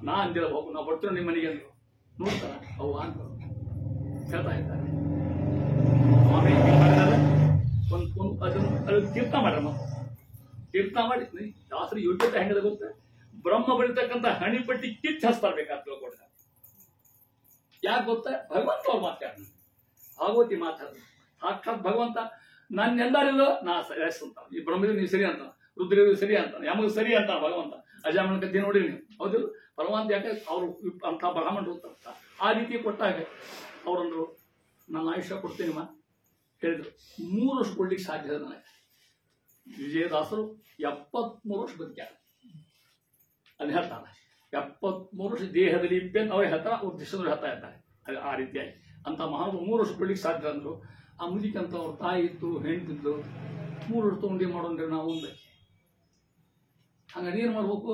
ನಾ ಅಂದಿರ ಹೋಗು, ನಾವು ಬರ್ತೀವಿ ನಿಮ್ಮ ಮನೆಗೆ ಅಂದ್ರು. ನೋಡ್ತಾರ ಅವು ಅಂತ ಹೇಳ್ತಾ ಇದ್ದಾರೆ. ಸ್ವಾಮಿ ಮಾಡಿದಾರೆ ಅದನ್ನು ತೀರ್ಥ ಮಾಡ್ರ. ತೀರ್ಥ ಮಾಡಿ ದಾಸರಿ ಯೋಗ್ಯತೆ ಹೆಂಗದ ಗೊತ್ತ? ಬ್ರಹ್ಮ ಬಳಿತಕ್ಕಂಥ ಹಣಿಪಟ್ಟಿ ಕಿತ್ತು ಹಚ್ತಾರ್ಬೇಕಾದ ತಿಳ್ಕೊಡ್ತಾರೆ. ಯಾಕೆ ಗೊತ್ತ? ಭಗವಂತ ಅವ್ರು ಮಾತಾಡ ಭಾಗವತಿ ಮಾತಾಡ ಸಾಕ್ಷಾತ್ ಭಗವಂತ ನನ್ನ ಎಂದಾರಿಲ್ಲ ನಾ ಸರಿ ಅಂತ. ಈ ಬ್ರಹ್ಮದೇವ್ ನೀವು ಸರಿ ಅಂತ, ರುದ್ರದೇವ್ ಸರಿ ಅಂತ, ಯಮಗೆ ಸರಿ ಅಂತ ಭಗವಂತ. ಅಜಾಮನ ಕಥೆ ನೋಡಿ ನೀವು. ಹೌದು ಭಗವಂತ ಯಾಕೆ ಅವರು ಅಂತ ಬ್ರಾಹ್ಮಣರು ಅಂತ ಆ ರೀತಿ ಕೊಟ್ಟಾಗ ಅವರಂದ್ರು ನನ್ನ ಆಯುಷ್ಯ ಕೊಡ್ತೀನಿ ಮಾ ಹೇಳಿದ್ರು. 3 ವರ್ಷ ಕೊಡ್ಲಿಕ್ಕೆ ಸಾಧ್ಯ ಇದೆ ನನಗೆ. ವಿಜಯದಾಸರು 73 ವರ್ಷ ಬದುಕ್ಯಾರ. ಅಲ್ಲಿ ಹೇಳ್ತಾರೆ 73 ವರ್ಷ ದೇಹದಲ್ಲಿ ಇಪ್ಪೇನು ಅವ್ರು ಹೇಳ್ತಾರೆ, ಅವ್ರ ದಿಶದವ್ರು ಹೇಳ್ತಾ ಇರ್ತಾರೆ. ಅದು ಆ ರೀತಿಯಾಗಿ ಅಂತ ಮಹಾನು 3 ವರ್ಷ ಕೊಡ್ಲಿಕ್ಕೆ ಸಾಧ್ಯ ಅಂದರು. ಆ ಮುದಿಕಂತ ಅವ್ರ ತಾಯಿ ಇತ್ತು, ಹೆಂಡ್ತಿದ್ದು 3 ವರ್ಷ ತೊಗೊಂಡು ಮಾಡೋಣ್ರಿ ನಾವು ಮುಂದೆ. ಹಂಗ ನೀರು ಮಾಡ್ಬೇಕು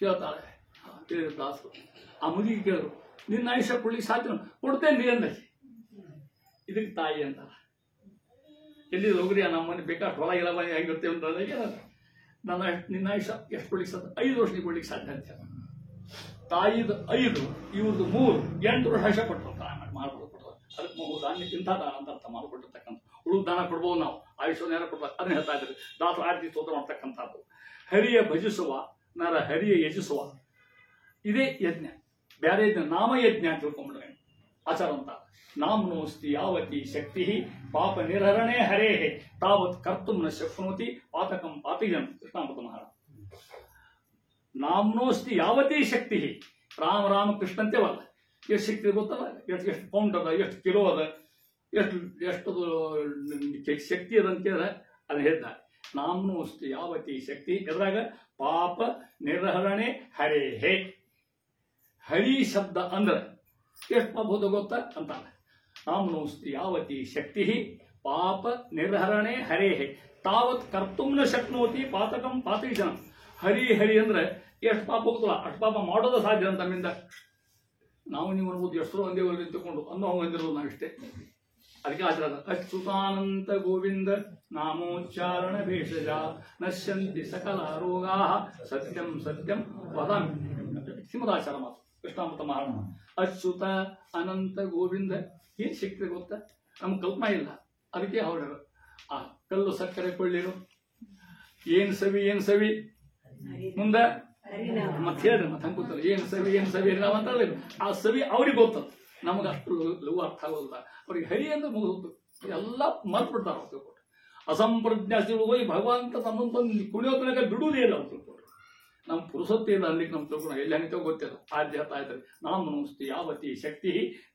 ಕೇಳ್ತಾಳೆ. ಕೇಳಿದ್ರು ದಾಸರು. ಆ ಮುದಿಗೆ ಕೇಳಿದ್ರು, ನಿನ್ನ ಆಯುಷ್ಯ ಕೊಡ್ಲಿಕ್ಕೆ ಸಾಧ್ಯ? ಕೊಡ್ತೇನೆ ರೀ ಅಂದ. ಇದಕ್ಕೆ ತಾಯಿ ಅಂತ. ಎಲ್ಲಿ ಹೋಗ್ರಿ ನಮ್ಮನೆ ಬೇಕಾಷ್ಟು ಹೊಲ ಇಲ್ಲ ಮನೆ ಹೆಂಗಿರ್ತೇವೆ ಅಂತಂದ್ರೆ ಏನಂತ, ನನ್ನ ನಿನ್ನ ಆಯುಷ್ಯ ಎಷ್ಟು ಕೊಡ್ಲಿಕ್ಕೆ ಸಾಧ್ಯ? 5 ವರ್ಷ ಕೊಡ್ಲಿಕ್ಕೆ ಸಾಧ್ಯ ಅಂತ. ತಾಯಿದು 5, ಇವ್ರದ್ದು 3, 8 ವರ್ಷ ಆಯುಷ್ಯ ಕೊಟ್ಟರು ಮಾಡ್ಬೋದು. ಅದಕ್ಕೆ ಮಗು ದಾನ ಇಂಥ ದಾನ ಅಂತ ಅರ್ಥ ಮಾಡಿಕೊಟ್ಟಿರ್ತಕ್ಕಂಥ. ಉಳುವು ದಾನ ಕೊಡ್ಬೋದು ನಾವು, ಆಯುಷ್ಯ ಕೊಡ್ಬೋದು. ಅದನ್ನ ಹೇಳ್ತಾ ಇದ್ದಾರೆ ದಾಸರು ಆರತಿ ಸ್ತೋತ್ರ ಮಾಡ್ತಕ್ಕಂಥದ್ದು. ಹರಿಯ ಭಜಿಸುವ ನರ ಹರಿಯ ಯಜಿಸುವ, ಇದೇ ಯಜ್ಞ. ಬೇರೆ ಯಜ್ಞ ನಾಮಯಜ್ಞ ಅಂತ ತಿಳ್ಕೊಂಡ್ಬಿಡ್ರೆ ಆಚಾರ ಅಂತ. ನಾಮ್ನೋಸ್ತಿ ಯಾವತಿ ಶಕ್ತಿ ಪಾಪ ನಿರ್ಹರಣೆ ಹರೇ ತಾವತ್ ಕರ್ತುಂ ನ ಶಕ್ನೋತಿ ಪಾತಕಂ ಪಾತಿಜನ್. ಕೃಷ್ಣಾಮೃತ ಮಹಾರಾಜ. ನಾಮ್ನೋಸ್ತಿ ಯಾವತಿ ಶಕ್ತಿ, ರಾಮ ರಾಮ ಕೃಷ್ಣ ಅಂತೇವಲ್ಲ, ಎಷ್ಟು ಶಕ್ತಿ ಗೊತ್ತಲ್ಲ, ಎಷ್ಟು ಪೌಂಡ್ ಅದ, ಎಷ್ಟು ಕಿಲೋ ಅದ, ಎಷ್ಟು ಶಕ್ತಿ ಅದ ಅಂತ ಕೇಳಿದ್ರೆ ಅದನ್ನ ಹೇಳ್ತಾರೆ. ನಾಮ್ನೋಸ್ತಿ ಯಾವತಿ ಶಕ್ತಿ, ಎದ್ರಾಗ ಪಾಪ ನಿರ್ಹರಣೆ ಹರೇ. ಹರಿ ಶಬ್ದ ಅಂದ್ರೆ ಎಷ್ಟು ಪಾಪ ಹೋದ ಗೊತ್ತಾ ಅಂತ. ನಾಮ್ನೋಸ್ತಿ ಯಾವತಿ ಶಕ್ತಿ ಪಾಪ ನಿರ್ಹರಣೆ ಹರೇ ತಾವತ್ ಕರ್ತುಂ ನ ಶಕ್ನೋತಿ ಪಾತಕಂ ಪಾತಿಜನ. ಹರಿ ಹರಿ ಅಂದ್ರೆ ಎಷ್ಟು ಪಾಪ ಹೋಗ್ತಲ್ಲ ಅಷ್ಟು ಪಾಪ ಮಾಡೋದು ಸಾಧ್ಯ ಅಂತ ನಮ್ಮಿಂದ. ನಾವು ನೀವು ಅನ್ಬೋದು ಎಷ್ಟೋ ಒಂದೇ ನಿಂತುಕೊಂಡು ಅನ್ನೋ ಹಂಗಂದಿರೋದು ನಾವಿಷ್ಟೇ. ಅದಕ್ಕೆ ಆಚಾರ ಅಚ್ಯುತಾನಂತ ಗೋವಿಂದ ನಾಮೋಚ್ಚಾರಣ ಭೇಷಜ ನಶ್ಯಂತಿ ಸಕಲ ರೋಗಾ ಸತ್ಯಂ ಸತ್ಯಂ ವದಾಮಿ. ಸಿಂಹದಾಚಾರ ಮಾತು ಕೃಷ್ಣಾಮೃತ ಮಹಾರಾಣ. ಅಚ್ಯುತ ಅನಂತ ಗೋವಿಂದ ಏನ್ ಸಿಗ್ತದೆ ಗೊತ್ತಾ? ನಮ್ಗೆ ಕಲ್ಪನಾ ಇಲ್ಲ. ಅದಕ್ಕೆ ಹೊರಡರು ಆ ಕಲ್ಲು ಸಕ್ಕರೆ ಕೊಳ್ಳಿರು ಏನ್ ಸವಿ ಮುಂದೆ ಮತ್ತೆ ಹೇಳ್ರಿ ಮತ್ತೆ ಹಂಗೆ ಗೊತ್ತಲ್ಲ ಏನ್ ಸವಿ ನಾವು ಅಂತ. ಆ ಸವಿ ಅವ್ರಿಗೆ ಗೊತ್ತಲ್ಲ, ನಮಗೆ ಅಷ್ಟು ಲಘು ಅರ್ಥ ಆಗೋದಿಲ್ಲ. ಅವ್ರಿಗೆ ಹರಿ ಅಂದ್ರೆ ಮುಗಿದು ಎಲ್ಲ ಮರ್ತು ಬಿಡ್ತಾರ ಅವ್ರು ತಿಳ್ಕೊಟ್ಟು. ಅಸಂಪ್ರಜ್ಞಾಸಿಗಳು ಹೋಗಿ ಭಗವಂತ ತಮ್ಮಂತ ಕುಣಿಯೋ ತನಕ ಬಿಡುವುದೇ ಇಲ್ಲ ಅವ್ರು ತಿಳ್ಕೊಟ್ರು. ನಮ್ಮ ಪುರುಸತ್ತಿ ಇಲ್ಲ ಅಲ್ಲಿಗೆ ನಮ್ಗೆ ತಿಳ್ಕೊಂಡು ಎಲ್ಲಿ ಹಂಗೆ ಗೊತ್ತಿಲ್ಲ. ಆದ್ಯ ಹೇಳ್ತಾ ಇದ್ದಾರೆ ನಾಮನೋಸ್ತಿ ಯಾವತಿ ಶಕ್ತಿ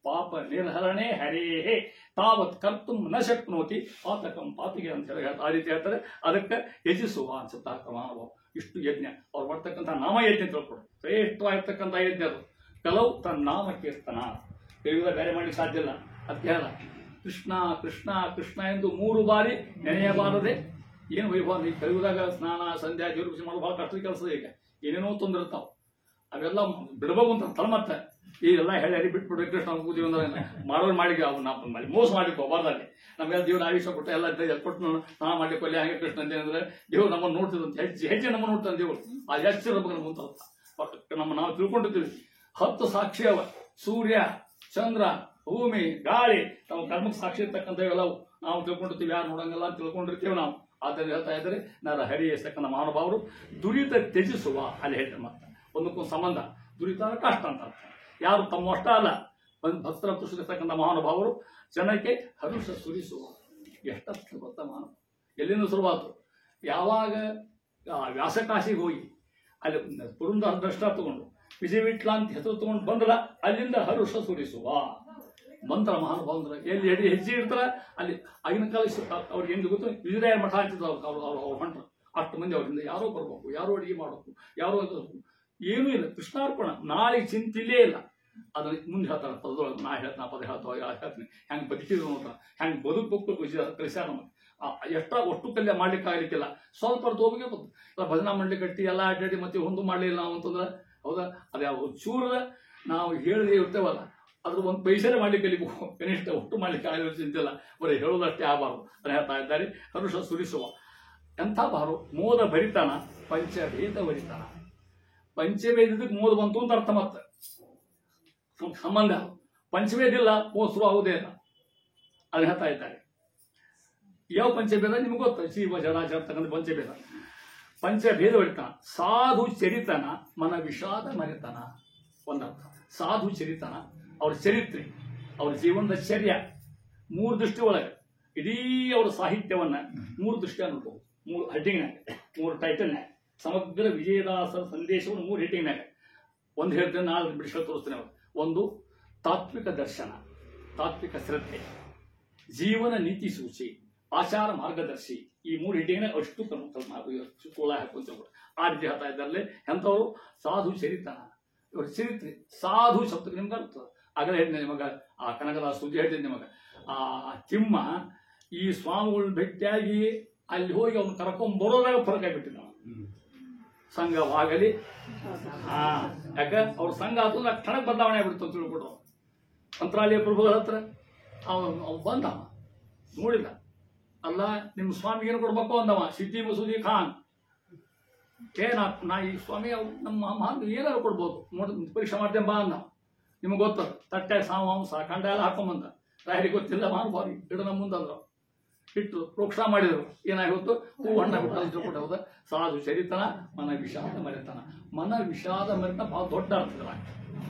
ಪಾಪ ನಿರ್ಹರಣೆ ಹರೇ ತಾವತ್ ಕರ್ತುಂ ನ ಶಕ್ನೋತಿ ಪಾತಕಂ ಪಾತಿಗೆ ಅಂತ ಹೇಳಿ ಆ ರೀತಿ ಹೇಳ್ತಾರೆ. ಅದಕ್ಕೆ ಯಜಿಸುವ ಅನ್ಸುತ್ತಾ ಕ್ರಮಾನುಭವ. ಇಷ್ಟು ಯಜ್ಞ ಅವ್ರು ಮಾಡ್ತಕ್ಕಂಥ ನಾಮಯಜ್ಞ ತಿಳ್ಕೊಡು. ಶ್ರೇಷ್ಠವಾಗಿರ್ತಕ್ಕಂಥ ಯಜ್ಞ ಅದು. ಕೆಲವು ತನ್ನ ನಾಮ ಕೀರ್ತನ ಕಲಿಯುವುದ ಬೇರೆ ಮಾಡ್ಲಿಕ್ಕೆ ಸಾಧ್ಯ ಇಲ್ಲ. ಅದಕ್ಕೆ ಹೇಳ ಕೃಷ್ಣ ಕೃಷ್ಣ ಕೃಷ್ಣ ಎಂದು 3 ಬಾರಿ ನೆನೆಯಬಾರದೆ ಏನು ವೈಭವ. ಈ ಕಲಿಯುವುದಾಗ ಸ್ನಾನ ಸಂಧ್ಯಾ ಜೀವೃಷಿ ಮಾಡೋದು ಭಾಳ ಕಷ್ಟದ ಕೆಲಸ. ಈಗ ಏನೇನೋ ತೊಂದರೆ ಇರ್ತಾವ, ಅವೆಲ್ಲ ಬಿಡಬೇಕು ಅಂತ ತಲೆ. ಮತ್ತೆ ಈಗೆಲ್ಲ ಹೇಳಿ ಬಿಟ್ಬಿಡ್ರಿ ಕೃಷ್ಣ ಕೂತೀವಿ ಅಂದ್ರೆ ಮಾಡೋರು ಮಾಡಿಕ ಅವ್ನ ಮೋಸ ಮಾಡ್ಲಿಕ್ಕೆ ಹೋಗ್ಬಾರ್ದಲ್ಲಿ. ನಮ್ಗೆಲ್ಲ ದೇವ್ರ ಆಯುಷ್ಯ ಕೊಟ್ಟು ಎಲ್ಲ ಕೊಟ್ಟು ಸ್ನಾನ ಮಾಡ್ಲಿಕ್ಕೆ ಅಲ್ಲಿ ಹಾಗೆ ಕೃಷ್ಣ ಅಂತ ಅಂದ್ರೆ ದೇವ್ರು ನಮ್ಮನ್ನು ನೋಡ್ತಿದ್ದಂತ ಹೆಚ್ಚೆ ನಮ್ಮನ್ನು ನೋಡ್ತಾನೆ ದೇವ್ರು. ಆ ಹೆಚ್ಚಿನ ಬಗ್ಗೆ ನಮ್ಗೆ ಅಂತ ನಾವು ತಿಳ್ಕೊಂಡಿರ್ತೀವಿ. 10 ಸಾಕ್ಷಿ ಅವ, ಸೂರ್ಯ ಚಂದ್ರ ಭೂಮಿ ಗಾಳಿ ನಾವು ಕರ್ಮಕ್ಕೆ ಸಾಕ್ಷಿ ಇರ್ತಕ್ಕಂಥವೆಲ್ಲವು ನಾವು ತಿಳ್ಕೊಂಡಿರ್ತೀವಿ. ಯಾರು ನೋಡಂಗಲ್ಲ ಅಂತ ತಿಳ್ಕೊಂಡಿರ್ತೀವಿ ನಾವು. ಆದ್ದರಿಂದ ಹೇಳ್ತಾ ಇದ್ದಾರೆ ನರ ಹರಿಯತಕ್ಕಂಥ ಮಹಾನುಭಾವರು ದುರಿತ ತ್ಯಜಿಸುವ. ಅಲ್ಲಿ ಹೇಳ್ತಾರೆ ಮತ್ತೆ ಒಂದಕ್ಕೊಂದು ಸಂಬಂಧ. ದುರಿತ ಕಷ್ಟ ಅಂತ ಅರ್ಥ. ಯಾರು ತಮ್ಮ ಅಷ್ಟ ಅಲ್ಲ ಭಕ್ತರ ಪುರುಷರ್ತಕ್ಕಂಥ ಮಹಾನುಭಾವರು ಜನಕ್ಕೆ ಹರುಷ ಸುರಿಸುವ. ಎಷ್ಟಷ್ಟು ಗೊತ್ತಾ ಮಹಾನುಭಾವ ಎಲ್ಲಿಂದ ಶುರುವಾತು? ಯಾವಾಗ ವ್ಯಾಸಕಾಶಿಗೆ ಹೋಗಿ ಅಲ್ಲಿ ಪುರಂದರ ದೃಷ್ಟ ತಗೊಂಡು ವಿಜಯ ವಿಟ್ಲ ಅಂತ ಹೆಸರು ತಗೊಂಡು ಬಂದ್ರ ಅಲ್ಲಿಂದ ಹರುಷ ಸುರಿಸುವ ಮಂತ್ರ ಮಹಾನುಭಾವ. ಅಂದ್ರೆ ಎಲ್ಲಿ ಹೆಜ್ಜೆ ಇರ್ತಾರ ಅಲ್ಲಿ ಆಗಿನ ಕಾಲ ಅವ್ರಿಗೆ ಏನು ಗೊತ್ತು, ವಿಜಯ ಮಠ ಅಂತಿದ್ರು ಅವ್ರು ಹೊಂಟ್ರು. ಅಷ್ಟು ಮಂದಿ ಅವರಿಂದ ಯಾರೋ ಬರ್ಬೇಕು, ಯಾರೋ ಅಡಿಗೆ ಮಾಡಬೇಕು, ಯಾರೋ ಏನೂ ಇಲ್ಲ. ಕೃಷ್ಣಾರ್ಪಣ. ನಾಳೆ ಚಿಂತಿಲ್ಲೇ ಇಲ್ಲ. ಅದನ್ನ ಮುಂದೆ ಹೇಳ್ತಾರೆ ಪದದೊಳಗೆ. ನಾ ಹೇಳ್ತಾನ ಪದ ಹೇಳ್ತೀನಿ ಹೆಂಗೆ ಬದುಕಿದ್ರು ಅಂತ, ಹೆಂಗೆ ಬದುಕಬೇಕು ಕಲಿಸ್ಯಾರ ನಮಗೆ. ಅಷ್ಟು ಕಲ್ಯ ಮಾಡ್ಲಿಕ್ಕೆ ಆಗ್ಲಿಕ್ಕಿಲ್ಲ. ಸ್ವಲ್ಪ ತೋಬಿಗೆ ಬಂತು ಭಜನಾ ಮಾಡ್ಲಿಕ್ಕೆ ಕಟ್ಟಿ ಎಲ್ಲ ಅಡ್ಡಾಡಿ ಮತ್ತೆ ಒಂದು ಮಾಡಲಿಲ್ಲ ನಾವು ಅಂತಂದ್ರೆ ಹೌದಾ? ಅದು ಯಾವ ಚೂರ ನಾವು ಹೇಳದೇ ಇರ್ತೇವಲ್ಲ ಅದ್ರ ಒಂದು ಪೈಸೆ ಮಾಡ್ಲಿಕ್ಕೆ ಕಲಿಬೇಕು. ಕನಿಷ್ಠ ಒಟ್ಟು ಮಾಡ್ಲಿಕ್ಕೆ ಆಗಲಿ ಚಿಂತಿಲ್ಲ. ಬರೀ ಹೇಳೋದಷ್ಟೇ ಆಗಬಾರ್ದು ಅಂತ ಹೇಳ್ತಾ ಇದ್ದಾರೆ. ಹರುಷ ಸುರಿಸುವ ಎಂಥ ಬಾರು ಮೋದ ಭರಿತಾನ ಪಂಚಭೇದ ಭರಿತಾನ. ಪಂಚಭೇದಕ್ಕೆ ಮೋದ ಬಂತು ಅಂತ ಅರ್ಥ. ಮತ್ತೆ ಸಂಬಂಧ ಪಂಚಭೇದ ಇಲ್ಲ ಮೋದ ಶುರು ಆಗುವುದೇ ಇಲ್ಲ. ಅದನ್ನ ಹೇಳ್ತಾ ಇದ್ದಾರೆ. ಯಾವ ಪಂಚಭೇದ ನಿಮ್ಗೆ ಗೊತ್ತ? ಜೀವ ಜಡ ಜರ್ತಕ್ಕಂಥ ಪಂಚಭೇದ. ಪಂಚಭೇದ ಭರಿತಾನ ಸಾಧು ಚರಿತನ ಮನ ವಿಷಾದ ಮರಿತನ ಒಂದರ್ಥ. ಸಾಧು ಚರಿತನ ಅವ್ರ ಚರಿತ್ರೆ, ಅವ್ರ ಜೀವನದ ಚರ್ಯ 3 ದೃಷ್ಟಿ ಒಳಗೆ ಇಡೀ ಅವರ ಸಾಹಿತ್ಯವನ್ನ 3 ದೃಷ್ಟಿ ಅನ್ಕೋಬಹುದು. 3 ಹೆಡ್ಡಿಂಗ್ನಾಗ 3 ಟೈಟಲ್ನಾಗ ಸಮಗ್ರ ವಿಜಯದಾಸರ ಸಂದೇಶವನ್ನು 3 ಹೆಡ್ಡಿಂಗ್ನಾಗ. ಒಂದು ಹೇಳ್ತೇನೆ, ನಾಳೆ ಬಿಡಿಸ್ಕೊಂಡು ತೋರಿಸ್ತೇನೆ. ಒಂದು ತಾತ್ವಿಕ ದರ್ಶನ, ತಾತ್ವಿಕ ಶ್ರದ್ಧೆ, ಜೀವನ ನೀತಿ ಸೂಚಿ, ಆಚಾರ ಮಾರ್ಗದರ್ಶಿ. ಈ 3 ಹೆಡ್ಡಿಂಗ್ನಾಗ ಅಷ್ಟು ಕೋಳ ಹಾಕೊಂತ ಆ ರೀತಿ ಹೇಳ್ತಾ ಇದ್ದಾರಲ್ಲೇ. ಎಂಥವ್ರು ಸಾಧು ಚರಿತನ, ಇವ್ರ ಚರಿತ್ರೆ. ಸಾಧು ಶಬ್ದಕ್ಕೆ ನಿಮ್ಗೆ ಅರ್ಥ ಆಗಲೇ ಹೇಳಿದೆ ನಿಮಗ. ಆ ಕನಕದ ಸುದ್ದಿ ಹೇಳ್ತೀನಿ ನಿಮಗ. ಆ ತಿಮ್ಮ ಈ ಸ್ವಾಮಿಗಳು ಭೇಟಿಯಾಗಿ ಅಲ್ಲಿ ಹೋಗಿ ಅವ್ನು ಕರ್ಕೊಂಡ್ ಬರೋದಾಗ ಫರಕ್ ಆಗಿಬಿಟ್ಟಿದ್ದ. ಸಂಘವಾಗಲಿ. ಯಾಕ ಅವ್ರ ಸಂಘ ಆತು ಕ್ಷಣಕ್ಕೆ ಬದಲಾವಣೆ ಆಗ್ಬಿಡ್ತು ಅಂತ ತಿಳ್ಕೊಟ್ರು. ಮಂತ್ರಾಲಯ ಪ್ರಭುಗಳ ಹತ್ರ ಅವ ಬಂದ, ನೋಡಿಲ್ಲ. ಅಲ್ಲ ನಿಮ್ಮ ಸ್ವಾಮಿಗೆ ಏನು ಕೊಡ್ಬೇಕು ಅಂದವ ಸಿದ್ದಿ ಮಸೂದಿ ಖಾನ್. ನಾ ಈ ಸ್ವಾಮಿ ನಮ್ಮ ಏನಾದ್ರು ಕೊಡ್ಬೋದು ನೋಡಿ, ಪರೀಕ್ಷೆ ಮಾಡ್ತೇನೆ ಬಾ ಅಂದ. ನಿಮ್ಗೆ ಗೊತ್ತದ ತಟ್ಟೆ ಸಾಮಾಂಸ ಕಂಡ ಎಲ್ಲ ಹಾಕೊಂಬಂದ. ರಾಯರಿಗೆ ಗೊತ್ತಿಲ್ಲ, ಮಹಾನುಭಾವಿ ಇಡು ನಮ್ಮ ಮುಂದಂದ್ರು. ಇಟ್ಟು ಪ್ರೋಕ್ಷಣ ಮಾಡಿದರು. ಏನಾಗಿತ್ತು? ಹೂ ಹಣ್ಣ ಬಿಟ್ಟು ಕೊಟ್ಟದ. ಸಾಧು ಚರಿತನ ಮನ ವಿಷಾದ ಮರೆತನ. ಮನ ವಿಷಾದ ಮರೆತನ ಬಹಳ ದೊಡ್ಡ ಅರ್ಥದ.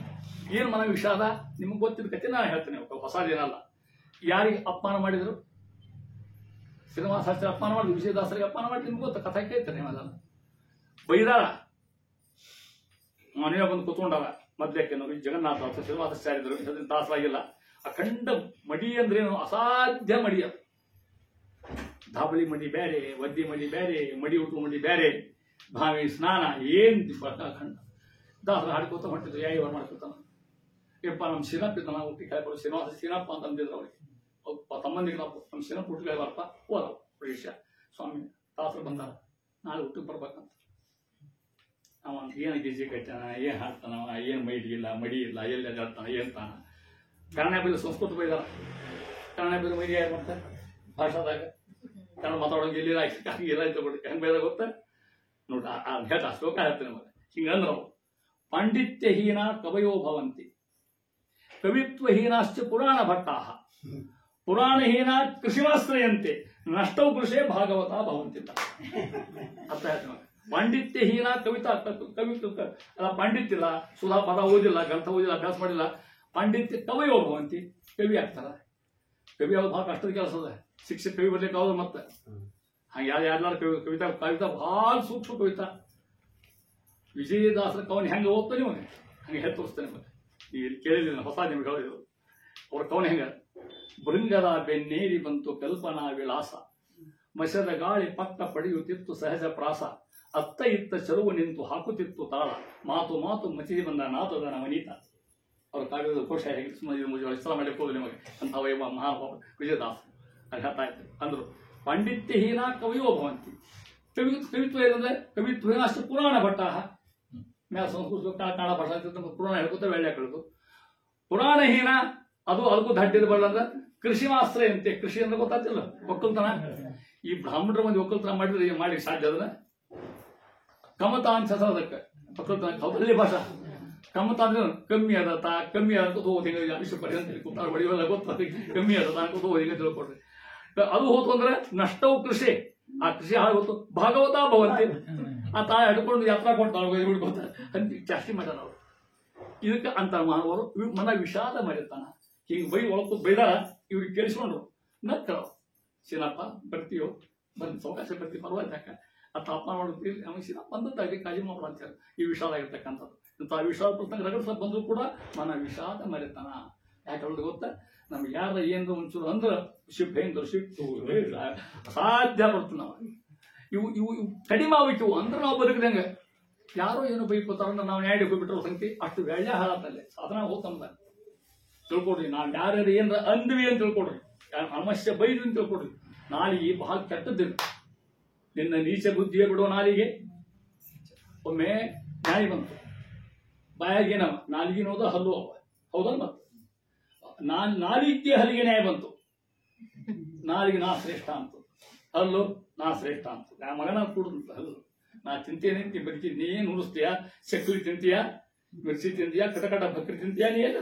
ಏನು ಮನ ವಿಷಾದ? ನಿಮ್ಗೆ ಗೊತ್ತಿದ್ದ ಕತೆ ನಾನು ಹೇಳ್ತೇನೆ, ಹೊಸದೇನಲ್ಲ. ಯಾರಿಗೆ ಅಪಮಾನ ಮಾಡಿದ್ರು? ಶ್ರೀನಿವಾಸಾಚಾರ್ಯ ಅಪಮಾನ ಮಾಡಿದ್ರು, ವಿಜಯದಾಸರಿಗೆ ಅಪಮಾನ ಮಾಡಿ. ನಿಮ್ಗೆ ಗೊತ್ತ, ಕಥೆ ಕೇಳ್ತೇನೆ. ಅದನ್ನ ಬೈದಾರ, ಮನೆಯ ಬಂದು ಕೂತ್ಕೊಂಡಾರ. ಮೊದ್ಲೇಕೆ ಜಗನ್ನಾಥ ಶ್ರೀನಿವಾಸಾಚಾರ್ಯರು ಇದರಿಂದ ದಾಸರಾಗಿಲ್ಲ. ಅಖಂಡ ಮಡಿ ಅಂದ್ರೇನು? ಅಸಾಧ್ಯ ಮಡಿಯ. ಧಾಬಳಿ ಮಡಿ ಬೇರೆ, ಒದ್ದಿ ಮಡಿ ಬೇರೆ, ಮಡಿ ಉಟ್ಟು ಮಡಿ ಬೇರೆ, ಭಾವಿ ಸ್ನಾನ ಏನ್ ಅಖಂಡ. ದಾಸರ ಹಾಡ್ಕೋತ ಹೊಂಟಿದ್ರು. ಯಾವ ಮಾಡ್ಕೊತಾನ ಯಪ್ಪ ನಮ್ಮ ಸಿನಪ್ಪ ಇದ್ದಾನ, ಹುಟ್ಟಿ ಕೇಳ್ಕೊಡು ಶ್ರೀನಿವಾಸ ಸಿನಪ್ಪ ಅಂತ ಅಂದಿದ್ರು ಅವ್ರಿಗೆ. ತಮ್ಮಂದಿಗೆ ನಮ್ಮ ಸಿನಪ್ಪ ಹುಟ್ಟು ಕೇಳ್ಬಾರಪ್ಪ ಹೋದ ಪ್ರದೇಶ. ಸ್ವಾಮಿ ದಾಸರು ಬಂದಾರ, ನಾಳೆ ಹುಟ್ಟಿಗೆ ಬರ್ಬೇಕಂತ. ಅವ ಏನು ಗೆಜ್ಜೆ ಕಟ್ಟಾನ, ಏನು ಹಾಡ್ತಾನ, ಏನು ಮೈಡಿ ಇಲ್ಲ, ಮಡಿ ಇಲ್ಲ, ಎಲ್ಲಿ ಅಡ್ತಾನ, ಏನ್ ತಾನ. ಕನ್ನಡ ಬೈದ ಸಂಸ್ಕೃತ ಬೈದಾರ. ಕನ್ನಡ ಬೈದ ಮೈಡಿ ಯಾರು ಮಾಡ್ತಾರೆ ಭಾಷಾದಾಗ? ಕನ್ನಡ ಮಾತಾಡೋಂಗೆ ಎಲ್ಲಿಲ್ಲ, ಇಲ್ಲ ತಗೊಳ್ಳಿ. ಹೆಂಗೆ ಬೈದ ಗೊತ್ತ ನೋಡ್ರಿ, ಹೇಳ್ತಾ ಶ್ಲೋಕ ಹೇಳ್ತೇನೆ ನಮಗೆ. ಹಿಂಗಂದ್ರ ಪಾಂಡಿತ್ಯಹೀನ ಕವಯೋ ಭವಂತಿ, ಕವಿತ್ವಹೀನಾಶ್ಚ ಪುರಾಣ ಭಟ್ಟಾ, ಪುರಾಣಹೀನ ಕೃಷಿವಾಶ್ರಯಂತೆ, ನಷ್ಟೌ ಕೃಷೇ ಭಾಗವತ ಭವಂತಿಲ್ಲ. ಅರ್ಥ ಹೇಳ್ತೇನೆ. ಪಾಂಡಿತ್ಯಹೀನ ಕವಿತಾ ಅಲ್ಲ, ಪಾಂಡಿತ್ಯ ಇಲ್ಲ, ಸುಧಾ ಪದ ಓದಿಲ್ಲ, ಗ್ರಂಥ ಓದಿಲ್ಲ, ಅಭ್ಯಾಸ ಮಾಡಿಲ್ಲ. ಪಾಂಡಿತ್ಯ ಕವಯೋ ಭವಂತಿ, ಕವಿ ಆಗ್ತಾರ. ಕವಿ ಅವ್ರು ಭಾಳ ಕಷ್ಟದ ಕೆಲಸ ಅದ. ಶಿಕ್ಷಕ ಕವಿ ಬರ್ಲಿಕ್ಕೆ ಅವ್ರು ಮತ್ತೆ ಹಂಗೆ ಯಾರು ಕವಿತಾ ಕವಿತಾ ಭಾಳ ಸೂಕ್ಷ್ಮ ಕವಿತಾ. ವಿಜಯದಾಸರ ಕವನ ಹೆಂಗೆ ಓದ್ತಾನೆ ನಿಮಗೆ ಹಂಗೆ ಹೇಳಿ ತೋರಿಸ್ತೇನೆ. ನಿಮಗೆ ನೀವು ಇಲ್ಲಿ ಕೇಳಿಲ್ಲ, ಹೊಸ ನಿಮ್ಗೆ ಹೇಳಿದ್ರು. ಅವ್ರ ಕವನ ಹೆಂಗ? ಭೃಂಗದ ಬೆನ್ನೇರಿ ಬಂತು ಕಲ್ಪನಾ ವಿಳಾಸ, ಮಸದ ಗಾಳಿ ಪಕ್ಕ ಪಡೆಯುತ್ತಿತ್ತು ಸಹಜ ಪ್ರಾಸ, ಅತ್ತ ಇತ್ತ ಚರುವು ನಿಂತು ಹಾಕುತ್ತಿತ್ತು ತಾಳ, ಮಾತು ಮಾತು ಮಚಿದಿ ಬಂದ ನಾತದ ನವನೀತ. ಅವ್ರ ಕಾವ್ಯದ ಕೋಶ ಹೇಗೆ ಇಷ್ಟ ಮಾಡಿಕೊಳ್ಳೋದು ನಿಮಗೆ ಅಂತ ವೈಭವ ಮಹಾಭಾವ ವಿಜಯದಾಸ ಅದು ಹೇಳ್ತಾ ಇತ್ತು. ಅಂದ್ರು ಪಾಂಡಿತ್ಯಹೀನ ಕವಿಯೋ ಭವಂತಿ. ಕವಿತ್ವ ಏನಂದ್ರೆ ಕವಿತ್ವ ಅಷ್ಟು ಪುರಾಣ ಭಟ್ಟ ಮ್ಯಾ ಸಂಸ್ಕೃತ ಕನ್ನಡ ಭಾಷಾ ಪುರಾಣ ಹೇಳ್ಕೊತ ಒಳ್ಳೆ ಕಳೆದು. ಪುರಾಣಹೀನ ಅದು ಅದಕ್ಕೂ ಧಡ್ಡಿದ ಬಳ್ಳಂದ್ರೆ ಕೃಷಿ ಆಶ್ರಯಂತೆ. ಕೃಷಿ ಅಂದ್ರೆ ಗೊತ್ತಾಗ್ತಿಲ್ಲ, ಒಕ್ಕಲ್ತನ. ಈ ಬ್ರಾಹ್ಮಣರ ಮಂದಿ ಒಕ್ಕಲ್ತನ ಮಾಡಿದ್ರೆ ಮಾಡಿ ಸಾಧ್ಯ ಅದನ್ನ ಕಮತ ಅನ್ಸದ. ಅದಕ್ಕೆ ಒಕ್ಕಲ್ತನ ಕೌತಲ್ಯ ಭಾಷಾ ಕಮತ ಅಂದ್ರೆ ಕಮ್ಮಿ ಅದತ್ತ, ಕಮ್ಮಿ ಅದ ವಿಶ್ವ ಪರ್ಯಂತ ಹೊಡಿಯೋಲ್ಲ ಗೊತ್ತ, ಕಮ್ಮಿ ಅದತ್ತ ಅನ್ಕೋತ ಹೋಗಿ ತಿಳ್ಕೊಡ್ರಿ. ಅದು ಹೋತು ಅಂದ್ರೆ ನಷ್ಟವು ಕೃಷಿ. ಆ ಕೃಷಿ ಹಾಳು ಹೋತು ಭಾಗವತ ಭವಂತಿ. ಆ ತಾಯಿ ಹಿಡ್ಕೊಂಡು ಯಾತ್ರಾ ಕೊಟ್ಟು ಗೊತ್ತ ಜಾಸ್ತಿ ಮಾಡ್ಯಾರ ಅವರು. ಇದಕ್ಕೆ ಅಂತ ಮಾನವರು ಮನ ವಿಷಾದ ಮರೆತಾನ. ಹಿಂಗೆ ಬೈ ಒಳಕು ಬೈದಾರ. ಇವ್ರಿಗೆ ಕೇಳಿಸ್ಕೊಂಡ್ರು ನಕ್ಕಳ. ಸೀನಪ್ಪ ಬರ್ತೀಯೋ, ಬಂದು ಅವಕಾಶ ಬರ್ತೀವಿ, ಪರವಾಗಿಲ್ಲ. ಯಾಕ ಆ ತಾಪಮಾನ ಮಾಡ್ತೀವಿ, ನಮಗೆ ಸೀನಪ್ಪ ಬಂದದ್ದಾಗಿ ಕಾಳಜಿ ಮಾಡೋಣ ಅಂತ ಹೇಳಿ ಈ ವಿಷಾದ ಆಗಿರ್ತಕ್ಕಂಥದ್ದು. ಇಂಥ ವಿಷಾದ ಪ್ರಸಂಗ ರಗಡ ಬಂದರೂ ಕೂಡ ಮನ ವಿಷಾದ ಮರೆತಾನ. ಯಾಕೆ ಅವ್ರಿಗೆ ಗೊತ್ತಾ? ನಮ್ಗೆ ಯಾರ ಏನಾದ್ರು ಒಂಚೂರು ಅಂದ್ರೆ ಶಿಬ್ಬೆಂದ್ರು ಸಿಟ್ಟು ಅಸಾಧ್ಯ ಬರ್ತದೆ. ನಾವು ಇವು ಇವು ಇವು ಕಡಿಮೆ ಆಗಿವು ಅಂದ್ರೆ ನಾವು ಬದುಕಿದಂಗೆ. ಯಾರೋ ಏನೋ ಬೈಕೋತಾರ ನಾವು ನ್ಯಾಯ ಹೋಗ್ಬಿಟ್ರೆ ಸಂಖ್ಯೆ ಅಷ್ಟು ವ್ಯಾಳ್ಯ ಹಾಳತ್ತಲ್ಲೇ ಸಾಧನ ಹೋತಂದ ತಿಳ್ಕೊಡ್ರಿ. ನಾವು ಯಾರ್ಯಾರು ಏನಾರ ಅಂದ್ವಿ ಅಂತ ತಿಳ್ಕೊಡ್ರಿ, ಅನವಶ್ಯ ಬೈದ್ವಿ ಅಂತ ತಿಳ್ಕೊಡ್ರಿ. ನಾಲಿಗೆ ಬಹಳ ಕೆಟ್ಟದ್ದಿಲ್ಲ. ನಿನ್ನ ನೀಚ ಬುದ್ಧಿಯೇ ಬಿಡುವ ನಾಲಿಗೆ. ಒಮ್ಮೆ ನಾಯಿ ಬಂತು ಬಾಯಾಗೇನ ನಾಲಿಗೆನೋದ ಹಲ್ಲು ಅವ ಹೌದಲ್ಲ. ಮತ್ತೆ ನಾಲಿಗೆ ಹಲ್ಲಿಗೆ ನ್ಯಾಯ ಬಂತು. ನಾಲಿಗೆ ನಾ ಶ್ರೇಷ್ಠ ಅಂತ, ಹಲ್ಲು ನಾ ಶ್ರೇಷ್ಠ ಅಂತ. ನಾ ಮಗನ ಕೂಡುದಂತ ಹಲ್ಲು. ನಾ ತಿಂತೇನೆ ಬರಿತೀನಿ, ನೀ ಏನು ಉಳಿಸ್ತೀಯ? ಸಕ್ಕರೆ ತಿಂತೀಯ, ಮಿರ್ಚಿ ತಿಂತೀಯ, ಕಟಕಟ ಬಕ್ರಿ ತಿಂತೀಯ, ನೀ ಏನ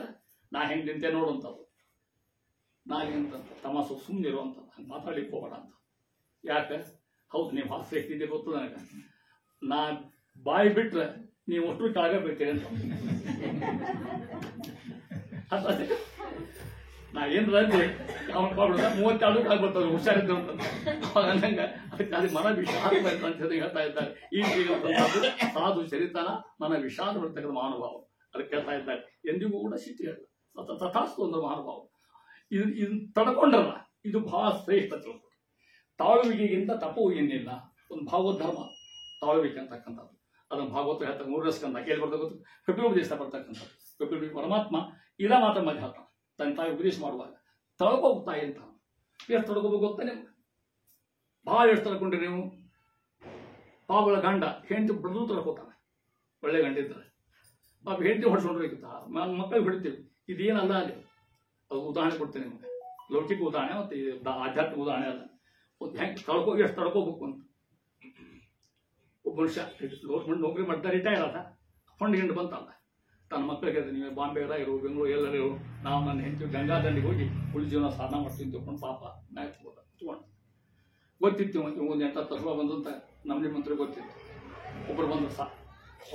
ನಾ ಹೆಂಗೆ ತಿಂತೀಯ ನೋಡುವಂಥದ್ದು. ನಾಲಿಗೆ ಅಂತ ತಮಾಸು ಸುಮ್ಮನಿರುವಂತ ಹಂಗೆ ಮಾತಾಡ್ಲಿಕ್ಕೆ ಹೋಗೋಣ ಅಂತ. ಯಾಕೆ? ಹೌದು ನೀವು ಭಾಳ ಶ್ರೇಷ್ಠ ಇದೆ ಗೊತ್ತು ನನಗೆ. ನಾ ಬಾಯಿ ಬಿಟ್ರೆ ನೀವು ಒಟ್ಟು ಕೆಳಗೆ ಬೀಳ್ತೀರಿ ಅಂತ. ನಾ ಏನ್ರ ಅಂದ್ರೆ ಅವ್ನು ಕೊಡ್ಬಿಡ 32 ಕಾಲ ಬರ್ತದೆ ಹುಷಾರಿದ್ದು ಅಂತ. ಅಂದಂಗ ಅದಕ್ಕೆ ಅದು ಮನ ವಿಷಾದ ಅಂತ ಹೇಳ್ತಾ ಇದ್ದಾರೆ. ಈ ಸಾಧು ಚರಿತನ ಮನ ವಿಷಾದ ಬರ್ತಕ್ಕಂಥ ಮಹಾನುಭಾವ ಅದಕ್ಕೆ ಹೇಳ್ತಾ ಇದ್ದಾರೆ. ಎಂದಿಗೂ ಕೂಡ ಸಿಟ್ಟು ಹೇಳ ತಥಾಸ್ತು ಅಂದ್ರೆ ಮಹಾನುಭಾವ. ಇದು ತಡ್ಕೊಂಡ್ರಲ್ಲ, ಇದು ಬಹಳ ಶ್ರೇಷ್ಠ ತಿಳ್ಕೊಂಡು. ತಾಳುವಿಕೆಗಿಂತ ತಪವು ಏನಿಲ್ಲ. ಒಂದು ಭಾವೋಧರ್ಮ ತಾಳುವಿಕೆ ಅಂತಕ್ಕಂಥದ್ದು. ಅದನ್ನು ಭಾಗವತ ಹೇಳ್ತಾರೆ. 3 ಸ್ಕಂದ ಕೇಳಿ ಬರ್ತಾ ಗೊತ್ತು. ಕಪಿಲೋಪದೇಶ ಬರ್ತಕ್ಕಂಥದ್ದು. ಕಪಿಲ ಪರಮಾತ್ಮ ಇಲ್ಲ ಮಾತ್ರ ಮಧ್ಯ ಹೇಳ್ತಾನೆ ತನ್ನ ತಾಯಿ ಉಪದೇಶ ಮಾಡುವಾಗ. ತಳ್ಕೋಗ್ತಾಯಿ ಅಂತ ಎಷ್ಟು ತಡ್ಕೋಬೇಕು ಗೊತ್ತಾ ನಿಮ್ಗೆ? ಭಾಳ ಎಷ್ಟು ತಡ್ಕೊಂಡ್ರಿ ನೀವು? ಪಾಪಗಳ ಗಂಡ ಹೆಂಡತಿ ಬಡದು ತರ್ಕೋತಾನೆ, ಒಳ್ಳೆ ಗಂಡ ಇದ್ದಾರೆ ಪಾಪ ಹೆಂಡತಿ ಹೊಡ್ಸ್ಕೊಂಡ್ರೆ ಮಕ್ಕಳಿಗೆ ಹೊಡಿತೀವಿ. ಇದೇನಲ್ಲ ಅಲ್ಲಿ, ಅದು ಉದಾಹರಣೆ ಕೊಡ್ತೇನೆ ನಿಮಗೆ, ಲೌಕಿಕ ಉದಾಹರಣೆ ಮತ್ತು ಆಧ್ಯಾತ್ಮಿಕ ಉದಾಹರಣೆ ಅಲ್ಲ. ಒಂದು ಹೆಂಗೆ ತಡ್ಕೋಗಿ ಎಷ್ಟು ತಡ್ಕೋಬೇಕು ಅಂತ. ಒಬ್ಬ ಮನುಷ್ಯ ಗೌರ್ಮೆಂಟ್ ನೌಕರಿ ಮಾಡ್ತಾ ರಿಟೈರ್ ಆದ, ಫಂಡ್ ಗಿಂಡ್ ಬಂತಲ್ಲ, ತನ್ನ ಮಕ್ಕಳಿಗೆ ನೀವು ಬಾಂಬೆರ ಇರು, ಬೆಂಗಳೂರು ಎಲ್ಲರೂ ನಾವು ನನ್ನ ಹೆಂಡತಿ ಗಂಗಾ ದಂಡಿಗೆ ಹೋಗಿ ಉಳಿ ಜೀವನ ಸಾಧನ ಮಾಡ್ತೀನಿ ತಿಳ್ಕೊಂಡು ಪಾಪ ನಾಯಕ ತಗೊಂಡು ಗೊತ್ತಿತ್ತು ಒಂದು 8-10 ರೂಪಾಯಿ ಬಂದು ಅಂತ ನಮ್ಮ ಮಂತ್ರಿ ಗೊತ್ತಿತ್ತು. ಒಬ್ಬರು ಬಂದು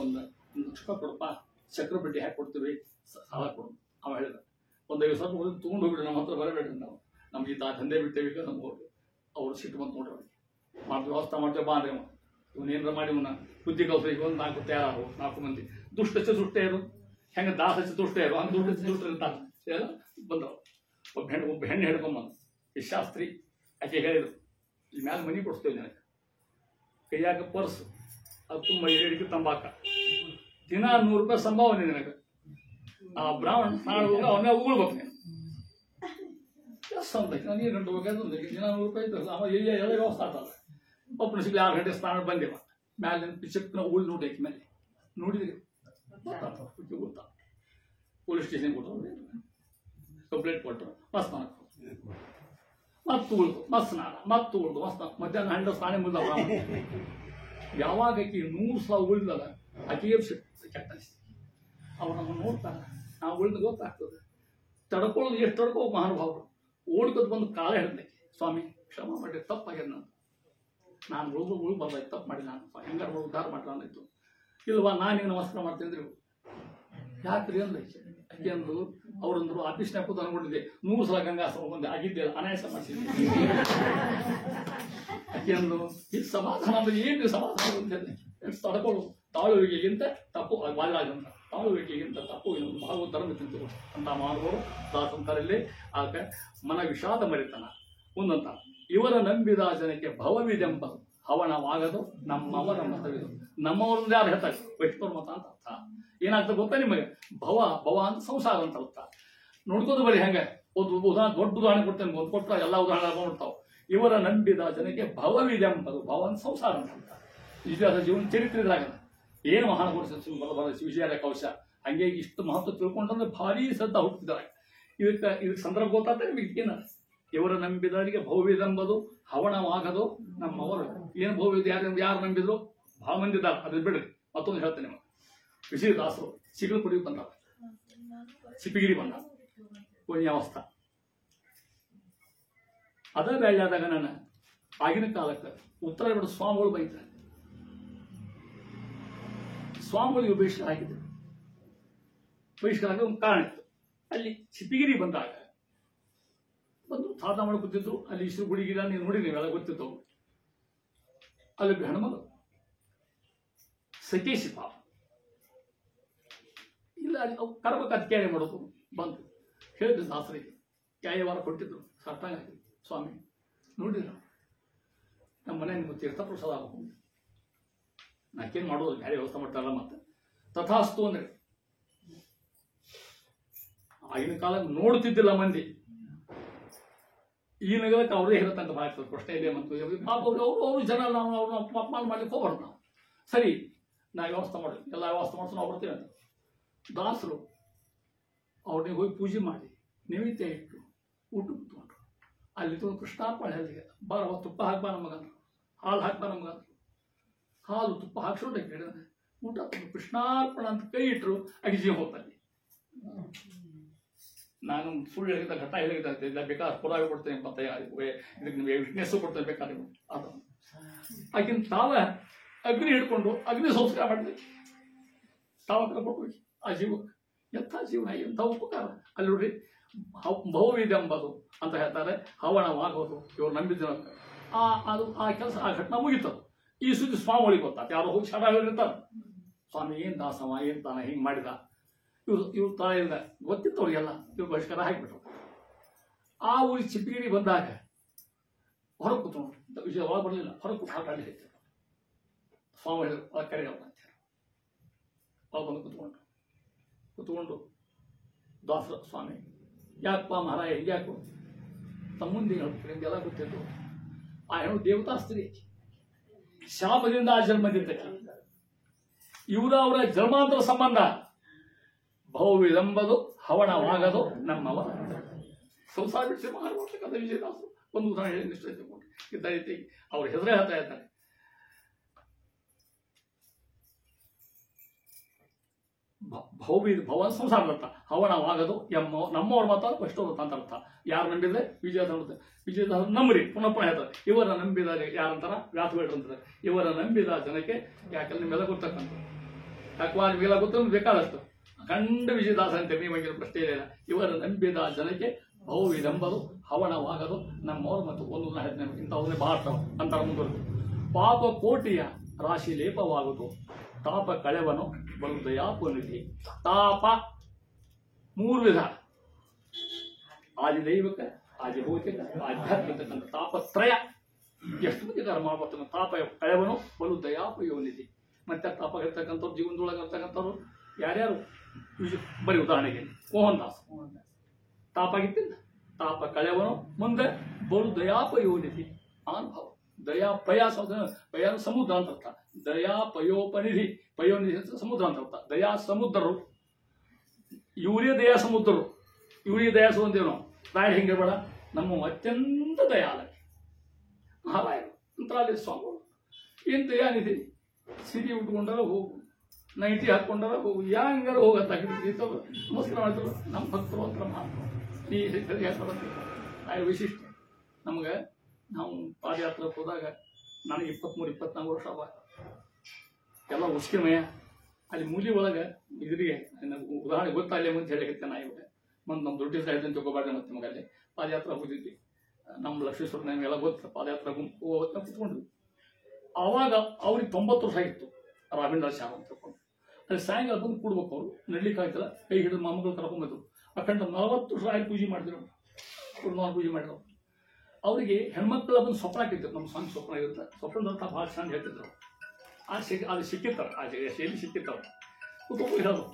ಒಂದು ಲಕ್ಷ ಕೊಡಪ್ಪ, ಚಕ್ರ ಬಡ್ಡಿ ಹಾಕಿ ಕೊಡ್ತೀವಿ, ಸಾಲ ಕೊಡು. ಅವ ಹೇಳಿದ ಒಂದು 50 ಸಾವಿರ ತೊಗೊಂಡು ಹೋಗ್ಬಿಡ್ರಿ, ನಮ್ಮ ಹತ್ರ ಬರಬೇಡ್ರಿ, ನಾವು ನಮ್ಗೆ ಈ ದಂಧೆ ಬಿಡ್ತೇವೆ ಈಗ ನಮ್ಗೆ ಹೋಗಿ. ಅವ್ರು ಸಿಟ್ಟು ಬಂದು ನೋಡ್ರಿ, ಅವ್ರಿಗೆ ವ್ಯವಸ್ಥೆ ಮಾಡ್ತೇವೆ ಬಾ ಅಂದ್ರೆ ಇವನೇನಾರ ಮಾಡಿ ಇವನ್ನ ಬುದ್ಧಿ ಕಲ್ಸ. ಈಗ ಒಂದು 4 ತಯಾರು 4 ಮಂದಿ ದುಷ್ಟರು ಹೆಂಗೆ ದಾಸ ದುಷ್ಟರು ಹಂಗೆ ದುಷ್ಟರು ಇರ್ತಾರೆ ಎಲ್ಲ ಬಂದವು. ಒಬ್ಬ ಹೆಣ್ಣು ಹಿಡ್ಕೊಂಬಂದು ಈ ಶಾಸ್ತ್ರಿ ಆಕೆ ಹೇಳಿದ್ರು, ಈ ಮ್ಯಾಲೆ ಮನೆ ಕೊಡಿಸ್ತೇವೆ ನನಗೆ, ಕೈಯಾಗ ಪರ್ಸ್ ಅದು ತುಂಬ ಏಡಿಕೆ ತಂಬಾಕ, ದಿನ 100 ರೂಪಾಯಿ ಸಂಭಾವನೆ ನನಗೆ. ಆ ಬ್ರಾಹ್ಮಣ ನಾಳೆ ಹೋಗಿ ಅವನೇ ಉಗುಳ್ಬೇಕು ನೀನು ಅಂತ ನನಗೆ ಗಂಟೆ ಹೋಗ್ಯಾದ ದಿನ 100 ರೂಪಾಯಿ ಇತ್ತು. ಅವ ಎಲ್ಲ ವ್ಯವಸ್ಥೆ ಆಗ್ತಲ್ಲ. ಒಬ್ಬನ ಸಿಗ್ಲಿ 6 ಗಂಟೆ ಸ್ನಾನ ಬಂದೇವ, ಮ್ಯಾಲೆ ಪಿಚ್ಚಪ್ಪನ ಉಗುಳು ನೋಡಿ ಆಕೆ ಮೇಲೆ ನೋಡಿದ್ರಿ ಗೊತ್ತಾ. ಪೊಲೀಸ್ ಸ್ಟೇಷನ್ ಕೊಟ್ಟರು, ಕಂಪ್ಲೇಂಟ್ ಕೊಟ್ಟರು, ಮಸ್ತ್ ಸ್ನಾನ ಮತ್ತು ಉಳ್ದು ಮಸ್ತ್ ಸ್ನಾನ ಮತ್ತು ಉಳ್ದು ಮಸ್ತ್ ಮಧ್ಯಾಹ್ನ 12 ಸ್ನಾನ ಮುಗಿದವ. ಯಾವಾಗ ಆಕೆ 100 ಸಾವಿರ ಉಳಿದಲ್ಲ ಆಕೆಗೆ ಕೆಟ್ಟ ಅವ ನಮ್ಮನ್ನು ನೋಡ್ತಾನೆ, ನಾವು ಉಳಿದು ಗೊತ್ತಾಗ್ತದೆ. ತಡ್ಕೊಳ್ಳೋದು ಎಷ್ಟು ತಡ್ಕೋ ಮಹಾನುಭಾವರು ಓಡ್ಕೊತ್ ಬಂದು ಕಾಲ ಹಿಡ್ದೆ, ಸ್ವಾಮಿ ಕ್ಷಮ ಮಾಡಿ ತಪ್ಪಾಗ್ಯದ ನಾನು ಉಳು ಬರ್ದಾಯ್ತು, ತಪ್ಪು ಮಾಡಿ ನಾನು ಹೆಂಗಾರ ಉದ್ಧಾರ ಮಾಡ್ಲಾನಿತ್ತು. ಇಲ್ವಾ ನಾನೇನು ನಮಸ್ಕಾರ ಮಾಡ್ತಿದ್ರು. ಯಾಕ್ರಿ ಅಂದ್ರೆ ಅಕ್ಕಿ ಅಂದ್ರು, ಅವ್ರಂದ್ರು ಆಫೀಸ್ನಾಗ ಕೂತು ಅನ್ಕೊಂಡಿದ್ದೆ 100 ಸಲ ಗಂಗಾಶ್ರಮ ಬಂದೆ ಆಗಿದ್ದೆ, ಅನಾಯಾಸ ಮಾಡಿಸಿದ್ದೆ. ಅಕ್ಕಿ ಅಂದ್ರು ಇದು ಸಮಾಧಾನ ಅಂದ್ರೆ ಏನು ಸಮಾಧಾನ ಅಂತ ತಡ್ಕೊಳ್ಳೋದು. ತಾಳುವಿಕೆಗಿಂತ ತಪ್ಪು ವಾದರಾಜ ಅಂತ, ತಾಳುವಿಕೆಗಿಂತ ತಪ್ಪು ಇನ್ನೊಂದು ಭಾಗವತ ಧರ್ಮ ತಿಂತರು ಅಂತ ಮಾಡುವವರು ದಾಸಂತರಲ್ಲಿ. ಆಗ ಮನ ವಿಷಾದ ಮರಿತನ ಮುಂದಂತ ಇವರ ನಂಬಿದ ಜನಕ್ಕೆ ಭವವಿದೆಂಬದು ಹವನವಾಗದು ನಮ್ಮವರ ಮತವಿದು. ನಮ್ಮವ್ರದ್ದು ಯಾರು ಹೇಳ್ತಾರೆ ವೈಷ್ಣವ ಮತ ಅಂತ ಅರ್ಥ. ಏನಾಗ್ತದೆ ಗೊತ್ತಾ ನಿಮಗೆ? ಭವ ಅಂತ ಸಂಸಾರ ಅಂತ ಅರ್ಥ. ನೋಡ್ಕೋದು ಬರೀ ಹೆಂಗೆ ಒಂದು ಉದಾಹರಣೆ, ದೊಡ್ಡ ಉದಾಹರಣೆ ಕೊಡ್ತೇನೆ, ಒಂದು ಕೊಟ್ಟರೆ ಎಲ್ಲ ಉದಾಹರಣೆ ನೋಡ್ತಾವೆ. ಇವರ ನಂಬಿದ ಜನಕ್ಕೆ ಭವವಿದೆಂಬದು ಭವ ಅಂತ ಸಂಸಾರ ಅಂತ ಅರ್ಥ. ಇತಿಹಾಸ ಜೀವನ ಚರಿತ್ರೆ ಇದ್ರಾಗ ಏನು ಮಹಾನುಭಾವ ವಿಜಯ ಕವಶ ಹಂಗೆ ಇಷ್ಟು ಮಹತ್ವ ತಿಳ್ಕೊಂಡ್ರೆ ಭಾರಿ ಶ್ರದ್ಧಾ ಹುಟ್ಟಿದ್ದಾರೆ. ಇದಕ್ಕೆ ಸಂದರ್ಭ ಗೊತ್ತಾಗ್ತದೆ ನಿಮಗೆ. ಏನ ಇವರ ನಂಬಿದವರಿಗೆ ಭವವಿದೆಂಬುದು ಹವನವಾಗದು ನಮ್ಮವರು. ಏನು ಭವವಿದ ಯಾರು ನಂಬಿದ್ರು ಬಹಳ ಮಂದಿ ಇದ್ದಾರೆ, ಅದ್ರ ಬಿಡ್ರಿ. ಮತ್ತೊಂದು ಹೇಳ್ತೇನೆ ನಿಮಗೆ, ವಿಜಯದಾಸರು ಸಿಗಲು ಪುಡಿ ಬಂದ, ಸಿಪಿಗಿರಿ ಬಂದ, ಕೊನೆಯ ಅವಸ್ಥಾ ಅದ ಬೇಜಾದಾಗ ನಾನು ಆಗಿನ ಕಾಲಕ್ಕೆ ಉತ್ತರ ಬಿಡ ಸ್ವಾಮಿಗಳು ಬೈತಾರೆ. ಸ್ವಾಮಿಗಳಿಗೆ ಬಹಿಷ್ಕಾರ ಹಾಕಿದ್ರು. ಬಹಿಷ್ಕಾರ ಹಾಕಿ ಒಂದು ಕಾರಣ ಇತ್ತು. ಅಲ್ಲಿ ಸಿಪಿಗಿರಿ ಬಂದಾಗ ಬಂದು ಸಾಧನ ಮಾಡಿ ಕೂತಿದ್ರು. ಅಲ್ಲಿ ಇಷ್ಟು ಗುಡಿಗಿರ ನೀವು ನೋಡಿ, ನೀವೆಲ್ಲ ಗೊತ್ತಿತ್ತು. ಅಲ್ಲಿ ಹೆಣ್ಮಗಳು ಸಕೇಶಿ ಪಾಪ ಇಲ್ಲ, ಅಲ್ಲಿ ಅವು ಕರ್ಬೇಕಾದ ಕ್ಯಾರೆ ಮಾಡೋದು ಬಂದು ಹೇಳಿದ್ರು ದಾಸರಿಗೆ. ಕ್ಯಾಯವಾರ ಕೊಟ್ಟಿದ್ರು, ಸರ್ಟಾಂಗ ಹಾಕಿದ್ರು. ಸ್ವಾಮಿ ನೋಡಿದ್ರು ನಮ್ಮ ಮನೆ ನಿಮ್ಗೆ ತೀರ್ಥ ಪ್ರಸಾದ ಆಗಬೇಕು, ನಾಕೇನು ಮಾಡೋದು, ಬೇರೆ ವ್ಯವಸ್ಥೆ ಮಾಡ್ತಾರಲ್ಲ. ಮತ್ತೆ ತಥಾಸ್ತು ಅಂದ್ರೆ ಆಗಿನ ಕಾಲ ನೋಡ್ತಿದ್ದಿಲ್ಲ ಮಂದಿ. ಈ ನಗರಕ್ಕೆ ಅವರೇ ಹೇಳತ್ತಂತ ಭಾಳ ಪ್ರಶ್ನೆ ಇದೆ. ಮತ್ತು ಪಾಪ ಅವರು ಜನ ನಾವು ಅವ್ರನ್ನ ಅಪಮಾನ ಮಾಡ್ಲಿಕ್ಕೆ ಹೋಗ್ಬಾರ್ದು ನಾವು. ಸರಿ ನಾವು ವ್ಯವಸ್ಥೆ ಮಾಡಿ ಎಲ್ಲ ವ್ಯವಸ್ಥೆ ಮಾಡ್ಸೋ ನಾವು ಬರ್ತೀವಿ ಅಂತ ದಾಸರು ಅವ್ರನ್ನೇ ಹೋಗಿ ಪೂಜೆ ಮಾಡಿ ನೈವೇದ್ಯ ಇಟ್ಟು ಊಟ ಕೂತ್ಕೊಂಡ್ರು. ಅಲ್ಲಿ ಕೃಷ್ಣಾರ್ಪಣೆ ಹೇಳಿದೆ, ಬಾರ ತುಪ್ಪ ಹಾಕ್ಬಾ ನಮಗಂದ್ರು, ಹಾಲು ಹಾಕ್ಬಾ ನಮಗಂದ್ರು. ಹಾಲು ತುಪ್ಪ ಹಾಕ್ಸೋಡೆ ಕೇಳಿದ್ರೆ ಊಟ ಕೃಷ್ಣಾರ್ಪಣ ಅಂತ ಕೈ ಇಟ್ಟರು. ಆಗಿ ಜೀವ ಹೋಗ್ತಾನೆ. ನಾನು ಸುಳ್ಳು ಹೇಳಿದ ಘಟ ಹೇಳಿದ ಬೇಕಾದ್ರೆ ಪುರಾವೆ ಕೊಡ್ತೇನೆ, ಮತ್ತೆ ಇದಕ್ಕೆ ನಿಮಗೆ ವಿಟ್ನೆಸ್ಸು ಕೊಡ್ತೇನೆ ಬೇಕಾದ್ರೆ. ಅದು ಆಕಿನ ತಾವ ಅಗ್ನಿ ಹಿಡ್ಕೊಂಡು ಅಗ್ನಿ ಸಂಸ್ಕಾರ ಮಾಡಿದೆ. ತಾವ ಕೊಟ್ಟು ಆ ಜೀವಕ್ಕೆ ಎಂಥ ಜೀವನ, ಎಂಥ ಉಪಕಾರ. ಅಲ್ಲಿ ನೋಡ್ರಿ ಭವವಿದೆಂಬದು ಅಂತ ಹೇಳ್ತಾರೆ, ಹವನವಾಗೋದು ಇವ್ರು ನಂಬಿದ್ರು. ಅದು ಆ ಕೆಲಸ ಆ ಘಟನೆ ಮುಗಿತದು. ಈ ಸುದ್ದಿ ಸ್ವಾಮಿಗಳಿಗೆ ಗೊತ್ತಾಗ್ತ. ಯಾರೋ ಹೋಗಿ ಶಾಡ ಹೇಳಿರ್ತಾರೆ, ಸ್ವಾಮಿ ಏನು ದಾಸವ ಏನು ತಾನ ಹಿಂಗೆ ಮಾಡಿದ. ಇವ್ರು ತಾಯಿಯಿಂದ ಗೊತ್ತಿತ್ತು ಅವ್ರಿಗೆಲ್ಲ. ಇವ್ರು ಬಹಿಷ್ಕಾರ ಹಾಕಿಬಿಟ್ರು. ಆ ಊರಿಗೆ ಚಿಪ್ಪಿಗಿರಿ ಬಂದಾಗ ಹೊರಗೆ ಕೂತ್ಕೊಂಡು ವಿಷಯ ಒಳಗೆ ಬರಲಿಲ್ಲ, ಹೊರಗೆ ಕೂತು ಆಟ ಆಡಿ ಹೇಳ್ತಾರೆ. ಸ್ವಾಮಿ ಹೇಳಿದ್ರು ಒಳಗೆ ಕರೆ ಅಂತ ಹೇಳಿ ಒಳಗೆ ಬಂದು ಕೂತ್ಕೊಂಡು ದಾಸರ ಸ್ವಾಮಿ ಯಾಕಪ್ಪ ಮಹಾರಾಯ ಹೀಗ್ಯಾಕು ತಮ್ಮ ಮುಂದೆ ಹೇಳ್ತಾರೆ, ನಿಮಗೆಲ್ಲ ಗೊತ್ತಿತ್ತು. ಆ ಹೆಣ್ಣು ದೇವತಾ ಸ್ತ್ರೀ, ಶಾಪದಿಂದ ಆ ಜನ್ಮ ಬಂದಿರ್ತಕ್ಕ ಇವರ ಅವರ ಜನ್ಮಾಂತರ ಸಂಬಂಧ ಬಹುವಿದಂಬದು ಹವಣವಾಗದು ನಮ್ಮವ ಸಂಸಾರ ಬಿಡಿಸಿ ಮಾಡ್ಕೊಳ್ತಕ್ಕಂಥ ವಿಜಯದಾಸರು ಒಂದು ಉದಾಹರಣೆ ಹೇಳಿ ನಿಷ್ಠೆ ತಗೊಂಡು ಇದ್ದ ರೀತಿ ಅವ್ರ ಹೆಸರೇ ಹೇಳ್ತಾ ಇರ್ತಾರೆ. ಭವ ಸಂಸಾರದ ಅರ್ಥ ಹವಣವಾಗದು ನಮ್ಮವ್ರ ಮಾತ್ರ ವೈಷ್ಣವ್ರ ಅಂತ ಅರ್ಥ. ಯಾರು ನಂಬಿದ್ರೆ ವಿಜಯದಾಸ ನಂಬ್ರಿ ಪುನಃ ಹೇಳ್ತಾರೆ. ಇವರ ನಂಬಿದ ಯಾರಂತಾರ ವ್ಯಾಸಬೇಡ್ರು ಅಂತಾರೆ. ಇವರ ನಂಬಿದ ಜನಕ್ಕೆ ಯಾಕಂದ್ರೆ ನಿಮ್ಮೆಲ್ಲ ಗೊತ್ತಕ್ಕಂಥ ಯಾಕವಾ ನಿಮಗೆಲ್ಲ ಗೊತ್ತ ಬೇಕಾದಷ್ಟು ಅಖಂಡ ವಿಜಯದಾಸ ಅಂತ ನೀವಾಗಿರೋ ಪ್ರಶ್ನೆ ಇಲ್ಲ. ಇವರ ನಂಬಿದ ಜನಕ್ಕೆ ಬಹುವಿದಂಬದು ಹವಣವಾಗದು ನಮ್ಮವ್ರು ಮತ್ತು ಒಂದು ಇಂಥವನ್ನೇ ಬಾರ್ತವ ಅಂತಾರ ಮುಂದುವರೆದು ಪಾಪ ಕೋಟಿಯ ರಾಶಿ ಲೇಪವಾಗುವುದು ತಾಪ ಕಳೆವನು ಬಲು ದಯಾಪನಿಧಿ. ತಾಪ ಮೂರು ವಿಧ, ಆದಿದೈವಿಕ ಆದಿಭೌತಿಕ ಆಧ್ಯಾತ್ಮಿಕ ತಾಪತ್ರಯ ಎಷ್ಟು ಮಂದಿ ಕರ್ಮ ಮಾಡ್ಬರ್ತಾನೆ. ತಾಪ ಕಳೆವನು ಬಲು ದಯಾಪಯೋನಿಧಿ. ಮತ್ತೆ ತಾಪ ಇರ್ತಕ್ಕಂಥವ್ರು ಜೀವನದೊಳಗೆ ಇರ್ತಕ್ಕಂಥವ್ರು ಯಾರ್ಯಾರು ಬರೀ ಉದಾಹರಣೆಗೆ ಮೋಹನ್ ದಾಸ್ ತಾಪಾಗಿತ್ತಿಲ್ಲ. ತಾಪ ಕಳೆವನು ಮುಂದೆ ಬಲು ದಯಾಪಯೋನಿಧಿ ಅನುಭವ. ದಯಾ ಪಯ ಪಯ ಸಮುದ್ರ ಅಂತ ಅರ್ಥ. ದಯಾ ಪಯೋಪನಿಧಿ ಪಯೋನಿಧಿ ಸಮುದ್ರ ಅಂತ ಅರ್ಥ. ದಯಾ ಸಮುದ್ರರು ಇವರೇ ದಯಾ ಸಮುದ್ರರು. ಇವರಿಗೆ ದಯಾ ಸಮುದ್ರನು ರಾಯರು ಹೆಂಗಿರ್ಬೇಡ ನಮ್ಮ ಅತ್ಯಂತ ದಯಾಲ ಮಹಾರಾಯರು ಅಂತರಾಲಿ ಸ್ವಾಮಿಗಳು ಏನ್ ದಯಾನಿಧಿ. ಸಿರಿ ಉಟ್ಕೊಂಡಾರ ಹೋಗು, ನೈಟಿ ಹಾಕೊಂಡಾರ ಹೋಗು, ಯಾಂಗಾರ ಹೋಗತ್ತ ನಮಸ್ಕಾರ ಮಾಡಿದ್ರು. ನಮ್ಮ ಭಕ್ತರು ಅಂತ ಈ ರಾಯ ವಿಶಿಷ್ಟ. ನಮ್ಗೆ ನಾವು ಪಾದಯಾತ್ರೆಗೆ ಹೋದಾಗ ನನಗೆ 23-24 ವರ್ಷ ಅವ ಎಲ್ಲ ಉಸ್ಕಿಮಯ ಅಲ್ಲಿ ಮೂಲಿ ಒಳಗೆ ಇದ್ರಿಗೆ ಉದಾಹರಣೆ ಗೊತ್ತಾಗಲಿ ಅಂತ ಹೇಳಿಕತ್ತೆ. ನಾ ಇವಾಗ ಮತ್ತು ನಮ್ಮ ದುಡ್ಡಿ ಸಾಹಿತ್ಯ ತಗೋಬಾರ್ದು. ಮತ್ತೆ ನಮಗಲ್ಲಿ ಪಾದಯಾತ್ರೆ ಹೋಗಿದ್ವಿ. ನಮ್ಮ ಲಕ್ಷ್ಮೇಶ್ವರ ನಮಗೆಲ್ಲ ಗೊತ್ತು ಪಾದಯಾತ್ರೆ ಗುಂಪು ಕುತ್ಕೊಂಡ್ವಿ. ಆವಾಗ ಅವ್ರಿಗೆ 90 ವರ್ಷ ಆಗಿತ್ತು. ರಾಘವೇಂದ್ರ ಶಾಮ ಅಂತ ತಗೊಂಡು ಅಲ್ಲಿ ಸಾಯಂಕಾಲ ಬಂದು ಕೂಡ್ಬೇಕು. ಅವರು ನಡ್ಲಿಕ್ಕೆ ಆಗ್ತಿಲ್ಲ. ಕೈ ಹಿಡಿದು ಮೊಮ್ಮಗಳು ಕರ್ಕೊಂಡ್ಬಂದ್ರು. ಅಖಂಡ 40 ವರ್ಷ ಆಯ್ತು ಪೂಜೆ ಮಾಡಿದ್ರು. ಪೂಜೆ ಮಾಡಿದ್ರು. ಅವರಿಗೆ ಹೆಣ್ಮಕ್ಳ ಬಂದು ಸ್ವಪ್ನ ಹಾಕಿದ್ರು. ನಮ್ಮ ಸ್ವಾಮಿ ಸ್ವಪ್ನ ಇರುತ್ತೆ. ಸ್ವಪ್ನದಂತ ಭಾಳ ಚೆನ್ನಾಗಿ ಹೇಳ್ತಿದ್ರು. ಅದು ಸಿಕ್ಕಿರ್ತಾರೆ. ಆ ಶೈಲಿ ಸಿಕ್ಕಿರ್ತಾರೆ. ಕುಟುಂಬ ಹೇಳೋದು.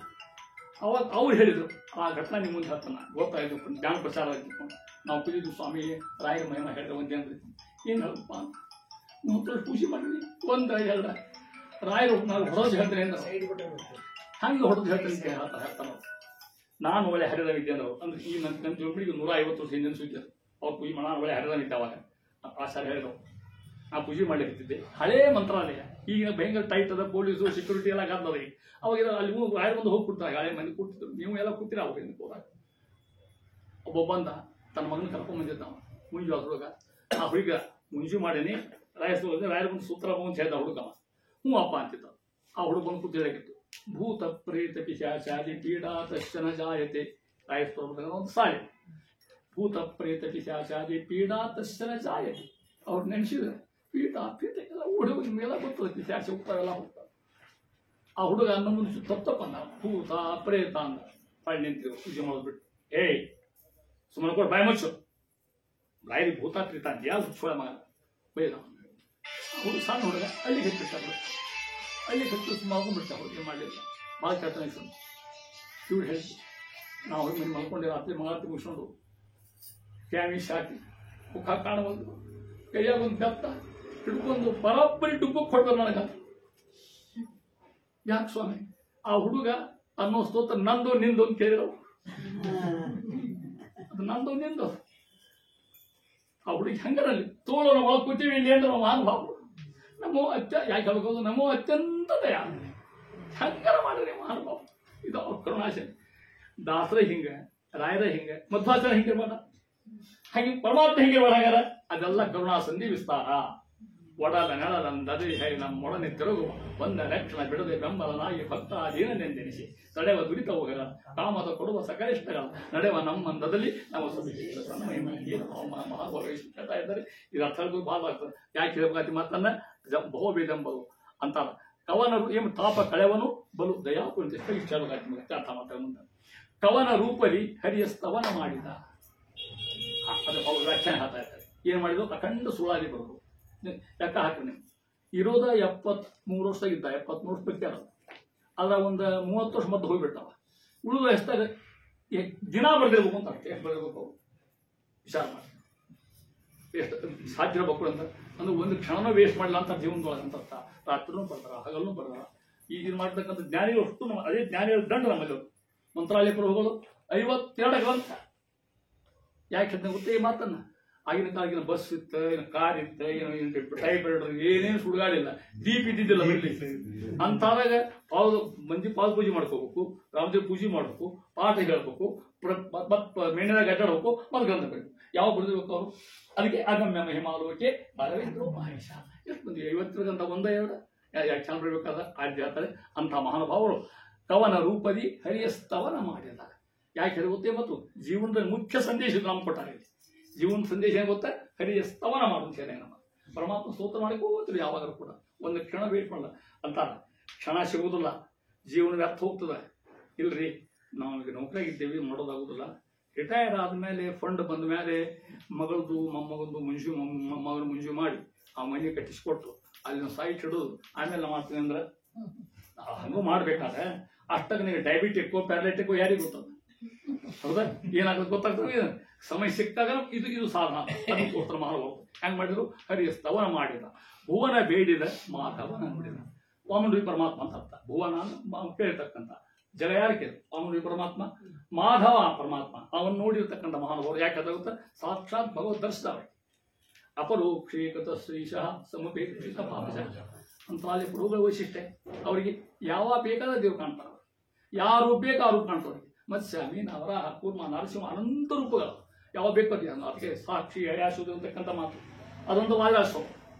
ಅವಾಗ ಅವ್ರು ಹೇಳಿದ್ರು ಆ ಘಟನೆ ನಿಮ್ಮ ಮುಂದೆ ಹೇಳ್ತಾನೆ ಗೊತ್ತಾಯಿತು. ಜ್ಞಾನ ಪ್ರಚಾರ ಆಗಿಟ್ಕೊಂಡು ನಾವು ಪೂಜಿದ್ದು ಸ್ವಾಮಿ ರಾಯರ ಮಹಿಮಾ ಹೇಳಿದ್ರೆ ಒಂದೇ ಅಂದ್ರೆ ಏನು ಹೇಳಪ್ಪ 30 ವರ್ಷ ಪೂಜೆ ಮಾಡಿದ್ವಿ. 1-2 ರಾಯರು ನಾವು ಹೊಡೆದು ಹೇಳ್ತೇನೆ ಅಂದ್ರೆ ಹಂಗೆ ಹೊಡೆದು ಹೇಳ್ತೇನೆ ಅಂತ ಹೇಳ್ತಾನೆ. ನಾನು ಒಳ್ಳೆ ಹರಿದ ವಿದ್ಯೆ ಅಂದರು. ಅಂದ್ರೆ ಈ ನನ್ನ ಜೊಬ್ಬಳಿಗೆ 150 ವರ್ಷ ಹಿಂದಿನ ಸುದ್ದಿ. ಅವ್ರು ಪೂಜೆ ಮಾಡಿ ನಾನು ಒಳ್ಳೆ ಹರಿದ ವಿದ್ಯೆ. ಅವಾಗ ಆಚಾರ್ಯ ಹೇಳಿದವು ನಾ ಪೂಜೆ ಮಾಡ್ಲಿಕ್ಕಿದ್ದೆ. ಹಳೇ ಮಂತ್ರಾಲಯ ಈಗ ಭಯಂಕರ ಟೈಟ್ ಅದ. ಪೊಲೀಸು ಸೆಕ್ಯೂರಿಟಿ ಎಲ್ಲ ಗದ್ದದ. ಅವಾಗ ಅಲ್ಲಿ ರಾಯರು ಬಂದು ಹೋಗಿ ಕೊಡ್ತಾರೆ. ಹಳೆ ಮಂದಿ ಕೊಡ್ತಿದ್ರು. ನೀವು ಎಲ್ಲ ಕೂತಿರ ಅವಾಗ ಹೋದಾಗ ಒಬ್ಬ ಬಂದ ತನ್ನ ಮಗನ ಕರ್ಕೊಂಡ್ ಬಂದಿದ್ದ. ಮುಂಜು ಅದ್ರೊಳಗ ಆ ಹುಡುಗ ಮುಂಜು ಮಾಡೀನಿ ರಾಯರ ಬಂದು ಸೂತ್ರ ಬಂದು ಹೇಳ್ದ ಹುಡುಗವ. ಹ್ಞೂ ಅಪ್ಪ ಅಂತಿದ್ದ. ಆ ಹುಡುಗ ಬಂದು ಕೂತು ಹೇಳಿತ್ತು ಭೂತ ಪ್ರೇತ ಪಿಶಾಚಾದಿ ಪೀಡಾ ತಶ್ಚನ ಜಾಯತೆ. ರಾಯಸ್ತ್ರ ಒಂದು ಸಾಲಿ ಭೂತ ಪ್ರೇತ ಪಿಶಾಚಾದಿ ಪೀಡಾ ತಶ್ಚನ ಜಾಯತೆ. ಅವ್ರು ನೆನೆಸಿದ್ರೆ ಪೀಠ ಪೀಠ ಎಲ್ಲ ಹುಡುಗ ನಿಮ್ಗೆಲ್ಲ ಗೊತ್ತದ ಪಿಶಾಚ ಹೋಗ್ತಾವೆಲ್ಲ ಹೋಗ್ತಾರೆ. ಆ ಹುಡುಗ ಅನ್ನ ಮುಂದೆ ತಪ್ಪ ಅಂದ ಭೂತ ಪ್ರೇತ ಅಂದ. ಪಾಳಿ ನಿಂತಿರು ಪೂಜೆ ಮಾಡೋದ್ಬಿಟ್ಟು ಏಯ್ ಸುಮ್ಮನೆ ಕೊಡು ಬಾಯಿ ಮುಚ್ಚು. ರಾಯರಿ ಭೂತ ಪ್ರೀತ ಅಂದ್ಯಾ ಹುಚ್ಚೋಳ ಮಗ ಬೈದ. ಹುಡುಗ ಸಣ್ಣ ಹುಡುಗ ಅಲ್ಲಿ ಹತ್ತಿರ್ತಾರೆ. ಅಲ್ಲಿ ಹತ್ತು ಮಲ್ಕೊಂಡ್ಬಿಡ್ತಾರೆ. ಹುಡುಗಿ ಮಾಡಲಿಲ್ಲ ಭಾಳ ಕೇಳ್ತಾನೆ. ಇವ್ರು ಹೇಳಿದ್ರು ನಾವು ಹುಡುಗ ಮಲ್ಕೊಂಡೆ ರಾತ್ರಿ ಮಂಗಳಾರತಿ ಮುಗಿಸ್ಕೊಂಡು ಕ್ಯಾಮಿ ಶಾಕಿ ಮುಖ ಕಾಣಬಂದು ಕೈಯಾಗ ಒಂದು ಬೆತ್ತ ಹಿಡ್ಕೊಂಡು ಬರೋಬ್ಬರಿ ಡುಬ್ಬಕ್ಕೆ ಕೊಡ್ತಾರೆ ನನಗ. ಯಾಕೆ ಸ್ವಾಮಿ ಆ ಹುಡುಗ ಅನ್ನೋ ಸ್ತೋತ್ರ ನಂದು ನಿಂದು ಅಂತ ಕೇಳಿರೋ. ಅದು ನಂದು ನಿಂದು. ಆ ಹುಡುಗಿ ಹೆಂಗರಲ್ಲಿ ತೋಳು ನಾವು ಕೂತೀವಿ ಇಲ್ಲಿ ಅಂದ್ರೆ ನಾವು ಮಹಾನುಭಾವ ನಮ್ಮೋ ಯಾಕೆ ಹೇಳ್ಬೋದು ನಮ್ಮೋ ಅತ್ಯಂತ ದಯ ಹೆಂಗಾರ ಮಾಡಿರಿ ಮಹಾನುಭಾವ. ಇದು ಅವ್ರ ಕರುಣಾಶೆ. ದಾಸರ ಹಿಂಗೆ, ರಾಯರ ಹಿಂಗೆ, ಮಧ್ವಾಚಾರ್ಯ ಹಿಂಗೆ ಬೇಡ, ಹಾಗೆ ಪರಮಾತ್ಮ ಹಿಂಗೆ ಬರಗಾರ. ಅದೆಲ್ಲ ಕರುಣಾ ಸಂಧಿ ವಿಸ್ತಾರ. ಒಡಲ ನೆಳಲಂದದೆ ಹೇಗೆ ನಮ್ಮೊಡನೆ ತಿರುಗುವ ಒಂದ ಲಕ್ಷಣ ಬಿಡದೆ ಬೆಂಬಲನಾಗಿ ಭಕ್ತ ದೀನನೆಂದೆನಿಸಿ ತಡೆವ ದುರಿತ ಹೋಗರ ಕಾಮದ ಕೊಡುವ ಸಕಲಿಷ್ಟಗಳ ನಡೆವ ನಮ್ಮಂದದಲ್ಲಿ ನಾವು ಹೇಳ್ತಾ ಇದ್ದಾರೆ. ಇದು ಅರ್ಥ ಭಾಳ ಆಗ್ತದೆ. ಯಾಕೆ ಹೇಳ್ಬೇಕಾತಿ ಮಾತನ್ನ ಬಹುಬೇದೆಂಬರು ಅಂತಾರ. ಕವನ ಏನು ತಾಪ ಕಳೆವನು ಬಲು ದಯಾಪುರ ಇಷ್ಟ ಹೇಳ್ಬೇಕಾತಿ ಅರ್ಥ ಮಾಡ್ತಾರೆ ಮುಂದೆ. ಕವನ ರೂಪಲಿ ಹರಿಯ ಸ್ತವನ ಮಾಡಿದ. ಅದು ಅವ್ರು ವ್ಯಾಖ್ಯಾನ ಹೇಳ್ತಾ ಇರ್ತಾರೆ. ಏನು ಮಾಡಿದ್ರು ಅಖಂಡ ಸುಳಾದಿ ಬರೋದು. ಲೆಕ್ಕ ಹಾಕಿ ನೀವು ಇರೋದ 73 ವರ್ಷ ಇದ್ದ. 73 ವರ್ಷ ಬಿಡ್ತಾರ. ಅದ್ರ ಒಂದು 30 ವರ್ಷ ಮದ್ದು ಹೋಗ್ಬಿಡ್ತಾವ. ಉಳಿದ ಎಷ್ಟಾಗ ದಿನ ಬರ್ದಿರ್ಬೇಕು ಅಂತ ಅಷ್ಟೇ. ಎಷ್ಟು ಬರ್ದಿರ್ಬೇಕು ಅವ್ರು ವಿಚಾರ ಮಾಡಿ ಎಷ್ಟು ಸಾಧ್ಯ ಇರಬೇಕು ಅಂತ. ಅಂದ್ರೆ ಒಂದು ಕ್ಷಣನೂ ವೇಸ್ಟ್ ಮಾಡಲ್ಲ ಅಂತ ಜೀವನದೊಳಗೆ ಅಂತ ಅರ್ಥ. ರಾತ್ರಿನೂ ಬರ್ತಾರ, ಹಗಲೂ ಬರ್ತಾರ. ಈಗ ಇದು ಮಾಡ್ತಕ್ಕಂಥ ಜ್ಞಾನಿಗಳು ಅಷ್ಟು ಅದೇ ಜ್ಞಾನಿಗಳ ದಂಡ ನಮ್ಮಲ್ಲಿ ಮಂತ್ರಾಲಯಕ್ಕೆ ಹೋಗೋದು 52 ಗ್ರಂಥ. ಯಾಕೆ ಅಂತ ಗೊತ್ತೇ ಈ ಮಾತನ್ನ. ಆಗಿನ ಕಾಲಗಿನ ಬಸ್ ಇತ್ತು, ಏನು ಕಾರ್ ಇತ್ತು, ಏನು ಟೈಪ್ ರೈಡರ್ ಏನೇನು ಸುಡುಗಾಡಿಲ್ಲ, ದೀಪ ಇದ್ದಿದ್ದಿಲ್ಲ ಬರಲಿ. ಅಂತಾದಾಗ ಮಂದಿ ಪಾದ ಪೂಜೆ ಮಾಡ್ಕೋಬೇಕು, ರಾಮದೇವ್ ಪೂಜೆ ಮಾಡ್ಬೇಕು, ಪಾಠ ಹೇಳ್ಬೇಕು, ಮೇಣಿದಾಗ ಅಡ್ಡಾಡ್ಬೇಕು, ಮತ್ತೆ ಗ್ರಂಥ ಬೇಕು. ಯಾವ ಬರೆದಿರ್ಬೇಕು ಅವರು? ಅದಕ್ಕೆ ಅಗಮ್ಯ ಮಹಿಮಾಲೋಕೆ ಬರವಿದ್ರು ಮಹೇಶ. ಎಷ್ಟು ಮಂದಿ 50 ಗಂಟ ಒಂದೇ ಎರಡು ಯಾಕೆ ಚೆನ್ನ ಬರಬೇಕಾದ ಆದ್ಯ ಹೇಳ್ತಾರೆ. ಅಂಥ ಮಹಾನುಭಾವರು ಕವನ ರೂಪದಿ ಹರಿಯ ಸ್ತವನ ಮಾಡಿದ. ಯಾಕೆ ಗೊತ್ತೇ? ಮತ್ತು ಜೀವನದ ಮುಖ್ಯ ಸಂದೇಶ ನಮ್ಮ ಕೊಟ್ಟಾರೆ. ಜೀವನ ಸಂದೇಶ ಏನು ಗೊತ್ತಾ? ಹರಿಯ ಸ್ತವನ ಮಾಡುತ್ತೇನೆ. ನಮ್ಮ ಪರಮಾತ್ಮ ಸ್ತೋತ್ರ ಮಾಡಕ್ಕೆ ಹೋಗ್ತೀವಿ ಯಾವಾಗಲೂ ಕೂಡ. ಒಂದು ಕ್ಷಣ ವೇಟ್ ಮಾಡಲ್ಲ ಅಂತ. ಕ್ಷಣ ಸಿಗುವುದಿಲ್ಲ, ಜೀವನ ವ್ಯರ್ಥ ಹೋಗ್ತದೆ. ಇಲ್ರಿ, ನಾವು ಈಗ ನೌಕರಿಯಾಗಿದ್ದೇವೆ, ಮಾಡೋದಾಗುದಿಲ್ಲ. ರಿಟೈರ್ ಆದಮೇಲೆ ಫಂಡ್ ಬಂದ ಮೇಲೆ ಮಗಳದು ಮೊಮ್ಮಗಂದು ಮಗನ ಮುಂಜು ಮಾಡಿ ಆ ಮನೆ ಕಟ್ಟಿಸ್ಕೊಟ್ಟು ಅಲ್ಲಿನ ಸೈಟ್ ಇಡೋದು, ಆಮೇಲೆ ನಾವು ಮಾಡ್ತೀವಿ ಅಂದ್ರೆ ಹಂಗೂ ಮಾಡ್ಬೇಕಾದ್ರೆ ಅಷ್ಟಾಗ ನೀವು ಡಯಾಬಿಟಿಕ್ಕೋ ಪ್ಯಾರಲೈಟಿಕ್ಕೋ ಯಾರಿಗೆ ಗೊತ್ತದ? ಹೌದಾ? ಏನಾಗುತ್ತೆ ಗೊತ್ತಾಗ್ತದೆ. ಸಮಯ ಸಿಕ್ಕಾಗ ಇದು ಸಾಧನ. ಅದಕ್ಕೋಸ್ಕರ ಮಾಡಬಹುದು. ಹೆಂಗ್ ಮಾಡಿದ್ರು? ಹರಿಯ ಸ್ತವನ ಮಾಡಿದ, ಭುವನ ಬೇಡಿದ ಮಾಧವನ ನುಡಿದ. ವಾಮನೂರಿ ಪರಮಾತ್ಮ ಅಂತ ಅರ್ಥ. ಭುವನ ಕೇಳಿರ್ತಕ್ಕಂಥ ಜಗ ಯಾರಿಗೆ? ವಾಮನೂರಿ ಪರಮಾತ್ಮ, ಮಾಧವ ಪರಮಾತ್ಮ. ಅವನು ನೋಡಿರ್ತಕ್ಕಂಥ ಮಹಾನುಭಾವರು. ಯಾಕೆ ಅದಾಗುತ್ತ? ಸಾಕ್ಷಾತ್ ಭಗವದ್ ದರ್ಶನ. ಅಪರೋಕ್ಷೇಕತ ಶ್ರೀಶಃ ಸಮಪೇಕ್ಷಿತ ಪಾಪಜ ಅಂತ ಅಲ್ಲಿ ಪ್ರಭುಗಳ ವೈಶಿಷ್ಟ್ಯ. ಅವರಿಗೆ ಯಾವ ಬೇಕಾದ ದೇವ್ರು ಕಾಣ್ತಾರೆ, ಯಾರು ಬೇಕು ಆ ರೂಪ ಕಾಣ್ತಾರೆ. ಮತ್ಸ್ಯ, ಮೀನ, ವರಾಹ, ಕೂರ್ಮ, ನರಸಿಂಹ, ಅನಂತ ರೂಪಗಳು ಯಾವ ಬೇಕು ಅದಕ್ಕೆ ಸಾಕ್ಷಿ ಅಯಾಸುದು ಅಂತಕ್ಕಂಥ ಮಾತು. ಅದೊಂದು ವಾದಾಶ್ರಮ.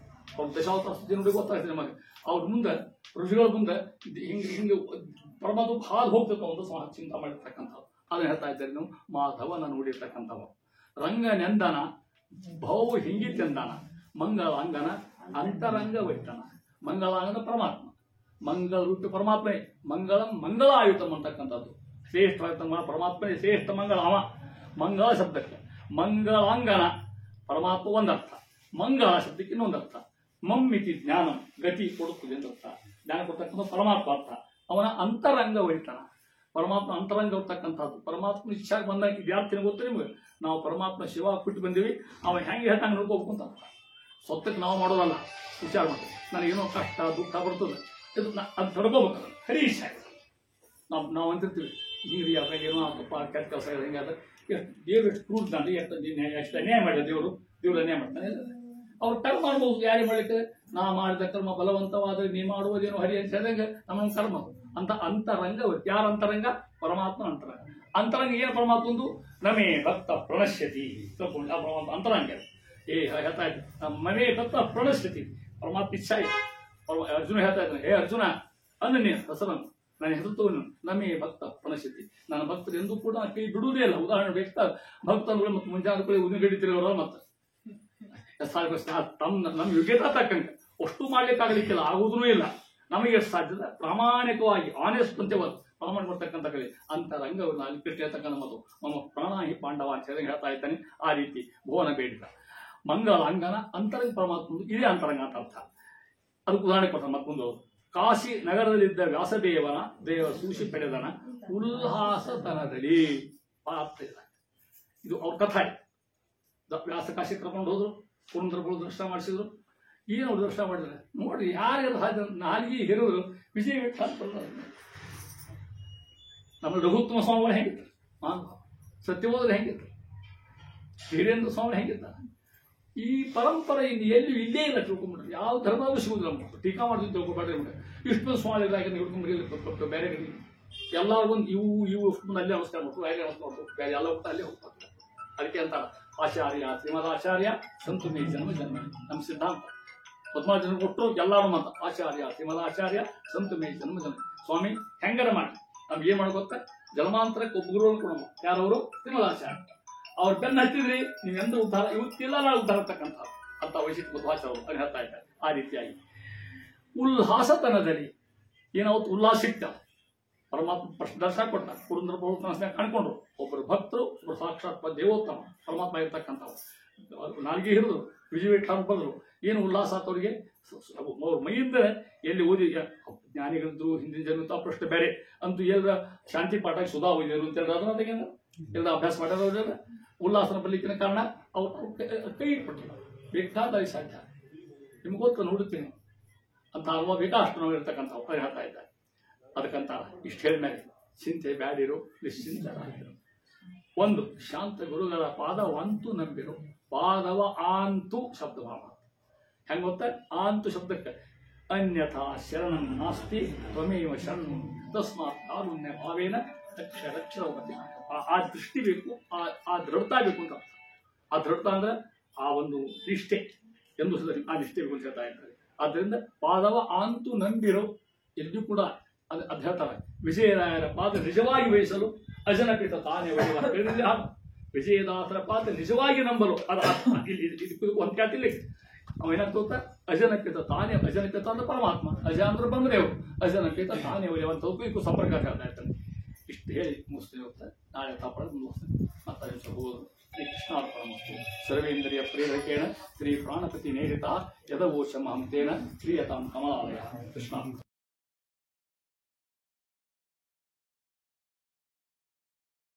ಅವ್ರ ದಶಾವತಾರ ನೋಡಿ ಗೊತ್ತಾಗ್ತದೆ ನಮಗೆ. ಅವ್ರ ಮುಂದೆ ಋಷಿಗಳ ಮುಂದೆ ಹಿಂಗೆ ಪರಮಾತ್ಮ ಹಾದು ಹೋಗ್ತಕ್ಕ ಒಂದು ಚಿಂತ ಮಾಡಿರ್ತಕ್ಕಂಥವ್ರು. ಅದನ್ನ ಹೇಳ್ತಾ ಇದ್ದಾರೆ ನಾವು. ಮಾಧವನ ನೋಡಿರ್ತಕ್ಕಂಥವ್ರು. ರಂಗ ನೆಂದನ ಭೌ ಹಿಂಗಿತ್ತೆಂದನ ಮಂಗಳಾಂಗನ ಅಂತರಂಗ ವೈಟ್ಟನ. ಮಂಗಳಾಂಗನ ಪರಮಾತ್ಮ, ಮಂಗಳ ರೂಪಿ ಪರಮಾತ್ಮನೇ. ಮಂಗಳಾಯುತಂ ಅಂತಕ್ಕಂಥದ್ದು ಶ್ರೇಷ್ಠ ಪರಮಾತ್ಮನೇ. ಶ್ರೇಷ್ಠ ಮಂಗಳ ಅವ. ಮಂಗಳ ಶಬ್ದಕ್ಕೆ ಮಂಗಳಾಂಗನ ಪರಮಾತ್ಮ ಒಂದರ್ಥ, ಮಂಗಳ ಶಬ್ದಕ್ಕೆ ಇನ್ನೊಂದರ್ಥ. ಮಮ್ಮಿತಿ ಜ್ಞಾನ ಗತಿ ಕೊಡುತ್ತದೆ ಎಂದರ್ಥ. ಜ್ಞಾನ ಕೊಡ್ತಕ್ಕಂಥ ಪರಮಾತ್ಮ ಅರ್ಥ. ಅವನ ಅಂತರಂಗ ವೈತನ. ಪರಮಾತ್ಮ ಅಂತರಂಗ ಇರ್ತಕ್ಕಂಥದ್ದು. ಪರಮಾತ್ಮ ಇಚ್ಛಾಗಿ ಬಂದಾಗ ವಿದ್ಯಾರ್ಥಿನ ಗೊತ್ತು ನಿಮ್ಗೆ. ನಾವು ಪರಮಾತ್ಮ ಶಿವ ಬಿಟ್ಟು ಬಂದೀವಿ, ಅವ ಹೆಂಗೆ ಹೇಳ್ತಂಗೆ ನೋಡ್ಕೋಬೇಕು ಅಂತ ಅರ್ಥ. ಸ್ವತ್ತಕ್ಕೆ ನಾವು ಮಾಡೋದಲ್ಲ, ವಿಚಾರ ಮಾಡ್ತೀವಿ. ನನಗೇನೋ ಕಷ್ಟ ದುಃಖ ಬರ್ತದೆ, ಇದು ಅದು ತಡ್ಕೋಬೇಕಲ್ಲ. ಹರಿ ಇಚ್ಛೆ ನಾವು ಅಂತಿರ್ತೀವಿ. ಹಿಂಗೆ ಅವಾಗ ಏನೋ ಆತಪ್ಪ, ಕೆಟ್ಟ ಕೆಲಸ ಇದೆ, ಹಿಂಗಾದ್ರೆ ದೇವ್ರು ಎಷ್ಟು ಕ್ರೂರ್ ತಾನೆ, ಎಷ್ಟು ಅನ್ಯಾಯ ಮಾಡಿದ ದೇವರು ಅನ್ಯಾಯ ಮಾಡ್ತಾನೆ. ಅವ್ರು ಕರ್ಮ ಮಾಡ್ಬೋದು. ಯಾರಿಗೆ ಮಾಡಲಿಕ್ಕೆ? ನಾ ಮಾಡಿದ ಕರ್ಮ ಬಲವಂತವಾದ್ರೆ ನೀ ಮಾಡುವುದೇನೋ ಹರಿ ಅಂತ ಹೇಳಿದಂಗೆ ನಮ್ಮ ಕರ್ಮ ಅಂತ. ಅಂತರಂಗ ಯಾರ ಅಂತರಂಗ? ಪರಮಾತ್ಮ ಅಂತರಂಗ. ಅಂತರಂಗ ಏನು ಪರಮಾತ್ಮಂದು? ನಮೇ ಭಕ್ತ ಪ್ರಣಶ್ಯತಿ ತಿಳ್ಕೊಂಡು ಆ ಪರಮಾತ್ಮ ಅಂತರಂಗ. ಹೇಳ್ತಾ ಇದ್ದೆ, ಮಮೇ ಭಕ್ತ ಪ್ರಣಶ್ಯತಿ ಪರಮಾತ್ಮ ಇಚ್ಛಾ ಇದೆ. ಅರ್ಜುನ ಹೇಳ್ತಾ ಇದ್ದಾನೆ, ಹೇ ಅರ್ಜುನ ಅನ್ನನ್ಯ ಹೆಸರನ್ನು ನನ್ನ ಹೆಸರು ತಗೊಂಡು ನಮೇ ಭಕ್ತ ಪ್ರಣಶ್ಯತಿ. ನನ್ನ ಭಕ್ತರು ಎಂದೂ ಕೂಡ ಕೈ ಬಿಡುವುದೇ ಇಲ್ಲ. ಉದಾಹರಣೆ ಬೇಕಾ ಭಕ್ತರುಗಳು ಮತ್ತು ಮುಂಜಾನೆ ಕೂಡ ಉದಿಗಡಿತಿರೋರು ಮತ್ತೆ ನಮ್ಮ ಯೋಗ್ಯತಾ ತಕ್ಕಂಗೆ ಅಷ್ಟು ಮಾಡ್ಲಿಕ್ಕಾಗಲಿಕ್ಕಿಲ್ಲ, ಆಗುವುದೂ ಇಲ್ಲ. ನಮಗೆ ಸಾಧ್ಯದ ಪ್ರಾಮಾಣಿಕವಾಗಿ ಆನೆಸ್ಟ್ ಅಂತ ಪ್ರಾಮಾಣಿಕ ಬರ್ತಕ್ಕಂಥ ಕಲೆ ಅಂತರಂಗವನ್ನು ಅಲ್ಲಿ ಕೃಷ್ಣ ಹೇಳ್ತಕ್ಕಂಥ ಮತ್ತು ನಮ್ಮ ಪ್ರಾಣಾಹಿ ಪಾಂಡವ ಅಂತ ಹೇಳ್ತಾ ಇದ್ದಾನೆ. ಆ ರೀತಿ ಭುವನ ಬೇಡಿದ ಮಂಗಳ ಅಂಗನ ಅಂತರಂಗ ಪರಮಾತ್ಮ ಇದೇ ಅಂತರಂಗ ಅಂತ ಅರ್ಥ. ಅದಕ್ಕೆ ಉದಾಹರಣೆ ಕೊಡ್ತಾನೆ ಮತ್ತೊಂದು. ಕಾಶಿ ನಗರದಲ್ಲಿದ್ದ ವ್ಯಾಸದೇವನ ದೇವ ಸೂಸಿ ಪಡೆದನ ಉಲ್ಲಾಸತನದಲ್ಲಿ ಇದು ಅವ್ರ ಕಥೆ. ವ್ಯಾಸ ಕಾಶಿ ಕರ್ಕೊಂಡು ಹೋದ್ರು, ಪುರಂದರಗಳು ದರ್ಶನ ಮಾಡಿಸಿದ್ರು. ಏನು ಅವ್ರು ದರ್ಶನ ಮಾಡಿದ್ರೆ ನೋಡ್ರಿ, ಯಾರ್ಯಾರು ನಾಲ್ಗಿ ಹಿರಿದ್ರು ವಿಜಯ ವಿಠಲ. ನಮ್ಮ ರಘುತ್ತಮ ಸ್ವಾಮಿಗಳು ಹೆಂಗಿತ್ತು, ಸತ್ಯಬೋಧರು ಹೆಂಗಿತ್ತು, ವೀರೇಂದ್ರ ಸ್ವಾಮಿ ಹೆಂಗಿತ್ತ. ಈ ಪರಂಪರೆ ಇನ್ನು ಎಲ್ಲಿ ಇಲ್ಲೇ ಇಲ್ಲ ತಿಳ್ಕೊಂಡ್ಬಿಟ್ರೆ. ಯಾವ ಧರ್ಮವೂ ಸಿಗುದಿಲ್ಲ. ನಮ್ಮ ಟೀಕಾ ಮಾಡಿದ್ದು ತಿಳ್ಕೊಬೇಡ್ರಿ. ವಿಷ್ಣು ಸ್ವಾಮಿಗಳಾಗಿ ಹಿಡ್ಕೊಂಡ್ಬಿಡಿ ಬೇರೆ ಕಡೆ ಎಲ್ಲರೂ ಇವು ಅಲ್ಲೇ ನಮಸ್ಕಾರ ಮಾಡ್ತಾರೆ, ಅಲ್ಲೇ ನಮಸ್ಕಾರ ಮಾಡ್ತಾರೆ, ಬೇರೆ ಎಲ್ಲ ಹೋಗ್ತಾ ಅಲ್ಲೇ ಹೋಗ್ತಾರೆ. ಅದಕ್ಕೆ ಅಂತ ಆಚಾರ್ಯ ಶ್ರೀಮದಾಚಾರ್ಯ ಸಂತು ಮೇ ಜನ್ಮ ಜನ್ಮ ನಮ್ಮ ಸಿದ್ಧಾಂತ. 14 ಜನ ಕೊಟ್ಟರು ಎಲ್ಲರೂ ಮಾತ ಆಚಾರ್ಯ ಶ್ರೀಮದಾಚಾರ್ಯ ಸಂತು ಮೇ ಜನ್ಮ ಜನ್ಮ. ಸ್ವಾಮಿ ಹೆಂಗರ ಮಾಡಿ ನಮ್ಗೆ ಏನ್ ಮಾಡ್ಕೊತ ಜನ್ಮಾಂತರಕ್ಕೆ ಒಬ್ಬ ಗುರುವನ್ನು ಕೊಡೋಣ. ಯಾರವರು? ಶ್ರೀಮದಾಚಾರ್ಯ. ಅವ್ರ ಬೆನ್ನ ಹತ್ತಿದ್ರಿ ನೀವೆಂದು ಉದ್ಧಾರ, ಇವತ್ತಿಲ್ಲ ನಾವು ಉದ್ಧಾರ ತಕ್ಕಂಥ ಅಂತ ವೈಶಿಷ್ಟ್ಯ ಮಧ್ವಾಚಾರ್ಯರು ಅಲ್ಲಿ ಹೇಳ್ತಾ ಇದ್ದಾರೆ. ಆ ರೀತಿಯಾಗಿ ಉಲ್ಲಾಸತನದಲ್ಲಿ ಏನಾವತ್ತು ಉಲ್ಲಾಸ ಸಿಕ್ತ. ಪರಮಾತ್ಮ ದರ್ಶನ ಕೊಟ್ಟ. ಪುರಂದರ ಪ್ರಭು ಕಾಣ್ಕೊಂಡ್ರು. ಒಬ್ಬರು ಭಕ್ತರು, ಒಬ್ಬರು ಸಾಕ್ಷಾತ್ ದೇವೋತ್ತಮ ಪರಮಾತ್ಮ ಇರ್ತಕ್ಕಂಥವ್ರು. ನಾಲ್ಗೆ ಹಿಡಿದ್ರು, ವಿಜಯವಿಠಲ ಬಂದರು. ಏನು ಉಲ್ಲಾಸ ಆತವ್ರಿಗೆ. ಅವ್ರ ಮೈಯಿಂದ ಎಲ್ಲಿ ಓದಿ ಜ್ಞಾನಿಗಳಿದ್ರು, ಹಿಂದಿನ ಜನ್ಮ ಪ್ರಶ್ನೆ ಬೇರೆ ಅಂತೂ ಎಲ್ಲ ಶಾಂತಿ ಪಾಠ ಸುಧಾ ಓದಿದ್ರು ಅಂತ ಹೇಳಿದ್ರೆ ಅದನ್ನ ತೆಗೆದ ಎಲ್ಲ ಅಭ್ಯಾಸ ಮಾಡೋದ್ರ ಉಲ್ಲಾಸನ ಬರ್ಲಿಕ್ಕಿನ ಕಾರಣ ಅವ್ರು ಕೈ ಇಟ್ಬಿಟ್ರು. ಬೇಕಾದಾಗ ಸಾಧ್ಯ ನಿಮಗೋಸ್ಕರ ನೋಡುತ್ತೇನೆ ಅಂತ ಅಲ್ವಾ ಬೇಕಾ ಅಷ್ಟು ನಾವು ಇರ್ತಕ್ಕಂಥ ಅವ್ರು ಹೇಳ್ತಾ ಇದ್ದಾರೆ. ಅದಕ್ಕಂತ ಇಷ್ಟು ಹೇಳಿದ್ಮೇಲೆ ಚಿಂತೆ ಬ್ಯಾಡಿರು, ನಿಶ್ಚಿಂತರಾಗಿರು. ಒಂದು ಶಾಂತ ಗುರುಗಳ ಪಾದವಂತೂ ನಂಬಿರು. ಪಾದವ ಆಂತು ಶಬ್ದಭಾವ ಹೆಂಗ ಗೊತ್ತ? ಆಂತು ಶಬ್ದಕ್ಕೆ ಅನ್ಯಥಾ ಶರಣಂ ನಾಸ್ತಿ ತ್ವಮೇವ ಶರಣು ತಸ್ಮಾತ್ ಕಾರುಣ್ಯ ಭಾವೇನ ರಕ್ಷರಕ್ಷರವತಿ. ಆ ದೃಷ್ಟಿ ಬೇಕು, ಆ ದೃಢತಾ ಬೇಕು ಅಂತ. ಆ ದೃಢತಾ ಅಂದ್ರೆ ಆ ಒಂದು ನಿಷ್ಠೆ ಎಂದು ಆ ನಿಷ್ಠೆ ಬೇಕು ಅಂತ ಹೇಳ್ತಾ ಇದ್ದಾರೆ. ಆದ್ದರಿಂದ ಪಾದವ ಆಂತು ನಂಬಿರೋ ಎಲ್ಲಿಯೂ ಕೂಡ ಅದು ಹೇಳ್ತಾರೆ. ವಿಜಯರಾಯರ ಪಾದ ನಿಜವಾಗಿ ವಹಿಸಲು ಅಜನಪಿತ ತಾನೇ ಒಡೆಯುವ. ವಿಜಯದಾಸರ ಪಾದ ನಿಜವಾಗಿ ನಂಬಲು ಅದು ಒಂದು ಕ್ಯಾತಿಲ್ಲ. ಅವೇನಾಗ್ತ ಗೊತ್ತಾ? ಅಜನಪಿತ ತಾನೇ, ಅಜನಪಿತ ಅಂದ್ರೆ ಪರಮಾತ್ಮ, ಅಜ ಅಂದ್ರೆ ಬಂದ್ರೇವು, ಅಜನಪಿತ ತಾನೇ ಒಡೆಯುವಂಥದ್ದು ಇದಕ್ಕೂ ಸಂಪರ್ಕ ಹೇಳ್ತಾ ಇರ್ತಾನೆ. ಇಷ್ಟು ಹೇಳಿ ಮುಗಿಸ್ತೀನಿ. ಹೋಗ್ತಾರೆ ನಾಳೆ ತಾಪಡೋದು ಮುಗಿಸ್ತಾನೆ. ಮತ್ತೆ ಹೋಗೋದು. ಶ್ರೀ ಕೃಷ್ಣಾರ್ಪಣಮಸ್ತು. ಸರ್ವೇಂದ್ರಿಯ ಪ್ರೇರಕೇಣ ಶ್ರೀ ಪ್ರಾಣಪತಿ ನೇರಿತ ಯದವೋಚ ಮಹಂತೇನ ಕ್ರಿಯತಾಂ ಕಮಲಾಲಯ. ಕೃಷ್ಣ.